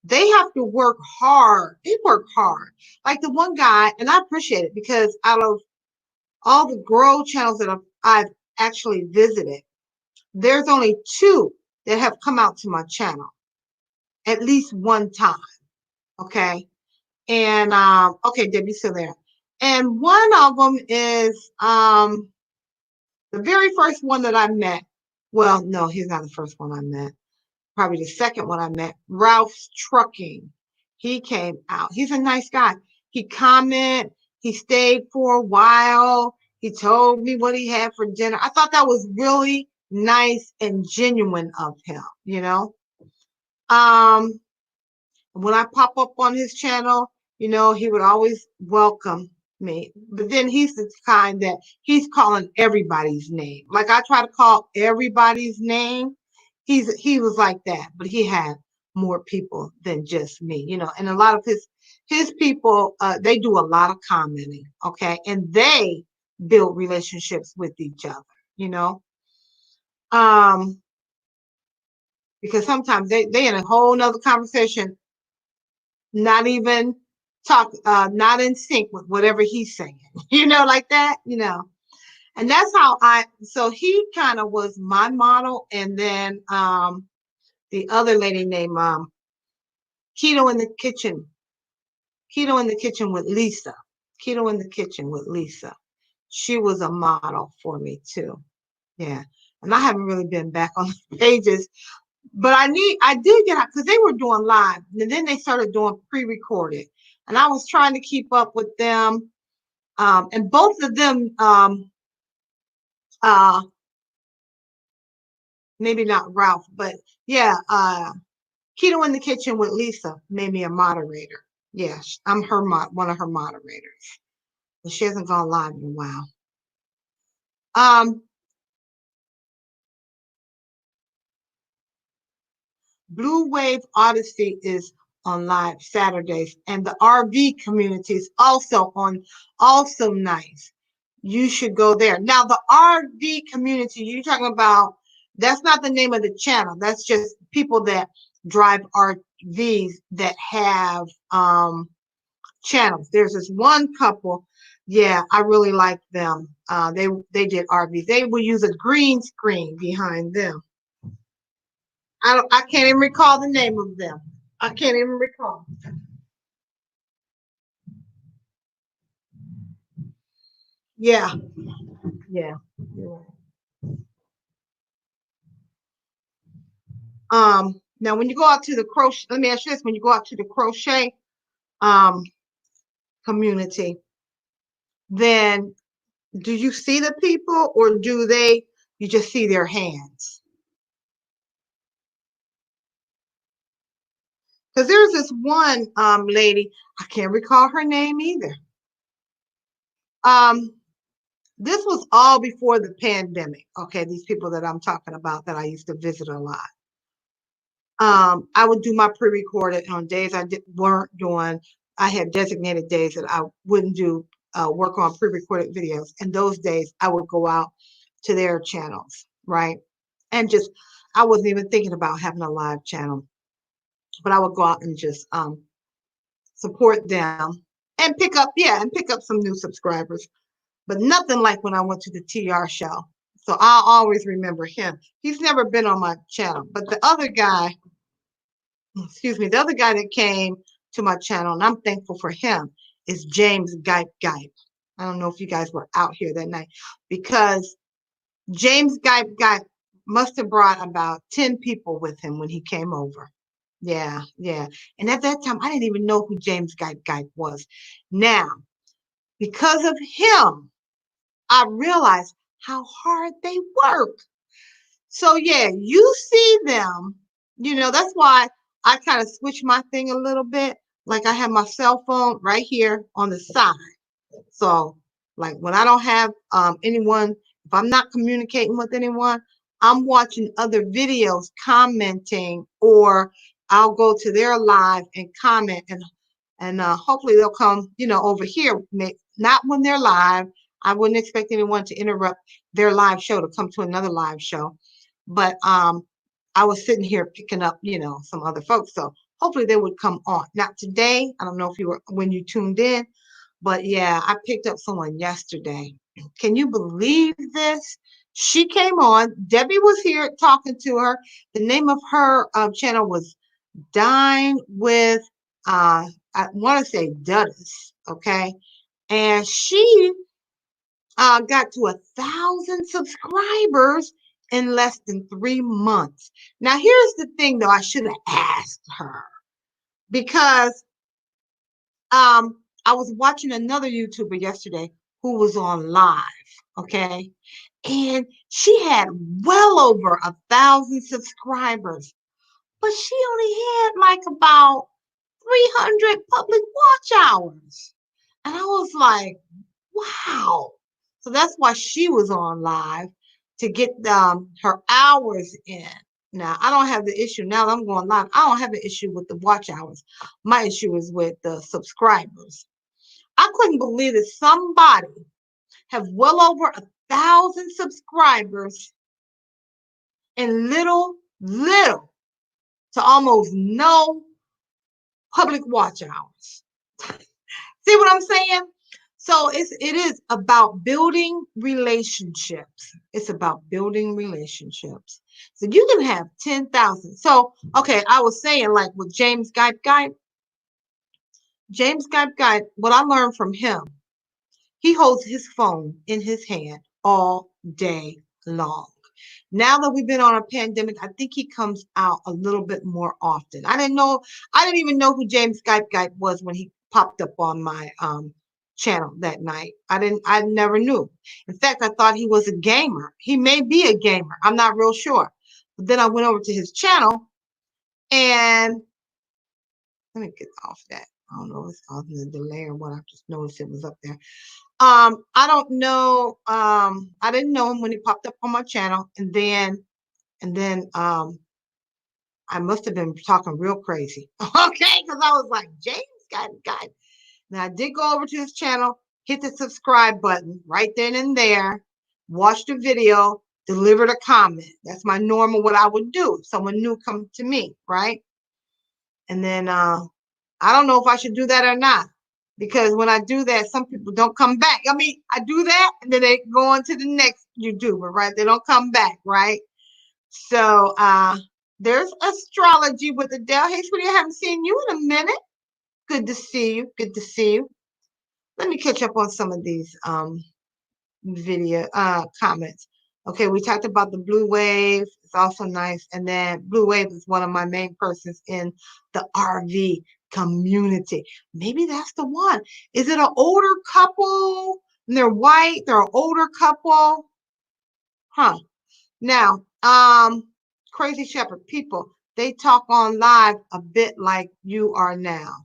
they have to work hard. They work hard. Like the one guy, and I appreciate it because out of all the grow channels that I've actually visited, there's only two that have come out to my channel at least one time. Okay. And okay, Debbie's still there. And one of them is the very first one that I met. Well, no, he's not the first one I met. Probably the second one I met, Ralph's Trucking. He came out. He's a nice guy. He commented. He stayed for a while. He told me what he had for dinner. I thought that was really nice and genuine of him. Um, when I pop up on his channel, he would always welcome me. But then he's the kind that he's calling everybody's name. Like I try to call everybody's name. He was like that, but he had more people than just me. And a lot of his people, they do a lot of commenting, okay, and they build relationships with each other. Um, because sometimes they in a whole nother conversation, not even not in sync with whatever he's saying, like that, and that's how so he kind of was my model. And then the other lady named Keto in the Kitchen, Keto in the Kitchen with Lisa, Keto in the Kitchen with Lisa. She was a model for me too. Yeah. And I haven't really been back on the pages, but I did get out because they were doing live, and then they started doing pre-recorded, and I was trying to keep up with them. And both of them, uh, maybe not Ralph, but yeah, Keto in the Kitchen with Lisa made me a moderator. Yes, I'm one of her moderators. But she hasn't gone live in a while. Blue Wave Odyssey is on live Saturdays, and the RV community is also nice. You should go there. Now, the RV community you're talking about, that's not the name of the channel. That's just people that drive RVs that have channels. There's this one couple. Yeah, I really like them. They did RVs. They would use a green screen behind them. I can't even recall the name of them. I can't even recall. Yeah. Yeah. Now when you go out to the crochet, let me ask you this, when you go out to the crochet community, then do you see the people, or you just see their hands? Because there's this one lady, I can't recall her name either. This was all before the pandemic. Okay, these people that I'm talking about that I used to visit a lot. I would do my pre-recorded on days weren't doing. I had designated days that I wouldn't do work on pre-recorded videos, and those days I would go out to their channels, right? And just I wasn't even thinking about having a live channel, but I would go out and just support them and pick up some new subscribers. But nothing like when I went to the TR show. So I'll always remember him. He's never been on my channel, but the other guy that came to my channel, and I'm thankful for him, is James Gype Gype. I don't know if you guys were out here that night, because James Gype Gype must have brought about 10 people with him when he came over. Yeah, yeah. And at that time, I didn't even know who James Gype Gype was. Now, because of him, I realized how hard they work. So yeah, you see them, that's why I kind of switch my thing a little bit. Like I have my cell phone right here on the side. So like when I don't have anyone, if I'm not communicating with anyone, I'm watching other videos, commenting, or I'll go to their live and comment, and hopefully they'll come, over here. Not when they're live. I wouldn't expect anyone to interrupt their live show to come to another live show. But I was sitting here picking up, some other folks. So hopefully they would come on. Not today. I don't know if you were when you tuned in, but yeah, I picked up someone yesterday. Can you believe this? She came on. Debbie was here talking to her. The name of her channel was Dine with, I want to say Duddis, okay? And she got to 1,000 subscribers in less than 3 months. Now, here's the thing, though. I should have asked her, because I was watching another YouTuber yesterday who was on live, okay? And she had well over 1,000 subscribers, but she only had like about 300 public watch hours. And I was like, wow. So that's why she was on live, to get her hours in. Now, I don't have the issue now that I'm going live. I don't have an issue with the watch hours. My issue is with the subscribers. I couldn't believe that somebody have well over 1,000 subscribers in little to almost no public watch hours. See what I'm saying? So it is about building relationships. It's about building relationships. So you can have 10,000. So, okay, I was saying like with James Guy, what I learned from him, he holds his phone in his hand all day long. Now that we've been on a pandemic, I think he comes out a little bit more often. I didn't even know who James Guy was when he popped up on my channel that night. I never knew. In fact, I thought he was a gamer. He may be a gamer. I'm not real sure. But then I went over to his channel and let me get off that. I don't know if it's causing the delay or what. I just noticed it was up there. I don't know. I didn't know him when he popped up on my channel, and then I must have been talking real crazy. Okay, because I was like, James Guy. Now I did go over to his channel, hit the subscribe button right then and there, watch the video, delivered a comment. That's my normal what I would do if someone new come to me, right? And then I don't know if I should do that or not. Because when I do that, some people don't come back. I mean, I do that and then they go on to the next YouTuber, right? They don't come back, right? So there's astrology with Adele. Hey, sweetie, I haven't seen you in a minute. Good to see you. Good to see you. Let me catch up on some of these video comments. Okay, we talked about the Blue Wave. It's also nice. And then Blue Wave is one of my main persons in the RV community. Maybe that's the one. Is it an older couple? And they're white. They're an older couple. Huh. Now, Crazy Shepherd people, they talk on live a bit like you are now.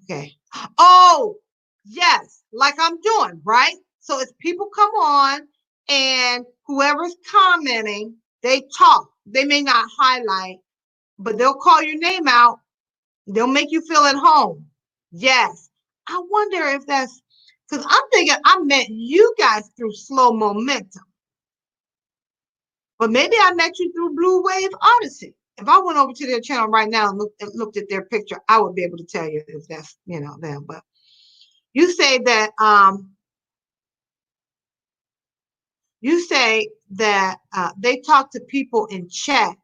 Okay. Oh, yes, like I'm doing, right? So as people come on and whoever's commenting, they talk. They may not highlight, but they'll call your name out. They'll make you feel at home. Yes. I wonder if that's because I'm thinking I met you guys through Slow Momentum, but maybe I met you through Blue Wave Odyssey. If I went over to their channel right now and looked at their picture, I would be able to tell you if that's them. But you say that they talk to people in chat.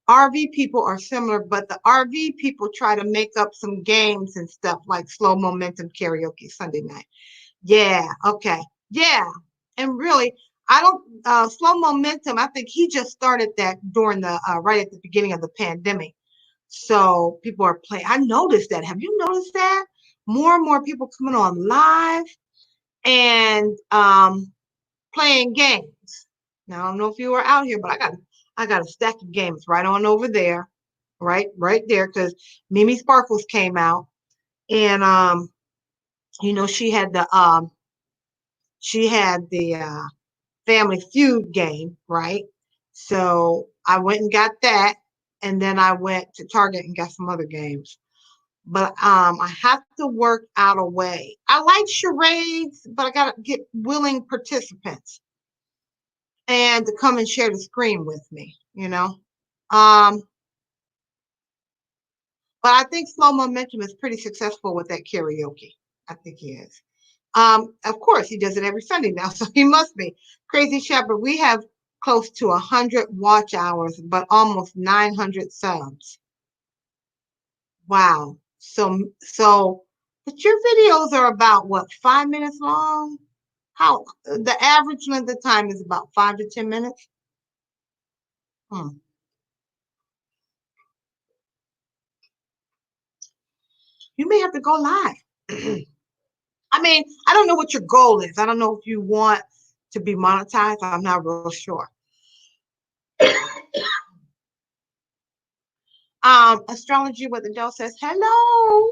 RV people are similar, but the RV people try to make up some games and stuff like Slow Momentum Karaoke Sunday night. Yeah, okay. Yeah. And really, I don't Slow Momentum, I think he just started that during the right at the beginning of the pandemic. So people are playing. I noticed that. Have you noticed that? More and more people coming on live and playing games. Now I don't know if you were out here, but I got a stack of games right on over there, right there, because Mimi Sparkles came out, and she had the Family Feud game, right? So I went and got that, and then I went to Target and got some other games. But I have to work out a way. I like charades, but I gotta get willing participants and to come and share the screen with me. But I think Slow Momentum is pretty successful with that karaoke. I think he is. Of course, he does it every Sunday now, so he must be. Crazy Shepherd, we have close to 100 watch hours, but almost 900 subs. Wow. But your videos are about what, 5 minutes long? How the average length of time is about 5 to 10 minutes? Hmm. You may have to go live. I mean, I don't know what your goal is. I don't know if you want to be monetized. I'm not real sure. Astrology with Adele says, hello.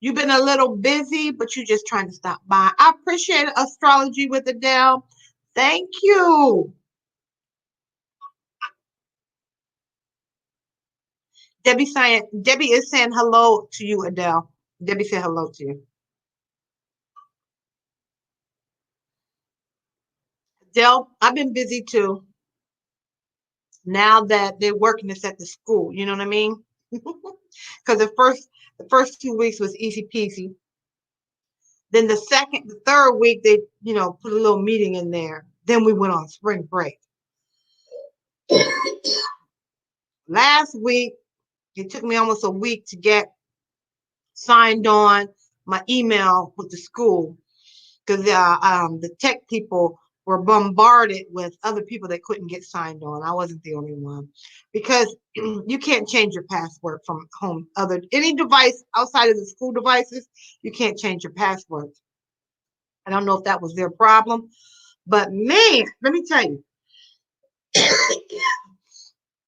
You've been a little busy, but you're just trying to stop by. I appreciate Astrology with Adele. Thank you. Debbie is saying hello to you, Adele. Debbie said hello to you. Del, I've been busy too. Now that they're working this at the school, you know what I mean? Because the first 2 weeks was easy peasy. Then the third week, they, put a little meeting in there. Then we went on spring break. Last week, it took me almost a week to get signed on my email with the school because the tech people were bombarded with other people that couldn't get signed on. I wasn't the only one because you can't change your password from home. Any device outside of the school devices, you can't change your password. I don't know if that was their problem, but man, let me tell you,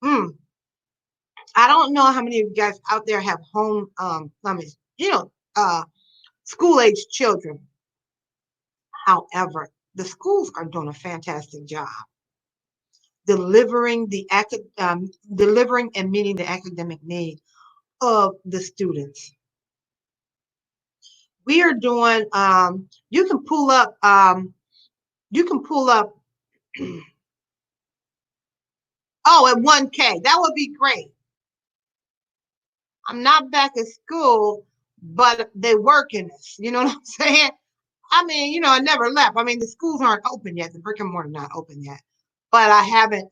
mm, I don't know how many of you guys out there have home, you know, uh, school age children. However, the schools are doing a fantastic job delivering and meeting the academic need of the students. We are doing. You can pull up. You can pull up. Oh, at 1K, that would be great. I'm not back at school, but they working us. You know what I'm saying? I mean, I never left. I mean, the schools aren't open yet. The brick and mortar not open yet, but I haven't.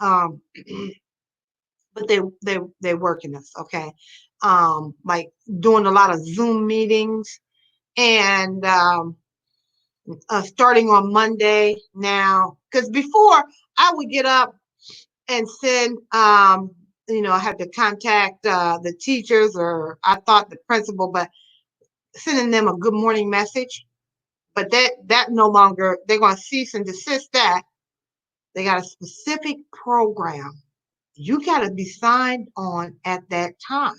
But they working us. Okay, like doing a lot of Zoom meetings and starting on Monday now. Because before I would get up and send, I had to contact the teachers or I thought the principal, but sending them a good morning message. But that no longer, they're going to cease and desist that. They got a specific program. You got to be signed on at that time.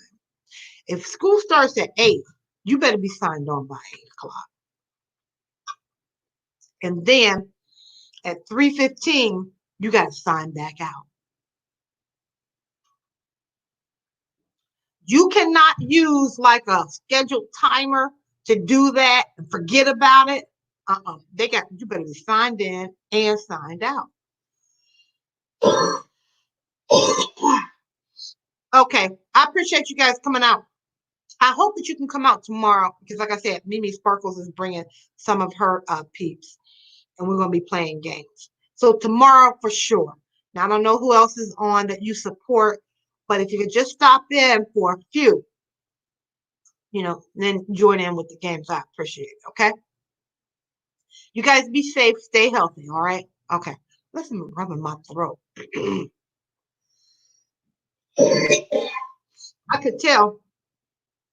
If school starts at 8, you better be signed on by 8 o'clock. And then at 3:15, you got to sign back out. You cannot use like a scheduled timer to do that and forget about it. You better be signed in and signed out. Okay, I appreciate you guys coming out. I hope that you can come out tomorrow because, like I said, Mimi Sparkles is bringing some of her peeps, and we're going to be playing games. So tomorrow for sure. Now, I don't know who else is on that you support, but if you could just stop in for a few, then join in with the games. I appreciate it. Okay. You guys be safe. Stay healthy. All right. Okay. Listen, rubbing my throat. I could tell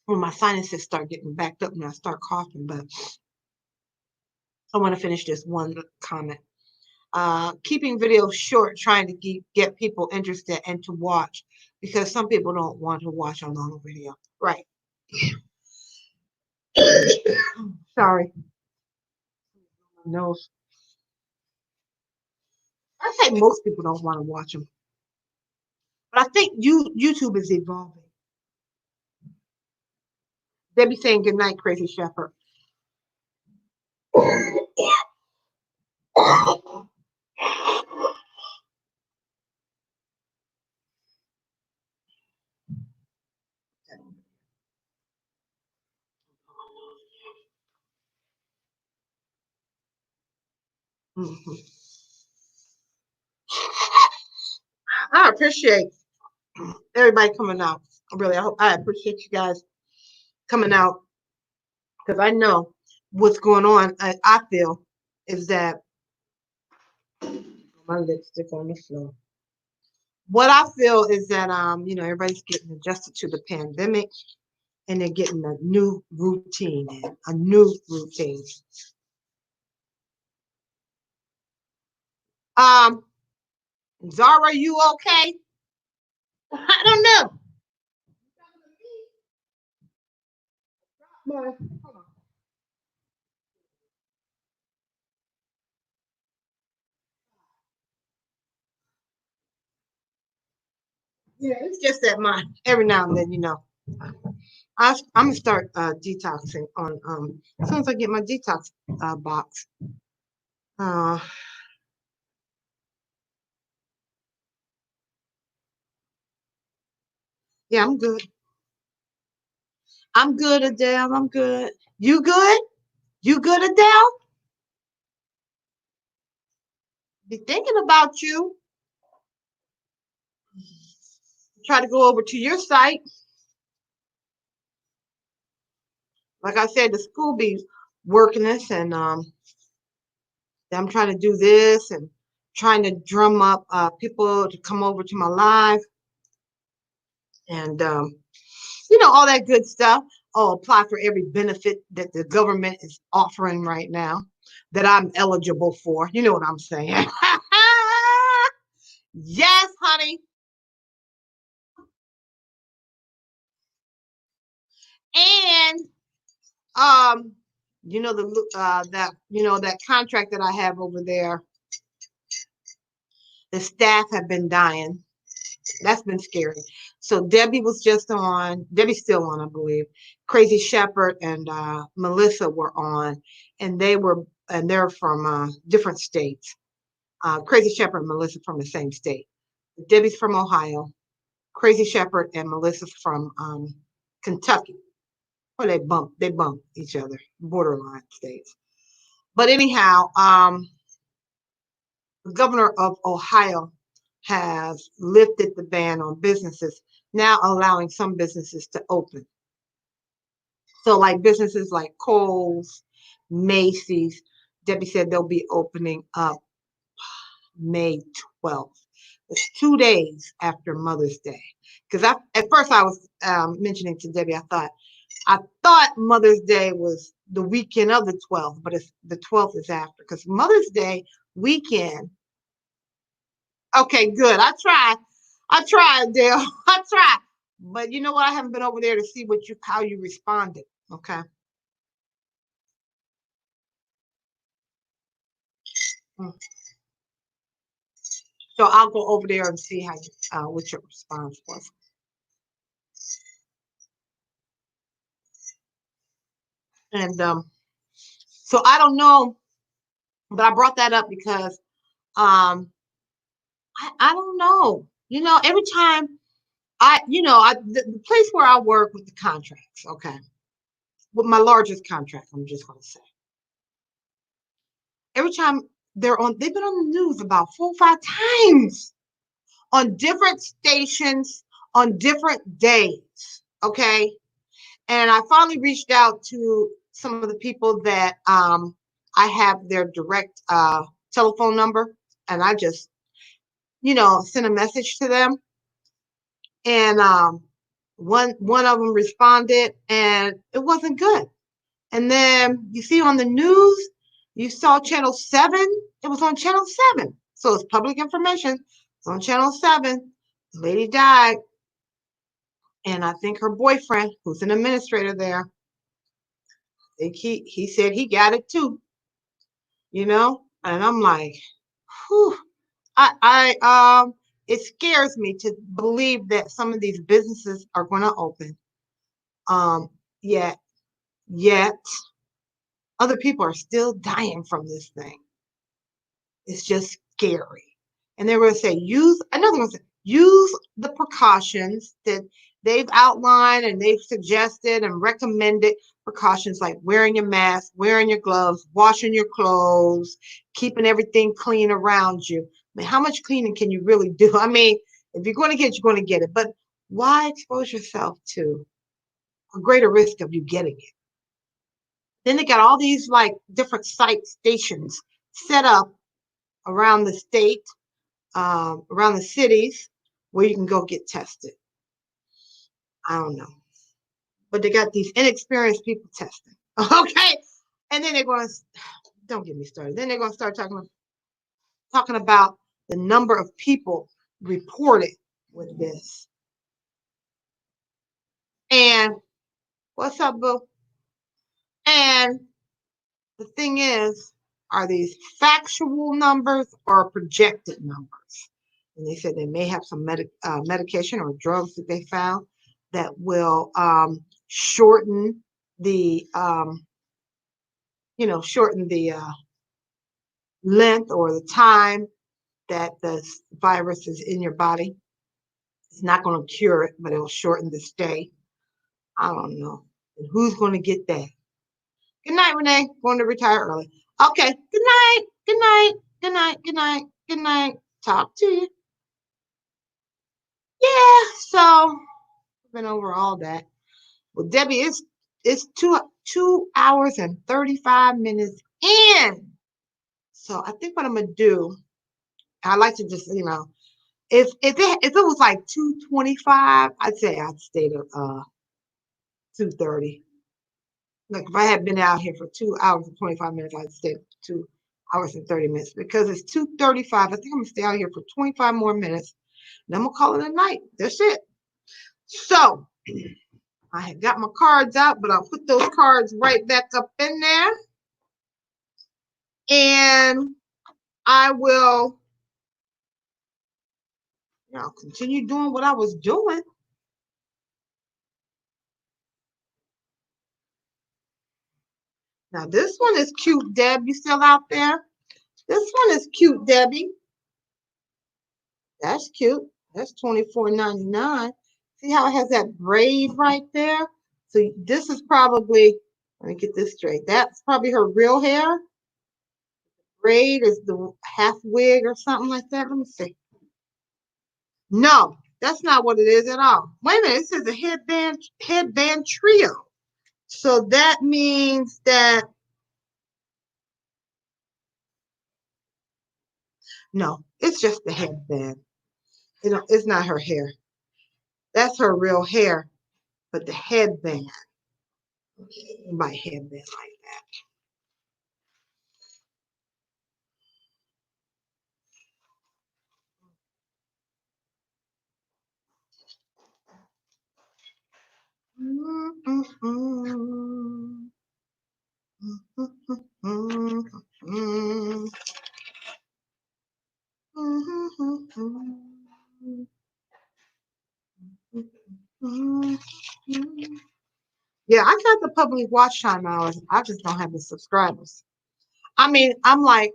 when my sinuses start getting backed up and I start coughing, but I want to finish this one comment. Keeping videos short, trying to get people interested and to watch because some people don't want to watch a long video. Right. Sorry. My nose. I think most people don't want to watch them. But I think YouTube is evolving. They be saying good night, Crazy Shepherd. Mhm. I appreciate everybody coming out. Really, I appreciate you guys coming out because I know what's going on. I feel is that my lipstick on the floor. What I feel is that everybody's getting adjusted to the pandemic and they're getting a new routine in, a new routine. Um, Zara, you okay? I don't know. Hold on. Yeah, it's just that every now and then, I'm gonna start detoxing on as soon as I get my detox box. Uh Yeah, I'm good. I'm good, Adele. I'm good. You good? You good, Adele? Be thinking about you. Try to go over to your site. Like I said, the school be working this, and I'm trying to do this and trying to drum up people to come over to my live, and all that good stuff. Oh, apply for every benefit that the government is offering right now that I'm eligible for. You know what I'm saying? Yes, honey. And um, that contract that I have over there, the staff have been dying. That's been scary. So Debbie's still on, I believe. Crazy Shepherd and Melissa were on, and they're from different states. Crazy Shepherd and Melissa from the same state. Debbie's from Ohio. Crazy Shepherd and Melissa from Kentucky. Well, they bump each other, borderline states. But anyhow, the governor of Ohio has lifted the ban on businesses, now allowing some businesses to open. So, like businesses like Kohl's, Macy's, Debbie said they'll be opening up May 12th. It's 2 days after Mother's Day. Because at first I was mentioning to Debbie, I thought Mother's Day was the weekend of the 12th, but the 12th is after. Because Mother's Day weekend. Okay, good. I tried, Dale. I tried. But you know what? I haven't been over there to see how you responded. Okay. Mm. So I'll go over there and see what your response was. And so I don't know, but I brought that up because I don't know. Every time the place where I work with the contracts, okay, with my largest contract, I'm just gonna say, every time they've been on the news about 4 or 5 times on different stations on different days. Okay. And I finally reached out to some of the people that I have their direct telephone number, and I just, sent a message to them. And one of them responded, and it wasn't good. And then you see on the news, you saw Channel 7. It was on Channel 7. So it's public information. It's on Channel 7. The lady died. And I think her boyfriend, who's an administrator there, I think he said he got it too, And I'm like, whew. It scares me to believe that some of these businesses are going to open. Yet other people are still dying from this thing. It's just scary. And they were going to say, use the precautions that they've outlined and they've suggested and recommended precautions like wearing your mask, wearing your gloves, washing your clothes, keeping everything clean around you. I mean, how much cleaning can you really do? I mean, if you're going to get it, you're going to get it. But why expose yourself to a greater risk of you getting it? Then they got all these like different site stations set up around the state, around the cities where you can go get tested. I don't know. But they got these inexperienced people testing. Okay. And then they're going to, don't get me started. Then they're going to start talking about the number of people reported with this. And what's up, boo? And the thing is, are these factual numbers or projected numbers? And they said they may have some medication or drugs that they found that will shorten the length or the time that the virus is in your body. It's not going to cure it, but it'll shorten the stay. I don't know. And who's going to get that? Good night, Renee. Going to retire early. Okay. Good night. Good night. Good night. Good night. Good night. Talk to you. Yeah. So I've been over all that. Well, Debbie, it's 2 hours and 35 minutes in. So I think what I'm gonna do, I like to just, if it was like 2:25, I'd say I'd stay to 2:30. Like if I had been out here for 2 hours and 25 minutes, I'd stay 2 hours and 30 minutes because it's 2:35. I think I'm gonna stay out here for 25 more minutes. And I'm gonna call it a night. That's it. So I had got my cards out, but I'll put those cards right back up in there. And I will, continue doing what I was doing. Now this one is cute, Deb. You still out there? This one is cute, Debbie. That's cute. That's $24.99. See how it has that braid right there? So this is probably, let me get this straight. That's probably her real hair. Braid is the half wig or something like that. Let me see. No, that's not what it is at all. Wait a minute. It says a headband trio. So that means that, no, it's just the headband. It's not her hair. That's her real hair, but the headband, my headband like that. Yeah, I got the public watch time hours. I just don't have the subscribers. I mean, I'm like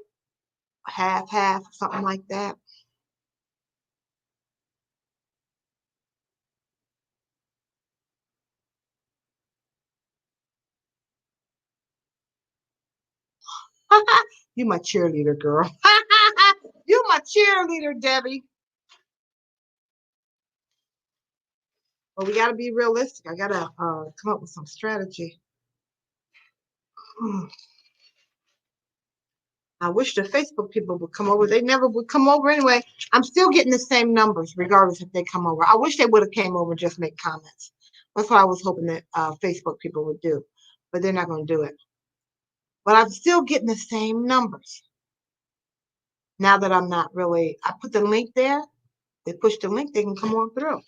half, something like that. You my cheerleader, girl. You my cheerleader, Debbie. But we got to be realistic. I got to come up with some strategy. I wish the Facebook people would come over. They never would come over anyway. I'm still getting the same numbers, regardless if they come over. I wish they would have came over and just make comments. That's what I was hoping that Facebook people would do, but they're not going to do it. But I'm still getting the same numbers. Now that I'm not really, I put the link there. They push the link, they can come on through.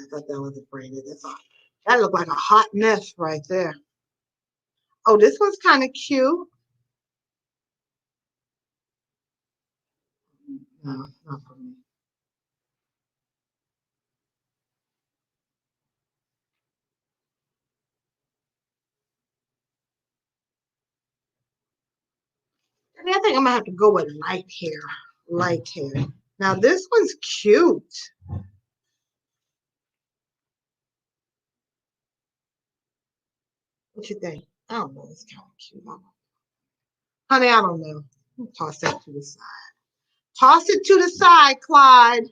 I thought that was a braided. That looked like a hot mess right there. Oh, this one's kind of cute. No, not for me. I think I'm gonna have to go with light hair. Light hair. Now this one's cute. What you think? I don't know. It's kind of cute. Honey, I don't know. Toss that to the side. Toss it to the side, Clyde.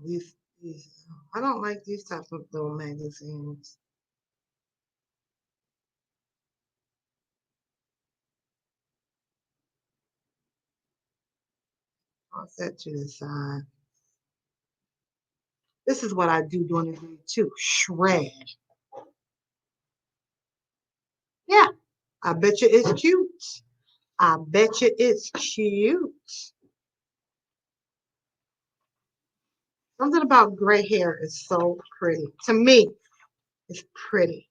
These, I don't like these types of little magazines. Toss that to the side. This is what I do during the day too. Shred. Yeah, I bet you it's cute. I bet you it's cute. Something about gray hair is so pretty. To me, it's pretty.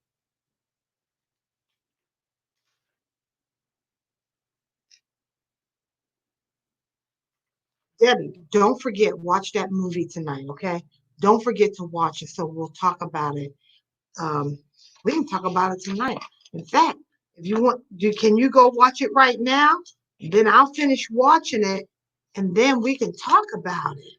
Debbie, don't forget, watch that movie tonight, okay? Don't forget to watch it. So we'll talk about it. Um, we can talk about it tonight. In fact, if you want, can you go watch it right now? Then I'll finish watching it, and then we can talk about it.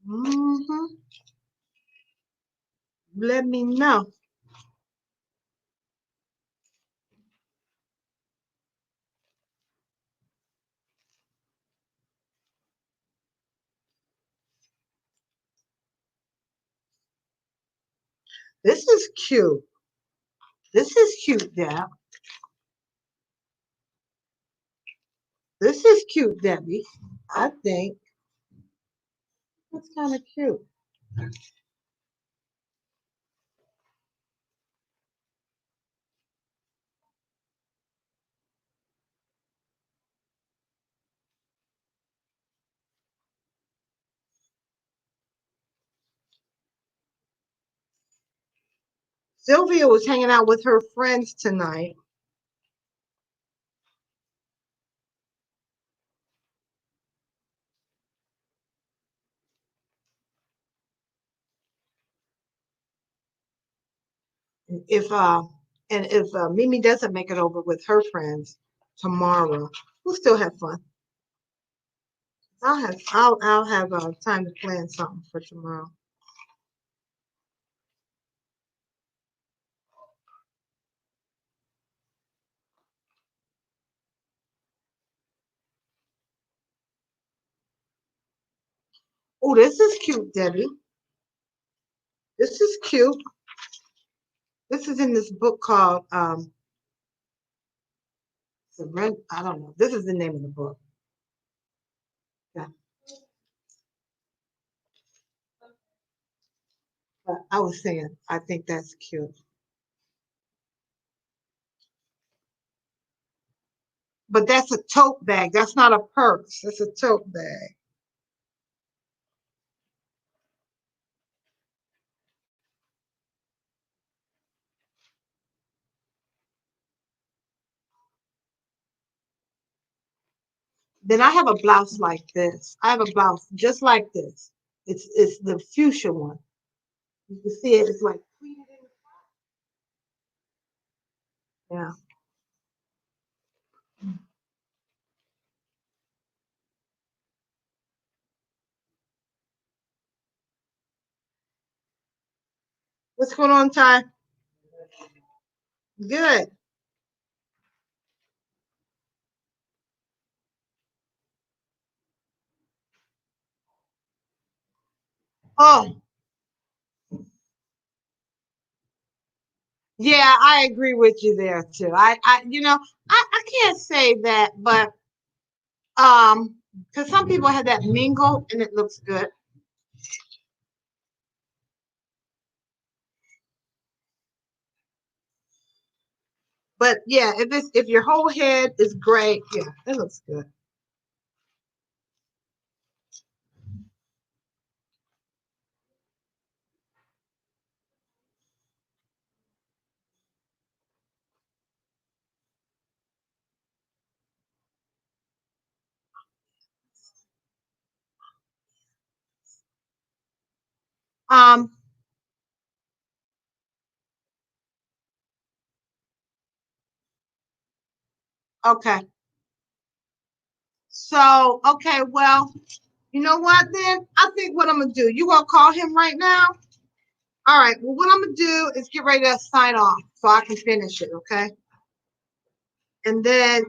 Hmm. Let me know. This is cute. This is cute, Deb. This is cute, Debbie. I think that's kind of cute. Sylvia was hanging out with her friends tonight. If Mimi doesn't make it over with her friends tomorrow, we'll still have fun. I'll have time to plan something for tomorrow. Oh, this is cute, Debbie. This is cute. This is in this book called I don't know. This is the name of the book. Yeah. But I was saying, I think that's cute. But that's a tote bag. That's not a purse. That's a tote bag. Then I have a blouse like this. I have a blouse just like this. It's the fuchsia one. You can see it. It's like pleated in. Yeah. What's going on, Ty? Good. Oh, yeah, I agree with you there too. I can't say that, but because some people have that mingle and it looks good. But yeah, if your whole head is gray, yeah, it looks good. Um, okay. So, okay, well, you know what then? I think what I'm gonna do, you gonna call him right now? All right, well, what I'm gonna do is get ready to sign off so I can finish it, okay? And then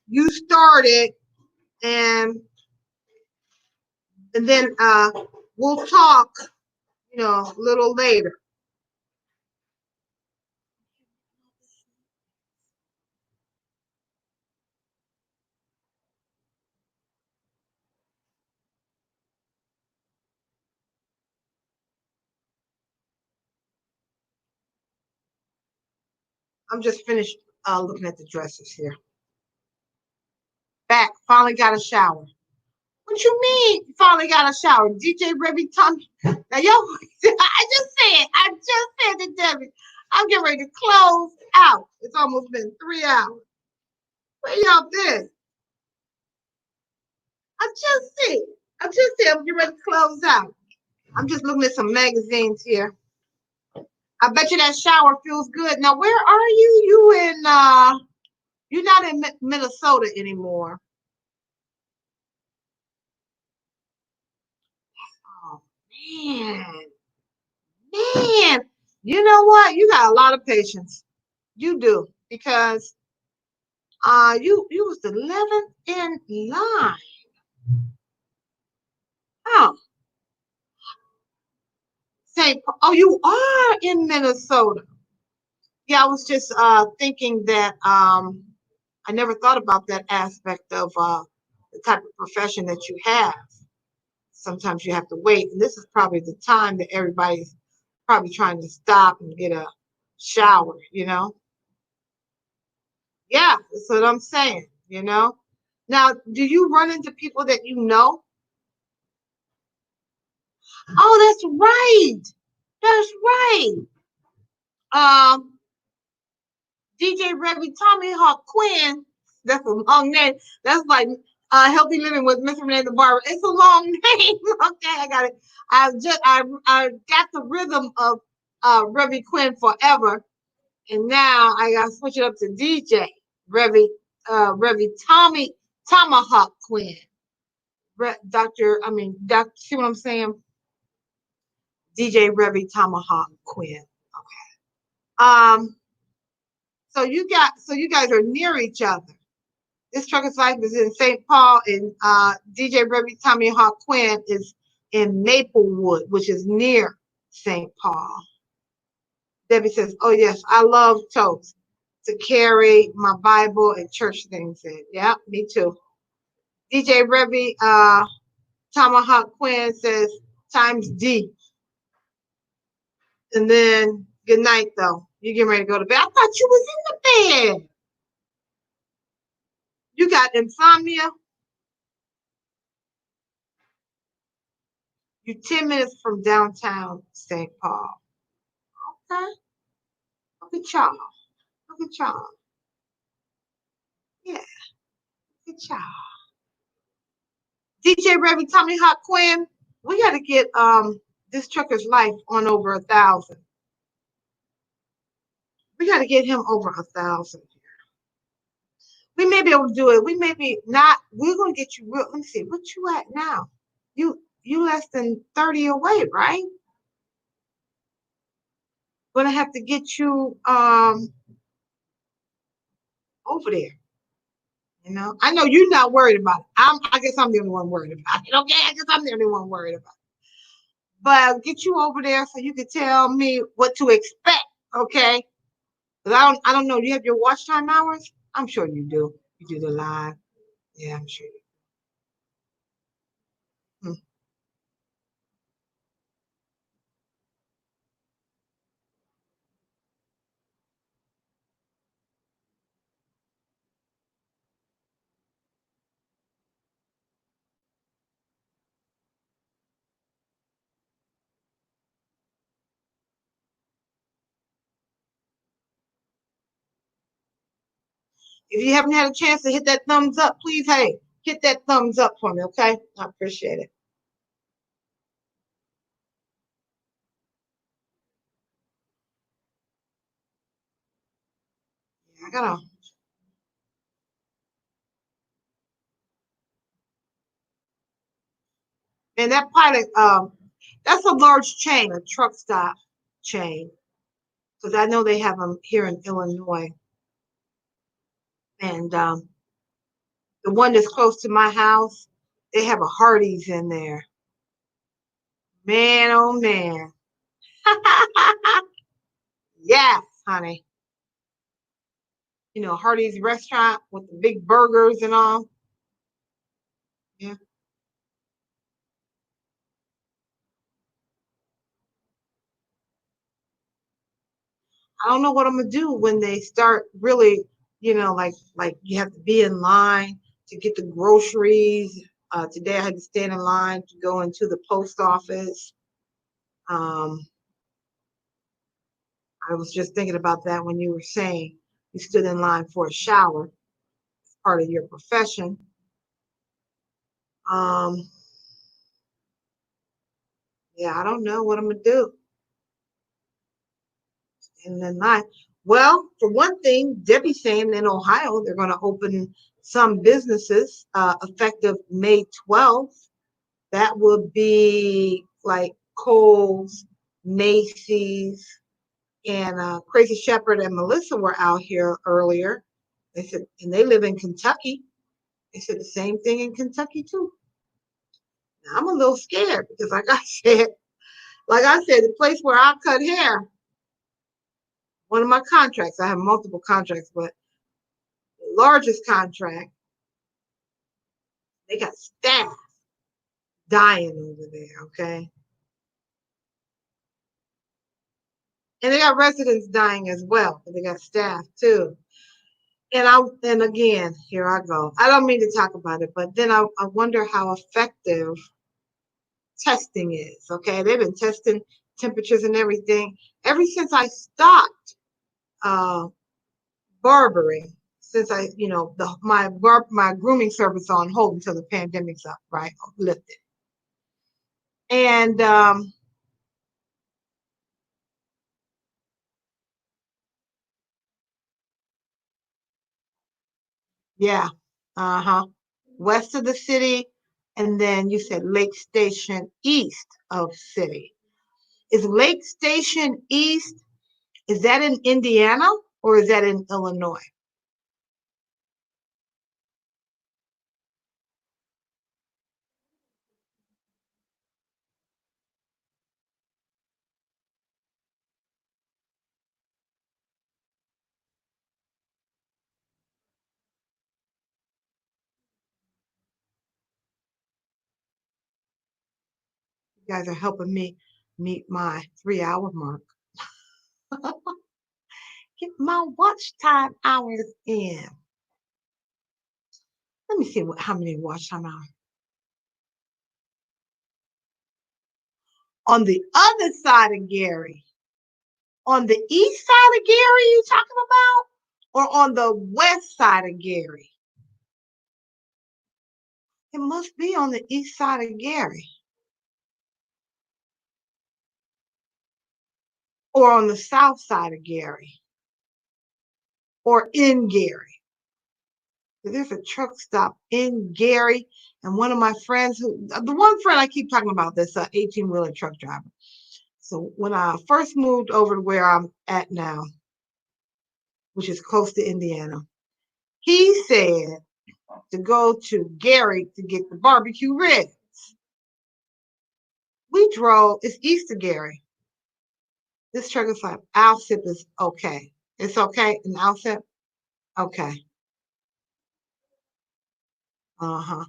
you start it and then we'll talk, a little later. I'm just finished looking at the dresses here. Back, finally got a shower. What you mean? You finally got a shower, DJ Remy Tommy. Now, yo, I just said to Debbie, I'm getting ready to close out. It's almost been 3 hours. Where y'all been? I just said, I'm getting ready to close out. I'm just looking at some magazines here. I bet you that shower feels good. Now, where are you? You're not in Minnesota anymore. Oh, man. Man, you know what? You got a lot of patience. You do, because you was the 11th in line. Oh, oh, you are in Minnesota. Yeah, I was just thinking that I never thought about that aspect of the type of profession that you have. Sometimes you have to wait, and this is probably the time that everybody's probably trying to stop and get a shower, you know? Yeah, that's what I'm saying, you know? Now, do you run into people that you know? Oh, that's right. That's right. Um, DJ Remy Tommy Hawk Quinn. That's a long name. That's like Healthy Living with Miss Renee Barber. It's a long name. Okay, I got it. I got the rhythm of Remy Quinn forever, and now I got to switch it up to DJ Remy Tommy Tomahawk Quinn. Doctor. See what I'm saying? DJ Remy Tomahawk Quinn. Um, so you guys are near each other. This Trucker's Life is in St. Paul, and DJ Remy Tomahawk Quinn is in Maplewood, which is near St. Paul. Debbie says, "Oh yes, I love totes to carry my Bible and church things in." Yeah, me too. DJ Remy Tomahawk Quinn says, "Times D." And then good night though. You getting ready to go to bed? I thought you was in the bed. You got insomnia. You're 10 minutes from downtown St. Paul. Okay. Look at y'all. Look at y'all. Yeah, look at y'all. DJ Remy Tommy Hawk Quinn, we gotta get this Trucker's Life on over 1,000. We gotta get him over 1,000. We may be able to do it. We may be not. We're gonna get you real. Let me see. What you at now? You less than 30 away, right? Gonna have to get you over there. You know, I know you're not worried about it. I guess I'm the only one worried about it. Okay, I guess I'm the only one worried about it. But I'll get you over there so you can tell me what to expect. Okay? Because I don't know. Do you have your watch time hours? I'm sure you do. You do the live. Yeah, I'm sure you do. If you haven't had a chance to hit that thumbs up, please, hey, hit that thumbs up for me, okay? I appreciate it. Yeah, I gotta. And that pilot, that's a large chain, a truck stop chain, because I know they have them here in Illinois. And the one that's close to my house, they have a Hardee's in there. Man, oh man. Yes, honey. You know, Hardee's restaurant with the big burgers and all. Yeah. I don't know what I'm gonna do when they start really, like you have to be in line to get the groceries. Today I had to stand in line to go into the post office. Um, I was just thinking about that when you were saying you stood in line for a shower, part of your profession. Um, yeah, I don't know what I'm gonna do. And then well, for one thing, Debbie's saying in Ohio they're going to open some businesses effective May 12th. That would be like Kohl's, Macy's, and Crazy Shepherd and Melissa were out here earlier. They said, and they live in Kentucky. They said the same thing in Kentucky too. Now, I'm a little scared because, like I said, the place where I cut hair, one of my contracts, I have multiple contracts, but the largest contract, they got staff dying over there, okay? And they got residents dying as well, but they got staff too. And again, here I go. I don't mean to talk about it, but then I wonder how effective testing is. Okay, they've been testing temperatures and everything ever since I stopped uh, barbering. Since my grooming service on hold until the pandemic's up, right, lifted, and yeah, uh-huh. West of the city, and then you said Lake Station east of city. Is Lake Station east, is that in Indiana or is that in Illinois? You guys are helping me meet my 3 hour mark. Get my watch time hours in. Let me see how many watch time hours. On the other side of Gary, on the east side of Gary, you talking about? Or on the west side of Gary? It must be on the east side of Gary. Or on the south side of Gary. Or in Gary. There's a truck stop in Gary. And one of my friends the one friend I keep talking about, this 18-wheeler truck driver. So when I first moved over to where I'm at now, which is close to Indiana, he said to go to Gary to get the barbecue ribs. We drove, it's east of Gary. This truck is like, Alsip is okay. It's okay in Alsip? Okay. Uh-huh.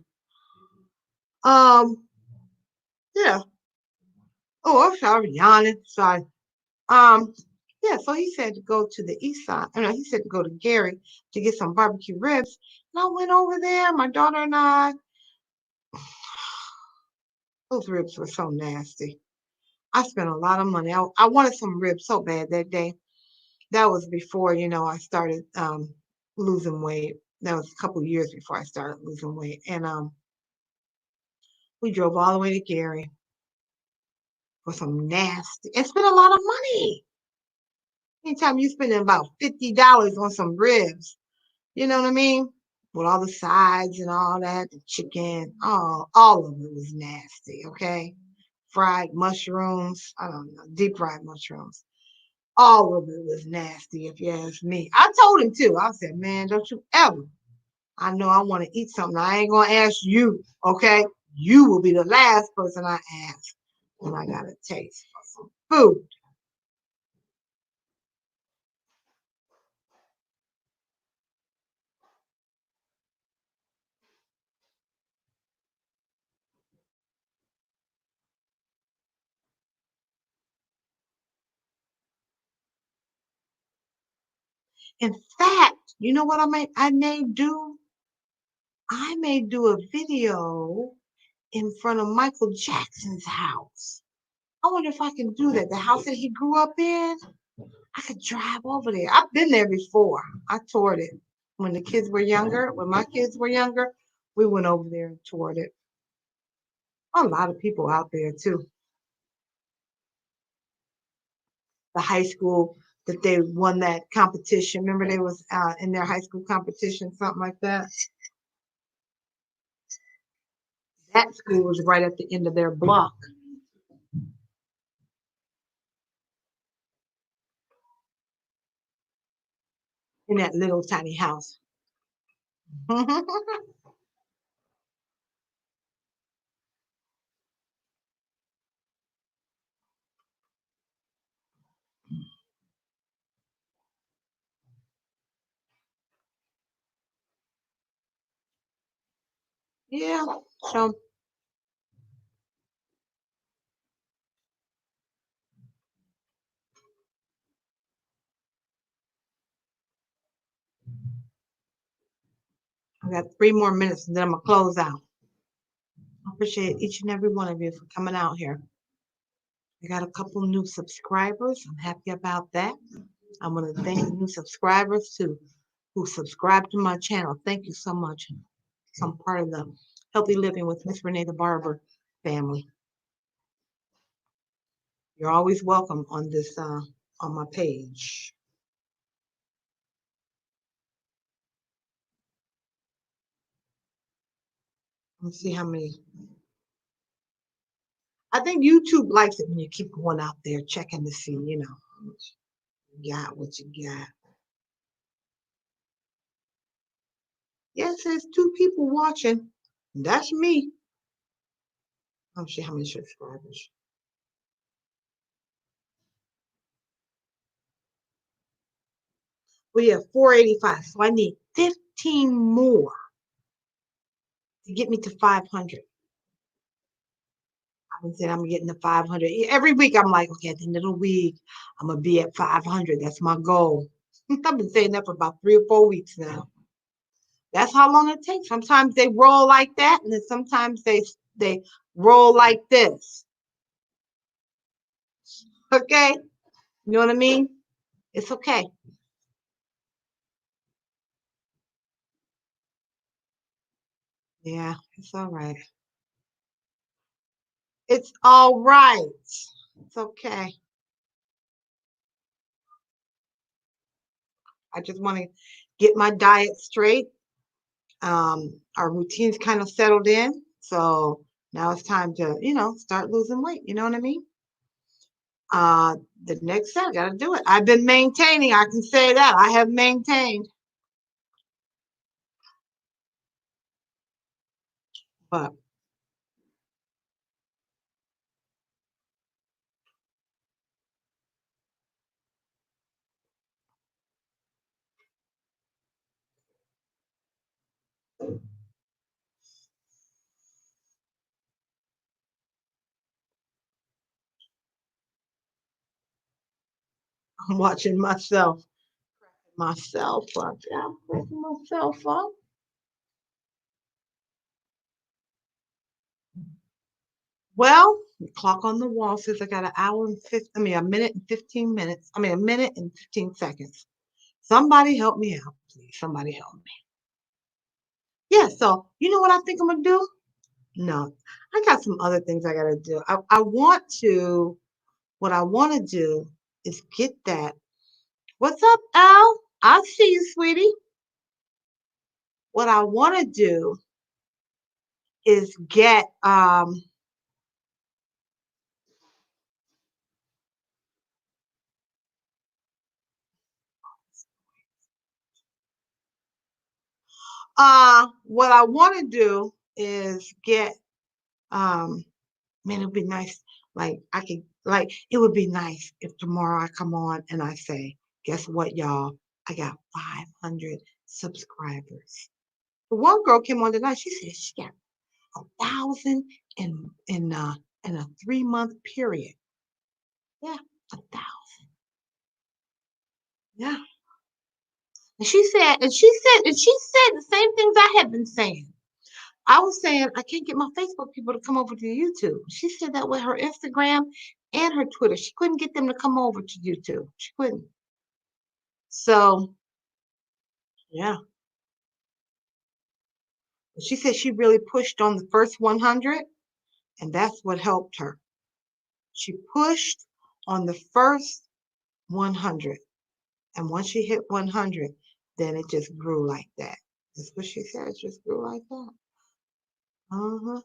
Um, yeah. Oh, I'm sorry, yawning. Sorry. Um, yeah, so he said to go to the east side. No, he said to go to Gary to get some barbecue ribs. And I went over there, my daughter and I. Those ribs were so nasty. I spent a lot of money. I wanted some ribs so bad that day. That was before, I started losing weight. That was a couple years before I started losing weight. And we drove all the way to Gary for some nasty and spent a lot of money. Anytime you spending about $50 on some ribs, you know what I mean? With all the sides and all that, the chicken, all of it was nasty, okay? Fried mushrooms, I don't know, deep fried mushrooms. All of it was nasty, if you ask me. I told him too. I said, man, don't you ever. I know I want to eat something. I ain't gonna ask you, okay? You will be the last person I ask when I got a taste for some food. In fact, you know what I may do? I may do a video in front of Michael Jackson's house. I wonder if I can do that. The house that he grew up in, I could drive over there. I've been there before. I toured it when the kids were younger. When my kids were younger, we went over there and toured it. A lot of people out there too. The high school that they won that competition. Remember they was in their high school competition, something like that. That school was right at the end of their block. In that little tiny house. Yeah. So I got 3 more minutes and then I'm gonna close out. I appreciate each and every one of you for coming out here. I got a couple new subscribers. I'm happy about that. I want to thank the new subscribers too who subscribe to my channel. Thank you so much. I'm part of the Healthy Living with Miss Renee the Barber family. You're always welcome on this on my page. Let's see how many. I think YouTube likes it when you keep going out there checking to see, what you got. Yeah, it says 2 people watching. That's me. Let's see how many subscribers. We have 485, so I need 15 more to get me to 500. I've been saying I'm getting to 500. Every week I'm like, okay, at the end of the week, I'm going to be at 500. That's my goal. I've been saying that for about 3 or 4 weeks now. That's how long it takes. Sometimes they roll like that, and then sometimes they roll like this. Okay? You know what I mean? It's okay. Yeah, it's all right. It's all right. It's okay. I just want to get my diet straight. Our routine's kind of settled in. So now it's time to, start losing weight. You know what I mean? The next step, I got to do it. I've been maintaining. I can say that. I have maintained. But I'm watching myself. Myself up. Yeah, I'm cracking myself up. Well, the clock on the wall says I got a minute and 15 minutes. A minute and 15 seconds. Somebody help me out, please. Somebody help me. Yeah, so you know what I think I'm gonna do? No, I got some other things I gotta do. What I want to do is get that. What's up, Al? I see you, sweetie. What I want to do is get what I want to do is get man, it'd be nice. It would be nice if tomorrow I come on and I say, guess what, y'all? I got 500 subscribers. The one girl came on tonight. She said she got 1,000 in a 3-month period. Yeah, 1,000. Yeah. And she said the same things I had been saying. I was saying I can't get my Facebook people to come over to YouTube. She said that with her Instagram and her Twitter. She couldn't get them to come over to YouTube. She couldn't. So, yeah. She said she really pushed on the first 100, and that's what helped her. She pushed on the first 100. And once she hit 100, then it just grew like that. That's what she said. It just grew like that. Uh-huh.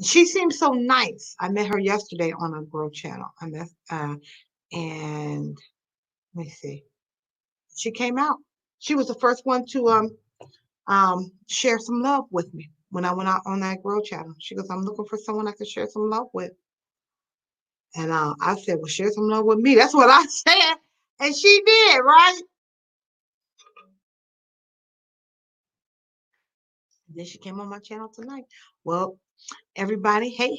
She seems so nice. I met her yesterday on a Grow channel. And let me see. She came out. She was the first one to share some love with me when I went out on that Grow channel. She goes, I'm looking for someone I can share some love with. And I said, well, share some love with me. That's what I said. And she did, right? And then she came on my channel tonight. Well, everybody, hey,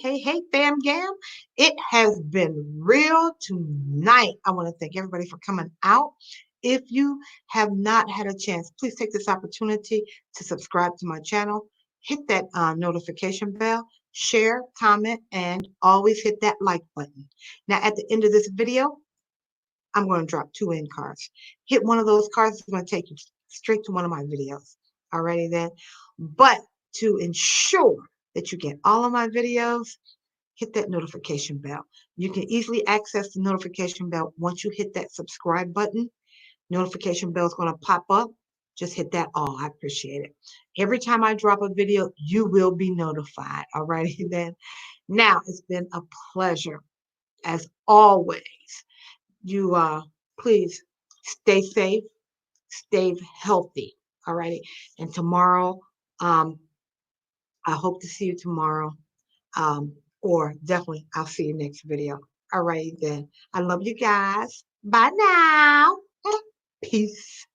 fam gam. It has been real tonight. I want to thank everybody for coming out. If you have not had a chance, please take this opportunity to subscribe to my channel. Hit that notification bell, share, comment, and always hit that like button. Now, at the end of this video, I'm going to drop 2 end cards. Hit one of those cards. It's going to take you straight to one of my videos. Alrighty then. But to ensure that you get all of my videos, hit that notification bell. You can easily access the notification bell once you hit that subscribe button. Notification bell is going to pop up. Just hit that all. I appreciate it. Every time I drop a video, you will be notified. Alrighty then. Now, it's been a pleasure as always. You please stay safe, stay healthy. All righty. And tomorrow, I hope to see you tomorrow. Or definitely I'll see you next video. All right then. I love you guys. Bye now. Peace.